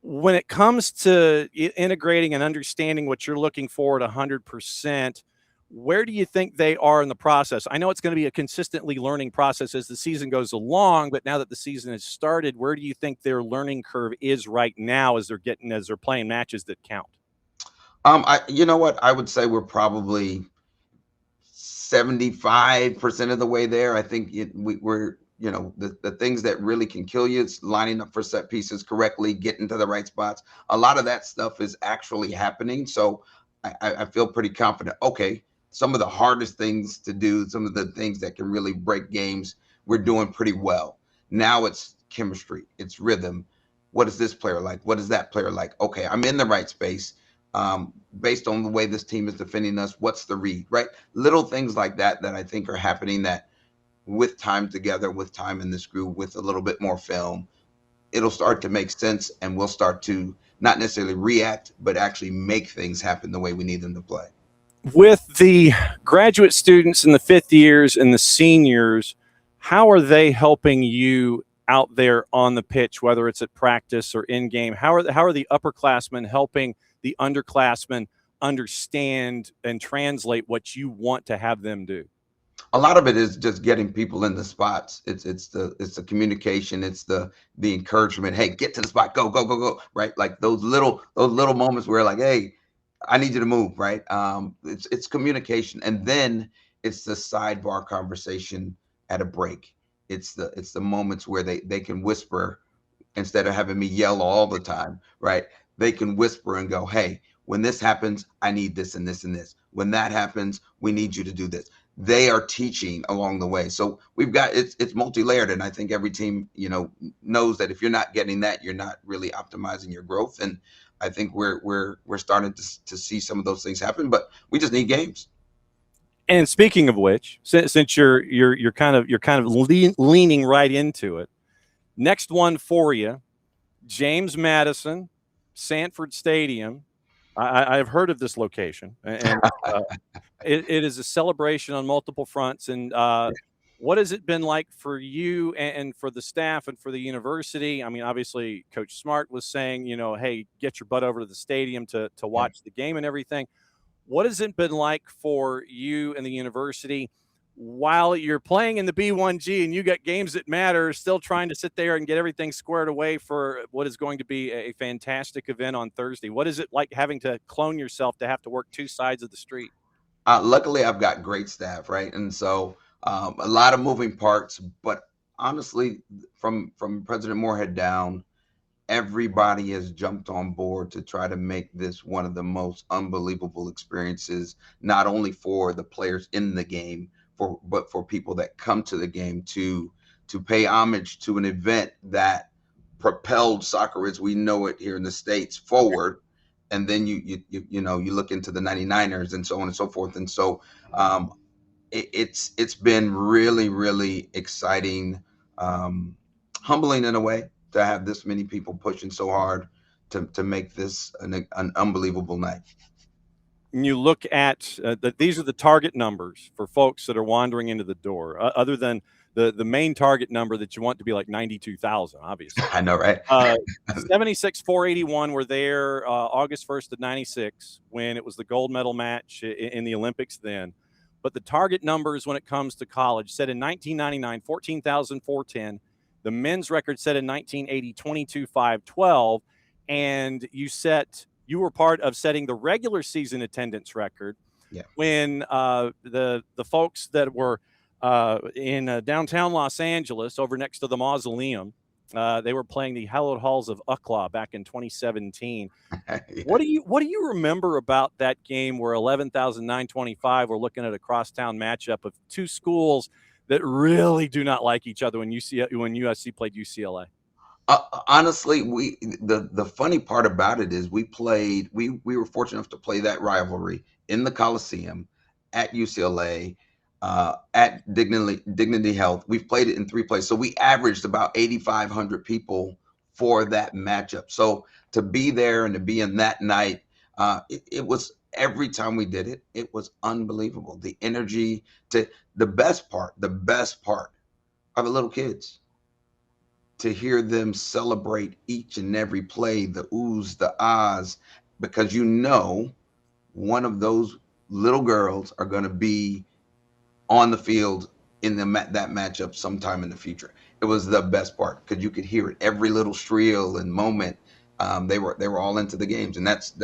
[SPEAKER 1] when it comes to integrating and understanding what you're looking for at 100%, where do you think they are in the process? I know it's going to be a consistently learning process as the season goes along, but now that the season has started, where do you think their learning curve is right now as they're playing matches that count?
[SPEAKER 2] You know what? I would say we're probably 75% of the way there. I think we're the things that really can kill you is lining up for set pieces correctly, getting to the right spots. A lot of that stuff is actually happening. So I feel pretty confident. Okay, some of the hardest things to do, some of the things that can really break games, we're doing pretty well. Now it's chemistry, it's rhythm. What is this player like? What is that player like? Okay, I'm in the right space. Based on the way this team is defending us, what's the read, right? Little things like that I think are happening that with time together, with time in this group, with a little bit more film, it'll start to make sense, and we'll start to not necessarily react, but actually make things happen the way we need them to play.
[SPEAKER 1] With the graduate students and the fifth years and the seniors, how are they helping you out there on the pitch, whether it's at practice or in game? How are the upperclassmen helping the underclassmen understand and translate what you want to have them do?
[SPEAKER 2] A lot of it is just getting people in the spots. It's the communication. It's the encouragement. Hey, get to the spot. Go, go, go, go. Right. Like those little moments where like, hey, I need you to move. Right. It's communication. And then it's the sidebar conversation at a break. It's the moments where they can whisper instead of having me yell all the time. Right. They can whisper and go, hey, when this happens, I need this and this and this. When that happens, we need you to do this. They are teaching along the way. So we've got it's multi-layered, and I think every team knows that if you're not getting that, you're not really optimizing your growth. And I think we're starting to see some of those things happen, but we just need games.
[SPEAKER 1] And speaking of which, since you're kind of leaning right into it, next one for you, James Madison, Sanford Stadium. I've heard of this location, and it is a celebration on multiple fronts. And what has it been like for you and for the staff and for the university? I mean, obviously, Coach Smart was saying, hey, get your butt over to the stadium to watch the game and everything. What has it been like for you and the university while you're playing in the B1G and you got games that matter, still trying to sit there and get everything squared away for what is going to be a fantastic event on Thursday? What is it like having to clone yourself to have to work two sides of the street?
[SPEAKER 2] Luckily, I've got great staff, right? And so a lot of moving parts, but honestly, from President Moorhead down, everybody has jumped on board to try to make this one of the most unbelievable experiences, not only for the players in the game, but for people that come to the game to pay homage to an event that propelled soccer as we know it here in the States forward. And then you look into the 99ers and so on and so forth. And so it's been really, really exciting, humbling in a way to have this many people pushing so hard to make this an unbelievable night.
[SPEAKER 1] You look at these are the target numbers for folks that are wandering into the door, other than the main target number that you want to be like 92,000, obviously.
[SPEAKER 2] I know, right?
[SPEAKER 1] 76,481 were there August 1st of 96 when it was the gold medal match in the Olympics then. But the target numbers when it comes to college said in 1999, 14,410. The men's record set in 1980, 22,512. And you were part of setting the regular season attendance record when the folks that were in downtown Los Angeles over next to the Mausoleum They were playing the hallowed halls of UCLA back in 2017.
[SPEAKER 2] Yeah.
[SPEAKER 1] What do you remember about that game where 11,925 were looking at a crosstown matchup of two schools that really do not like each other when USC played UCLA?
[SPEAKER 2] Honestly, the funny part about it is we were fortunate enough to play that rivalry in the Coliseum at UCLA, at Dignity Health. We've played it in 3 places, so we averaged about 8,500 people for that matchup. So to be there and to be in that night, it was, every time we did it, it was unbelievable. The energy, the best part are the little kids. To hear them celebrate each and every play, the oohs, the ahs, because one of those little girls are going to be on the field in that matchup sometime in the future. It was the best part because you could hear it, every little shriel and moment. They were all into the games, and that's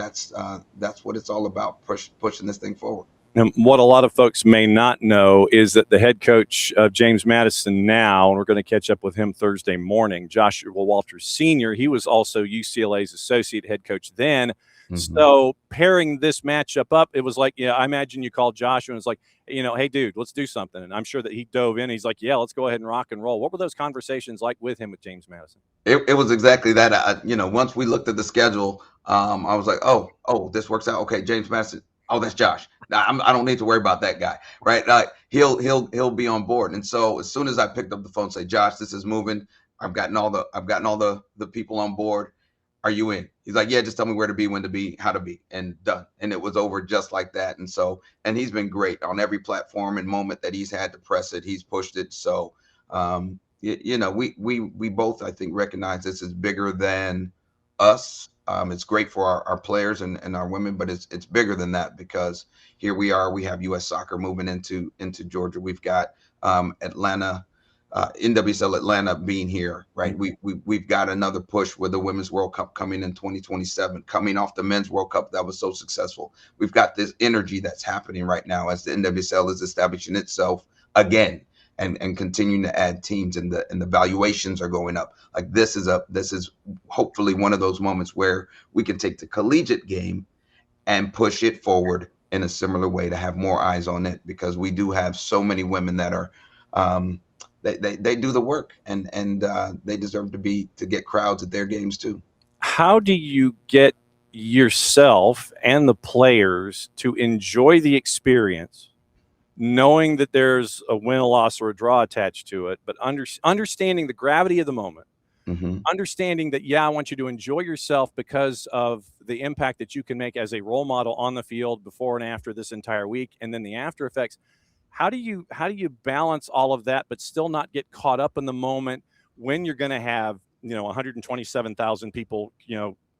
[SPEAKER 2] what it's all about, pushing this thing forward.
[SPEAKER 1] And what a lot of folks may not know is that the head coach of James Madison now, and we're going to catch up with him Thursday morning, Joshua Walters Sr., he was also UCLA's associate head coach then. Mm-hmm. So pairing this matchup up, it was like, I imagine you called Joshua and it's like, hey, dude, let's do something. And I'm sure that he dove in. He's like, yeah, let's go ahead and rock and roll. What were those conversations like with him with James Madison?
[SPEAKER 2] It was exactly that. Once we looked at the schedule, I was like, oh, this works out. Okay, James Madison. Oh, that's Josh. I don't need to worry about that guy, right? He'll be on board. And so as soon as I picked up the phone, say, Josh, this is moving. I've gotten all the people on board. Are you in? He's like, yeah, just tell me where to be, when to be, how to be, and done. And it was over just like that. And he's been great on every platform and moment that he's had to press it. He's pushed it. So, we both, I think, recognize this is bigger than us. It's great for our players and our women, but it's bigger than that because here we are. We have U.S. soccer moving into Georgia. We've got Atlanta, NWSL Atlanta being here, right? We've got another push with the Women's World Cup coming in 2027, coming off the Men's World Cup that was so successful. We've got this energy that's happening right now as the NWSL is establishing itself again. And continuing to add teams, and the valuations are going up. Like this is hopefully one of those moments where we can take the collegiate game and push it forward in a similar way to have more eyes on it, because we do have so many women that are they do the work and they deserve to get crowds at their games too.
[SPEAKER 1] How do you get yourself and the players to enjoy the experience, knowing that there's a win, a loss, or a draw attached to it, but understanding the gravity of the moment, understanding that, I want you to enjoy yourself because of the impact that you can make as a role model on the field before and after this entire week, and then the after effects. How do you balance all of that, but still not get caught up in the moment when you're going to have 127,000 people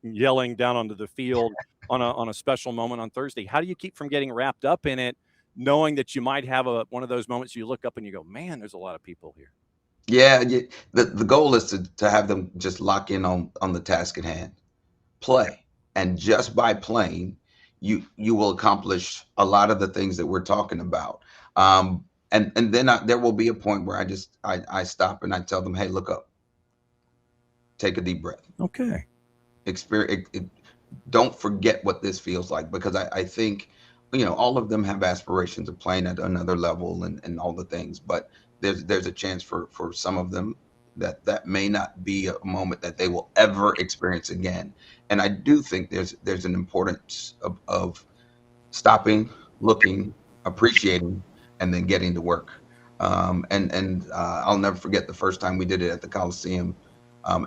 [SPEAKER 1] yelling down onto the field on a special moment on Thursday? How do you keep from getting wrapped up in it, knowing that you might have one of those moments you look up and you go, man, there's a lot of people here?
[SPEAKER 2] Yeah. The goal is to have them just lock in on the task at hand, play. And just by playing, you will accomplish a lot of the things that we're talking about. And then there will be a point where I stop and I tell them, hey, look up, take a deep breath.
[SPEAKER 1] Okay.
[SPEAKER 2] Don't forget what this feels like, because I think, all of them have aspirations of playing at another level and all the things, but there's a chance for some of them that may not be a moment that they will ever experience again. And I do think there's an importance of stopping, looking, appreciating, and then getting to work. I'll never forget the first time we did it at the Coliseum.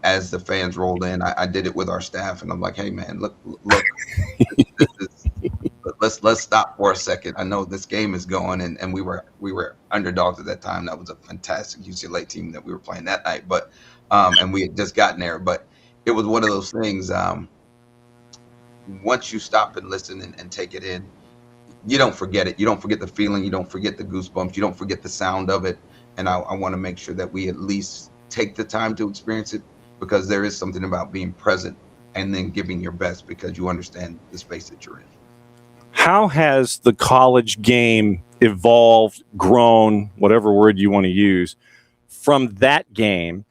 [SPEAKER 2] As the fans rolled in, I did it with our staff, and I'm like, hey man, look, let's stop for a second. I know this game is going, and we were underdogs at that time. That was a fantastic UCLA team that we were playing that night, but and we had just gotten there. But it was one of those things. Once you stop and listen and take it in, you don't forget it. You don't forget the feeling. You don't forget the goosebumps. You don't forget the sound of it. And I want to make sure that we at least take the time to experience it, because there is something about being present and then giving your best because you understand the space that you're in.
[SPEAKER 1] How has the college game evolved, grown, whatever word you want to use, from that game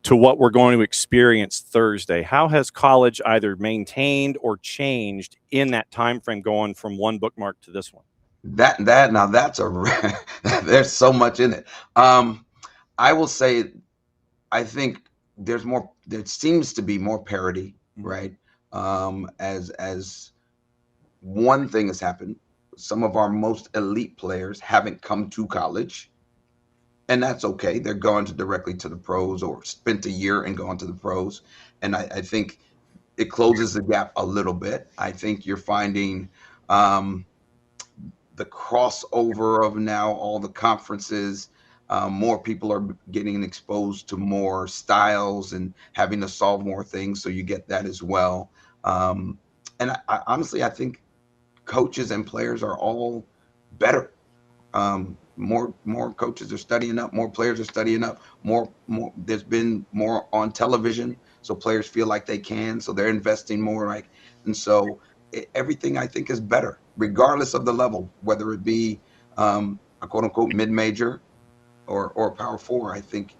[SPEAKER 1] to what we're going to experience Thursday. How has college either maintained or changed in that time frame going from one bookmark to this one?
[SPEAKER 2] That now that's there's so much in it. I will say, I think there seems to be more parity, right? As one thing has happened, some of our most elite players haven't come to college, and that's okay. They're going directly to the pros or spent a year and gone to the pros. And I think it closes the gap a little bit. I think you're finding the crossover of now all the conferences. More people are getting exposed to more styles and having to solve more things. So you get that as well. And I honestly, I think coaches and players are all better. More coaches are studying up, more players are studying up, more there's been more on television, so players feel like they can, so they're investing more, like, and so everything I think is better regardless of the level, whether it be a quote unquote mid-major or Power Four. I think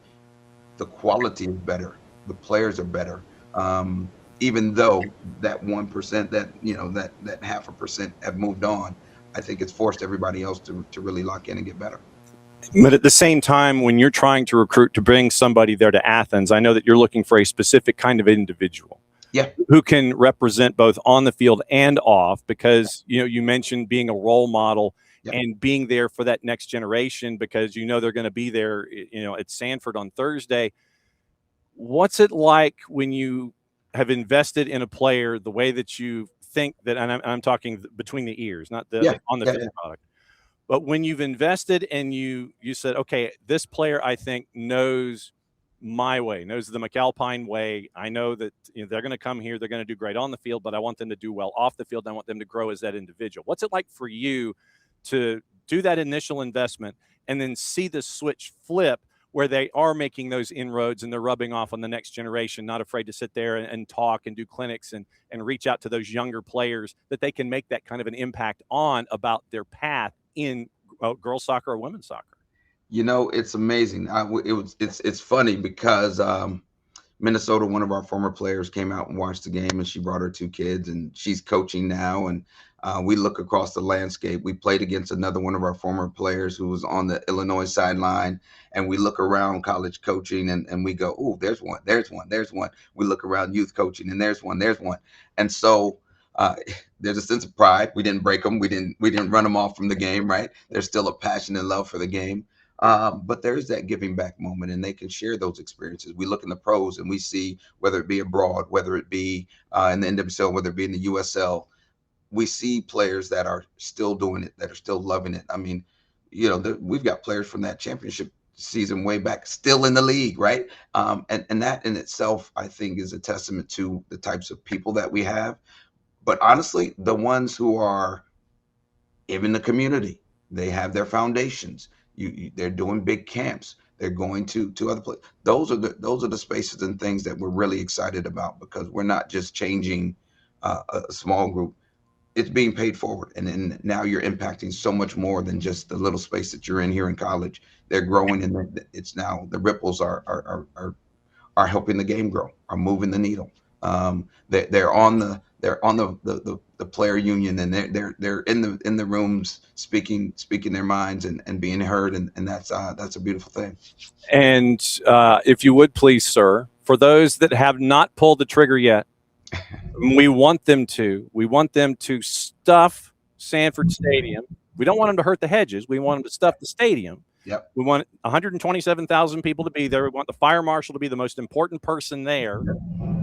[SPEAKER 2] the quality is better, the players are better, even though that 1% that that 0.5% have moved on. I think it's forced everybody else to really lock in and get better.
[SPEAKER 1] But at the same time, when you're trying to recruit to bring somebody there to Athens, I know that you're looking for a specific kind of individual.
[SPEAKER 2] Yeah.
[SPEAKER 1] Who can represent both on the field and off, because you mentioned being a role model and being there for that next generation, because they're going to be there at Sanford on Thursday. What's it like when you have invested in a player the way that you think that, and I'm talking between the ears, not on the field product, but when you've invested and you said, okay, this player I think knows my way, knows the McAlpine way. I know that they're going to come here, they're going to do great on the field, but I want them to do well off the field. I want them to grow as that individual. What's it like for you to do that initial investment and then see the switch flip where they are making those inroads and they're rubbing off on the next generation, not afraid to sit there and talk and do clinics and reach out to those younger players that they can make that kind of an impact on about their path in girls soccer or women's soccer?
[SPEAKER 2] It's amazing. It's funny because Minnesota, one of our former players, came out and watched the game, and she brought her 2 kids, and she's coaching now. And we look across the landscape. We played against another one of our former players who was on the Illinois sideline, and we look around college coaching, and we go, "Oh, there's one, there's one, there's one." We look around youth coaching, and there's one, there's one. And so there's a sense of pride. We didn't break them. We didn't run them off from the game, right? There's still a passion and love for the game. But there's that giving back moment, and they can share those experiences. We look in the pros and we see, whether it be abroad, whether it be in the NWSL, whether it be in the USL, we see players that are still doing it, that are still loving it. I mean, we've got players from that championship season way back still in the league, right? And that in itself, I think, is a testament to the types of people that we have. But honestly, the ones who are in the community, they have their foundations. They're doing big camps. They're going to other places. Those are the spaces and things that we're really excited about, because we're not just changing a small group. It's being paid forward, and then now you're impacting so much more than just the little space that you're in here in college. They're growing, and it's now the ripples are helping the game grow, are moving the needle. They're on the player union, and they're in the rooms speaking their minds and being heard, and that's a beautiful thing.
[SPEAKER 1] And if you would please, sir, for those that have not pulled the trigger yet, we want them to stuff Sanford Stadium. We don't want them to hurt the hedges. We want them to stuff the stadium.
[SPEAKER 2] Yep.
[SPEAKER 1] We want 127,000 people to be there. We want the fire marshal to be the most important person there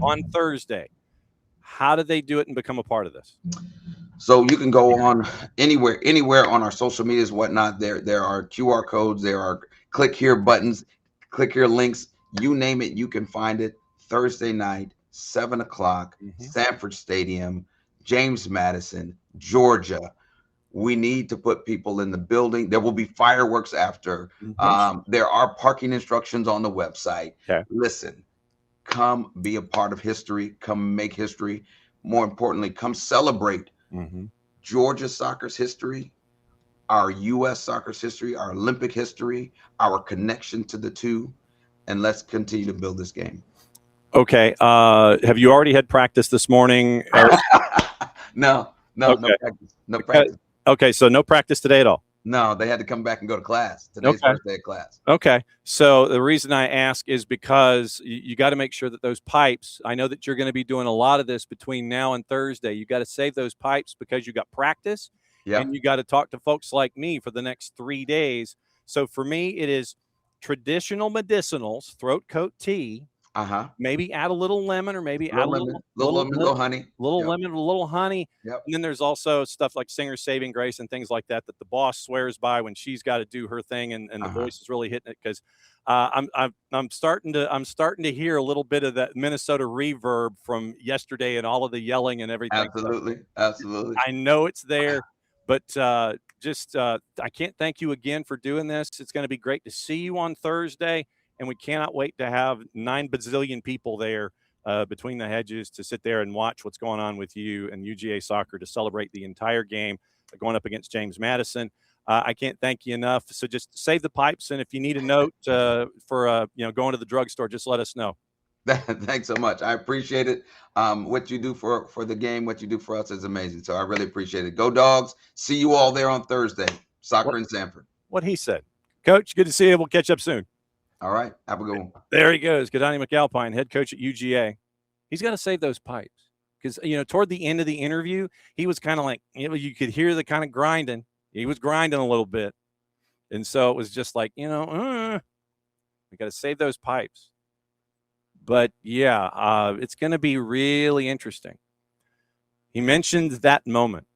[SPEAKER 1] on Thursday. How do they do it and become a part of this?
[SPEAKER 2] So you can go on anywhere on our social medias, whatnot. There are QR codes. There are click here buttons, click here links. You name it, you can find it. Thursday night, 7 o'clock, Sanford Stadium, James Madison, Georgia. We need to put people in the building. There will be fireworks after. There are parking instructions on the website.
[SPEAKER 1] Okay.
[SPEAKER 2] Listen, come be a part of history. Come make history. More importantly, come celebrate Georgia soccer's history, our U.S. soccer's history, our Olympic history, our connection to the two. and let's continue to build this game.
[SPEAKER 1] Okay. Have you already had practice this morning?
[SPEAKER 2] No
[SPEAKER 1] Okay.
[SPEAKER 2] practice. No practice.
[SPEAKER 1] Okay, so no practice today at all.
[SPEAKER 2] No, they had to come back and go to class. Today's
[SPEAKER 1] Okay.
[SPEAKER 2] first day of class.
[SPEAKER 1] Okay. So the reason I ask is because you got to make sure that those pipes, I know that you're going to be doing a lot of this between now and Thursday. You got to save those pipes because you got practice.
[SPEAKER 2] Yep.
[SPEAKER 1] And you got to talk to folks like me for the next 3 days. So for me, it is traditional medicinals, throat coat tea. Maybe add a little lemon, or maybe add a little
[SPEAKER 2] lemon, little honey.
[SPEAKER 1] Little
[SPEAKER 2] Yep.
[SPEAKER 1] lemon, a little honey.
[SPEAKER 2] Yep.
[SPEAKER 1] And then there's also stuff like Singer's Saving Grace and things like that the boss swears by when she's got to do her thing, and the voice is really hitting it, because I'm starting to hear a little bit of that Minnesota reverb from yesterday and all of the yelling and everything.
[SPEAKER 2] Absolutely.
[SPEAKER 1] I know it's there, but I can't thank you again for doing this. It's going to be great to see you on Thursday. And we cannot wait to have 9 bazillion people there between the hedges to sit there and watch what's going on with you and UGA soccer, to celebrate the entire game going up against James Madison. I can't thank you enough. So just save the pipes. And if you need a note for going to the drugstore, just let us know.
[SPEAKER 2] Thanks so much. I appreciate it. What you do for the game, what you do for us is amazing. So I really appreciate it. Go Dogs. See you all there on Thursday. Soccer in Sanford.
[SPEAKER 1] What he said. Coach, good to see you. We'll catch up soon.
[SPEAKER 2] All right. Have a good one.
[SPEAKER 1] There he goes. Keidane McAlpine, head coach at UGA. He's got to save those pipes because, toward the end of the interview, he was kind of like, you could hear the kind of grinding. He was grinding a little bit. And so it was just like, we got to save those pipes. But yeah, it's going to be really interesting. He mentioned that moment.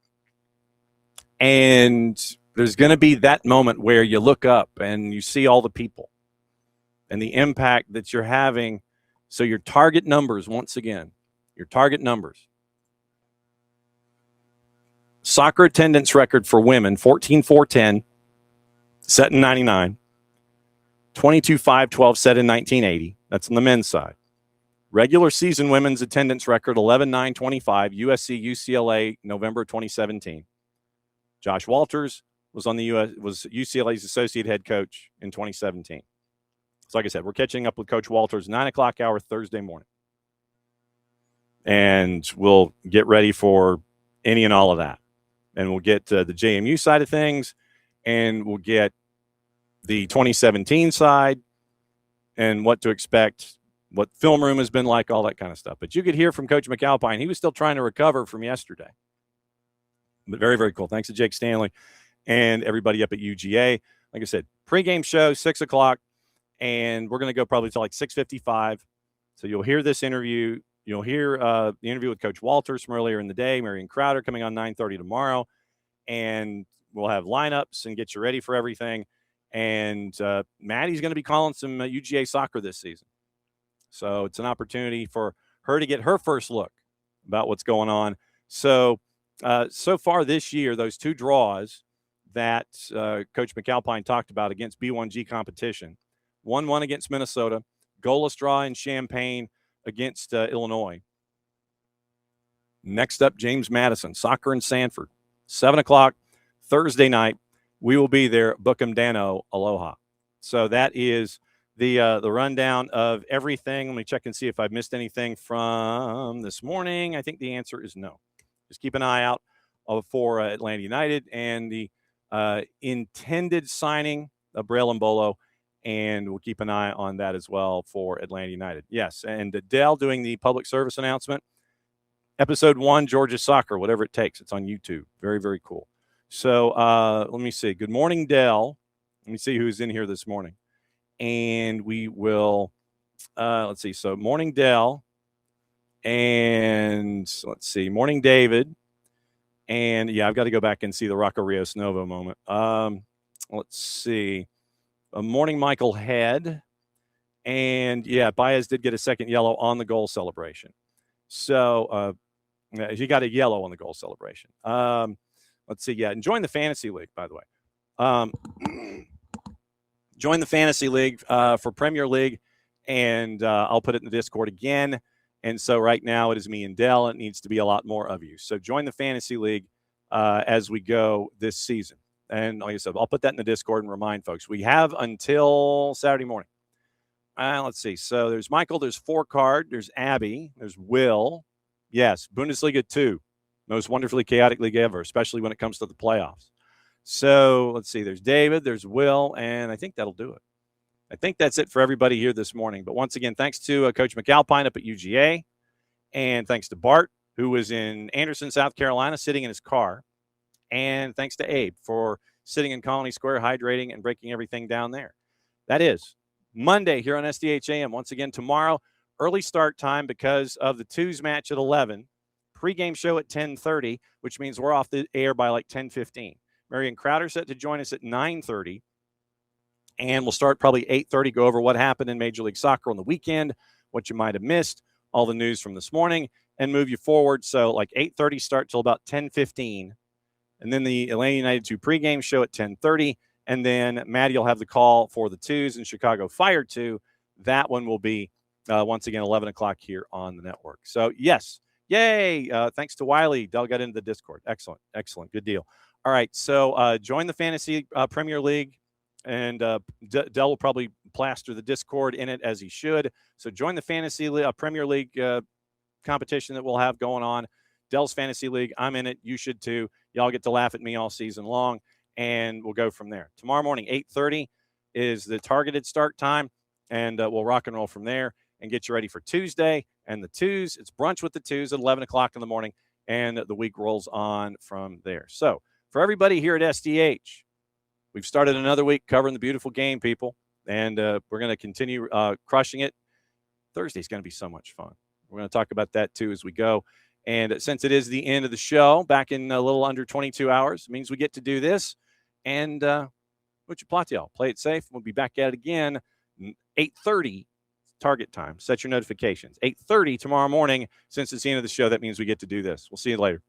[SPEAKER 1] And there's going to be that moment where you look up and you see all the people and the impact that you're having. So your target numbers, once again, your target numbers. Soccer attendance record for women, 14,410, set in 99. 22,512, set in 1980. That's on the men's side. Regular season women's attendance record, 11,925, USC, UCLA, November 2017. Josh Walters was was UCLA's associate head coach in 2017. So like I said, we're catching up with Coach Walters, 9 o'clock hour Thursday morning. And we'll get ready for any and all of that. And we'll get the JMU side of things, and we'll get the 2017 side and what to expect, what film room has been like, all that kind of stuff. But you could hear from Coach McAlpine. He was still trying to recover from yesterday. But very, very cool. Thanks to Jake Stanley and everybody up at UGA. Like I said, pregame show, 6 o'clock. And we're going to go probably to like 6:55. So you'll hear this interview. You'll hear the interview with Coach Walters from earlier in the day, Marion Crowder coming on 9:30 tomorrow. And we'll have lineups and get you ready for everything. And Maddie's going to be calling some UGA soccer this season. So it's an opportunity for her to get her first look about what's going on. So, so far this year, those 2 draws that Coach McAlpine talked about against B1G competition, 1-1 against Minnesota, goalless draw in Champaign against Illinois. Next up, James Madison, soccer in Sanford, 7 o'clock Thursday night. We will be there. Book 'em Dano, aloha. So that is the rundown of everything. Let me check and see if I've missed anything from this morning. I think the answer is no. Just keep an eye out for Atlanta United and the intended signing of Braille Mbolo. And we'll keep an eye on that as well for Atlanta United. Yes, and Dell doing the public service announcement. Episode 1, Georgia Soccer, whatever it takes. It's on YouTube. Very, very cool. So let me see. Good morning, Dell. Let me see who's in here this morning. And we will, let's see. So morning, Dell. And let's see. Morning, David. And, yeah, I've got to go back and see the Rocco Rios Novo moment. Let's see. Morning, Michael Head. And, yeah, Baez did get a second yellow on the goal celebration. So he got a yellow on the goal celebration. Let's see. Yeah, and join the Fantasy League, by the way. Join the Fantasy League for Premier League, and I'll put it in the Discord again. And so right now it is me and Dell. It needs to be a lot more of you. So join the Fantasy League as we go this season. And like I said, I'll put that in the Discord and remind folks. We have until Saturday morning. Let's see. So there's Michael, there's Four Card, there's Abby, there's Will. Yes, Bundesliga 2. Most wonderfully chaotic league ever, especially when it comes to the playoffs. So let's see. There's David, there's Will, and I think that'll do it. I think that's it for everybody here this morning. But once again, thanks to Coach McAlpine up at UGA, and thanks to Bart, who was in Anderson, South Carolina, sitting in his car, and thanks to Abe for sitting in Colony Square, hydrating, and breaking everything down there. That is Monday here on SDH AM. Once again, tomorrow, early start time because of the twos match at 11. Pre-game show at 10:30, which means we're off the air by like 10:15. Marion Crowder set to join us at 9:30. And we'll start probably 8:30, go over what happened in Major League Soccer on the weekend, what you might have missed, all the news from this morning, and move you forward. So like 8:30 start till about 10:15. And then the Atlanta United 2 pregame show at 10:30. And then Maddie will have the call for the twos and Chicago Fire 2. That one will be, once again, 11 o'clock here on the network. So, yes. Yay. Thanks to Wiley. Dell got into the Discord. Excellent. Excellent. Good deal. All right. So join the Fantasy Premier League. And Dell will probably plaster the Discord in it as he should. So join the Fantasy Premier League competition that we'll have going on. Dell's Fantasy League. I'm in it. You should too. Y'all get to laugh at me all season long. And we'll go from there. Tomorrow morning, 8:30 is the targeted start time. And we'll rock and roll from there and get you ready for Tuesday. And the twos, it's brunch with the twos at 11 o'clock in the morning. And the week rolls on from there. So for everybody here at SDH, we've started another week covering the beautiful game, people. And we're going to continue crushing it. Thursday's going to be so much fun. We're going to talk about that too as we go. And since it is the end of the show, back in a little under 22 hours, it means we get to do this. And what you plot, y'all? Play it safe. We'll be back at it again, 8:30 target time. Set your notifications. 8:30 tomorrow morning. Since it's the end of the show, that means we get to do this. We'll see you later.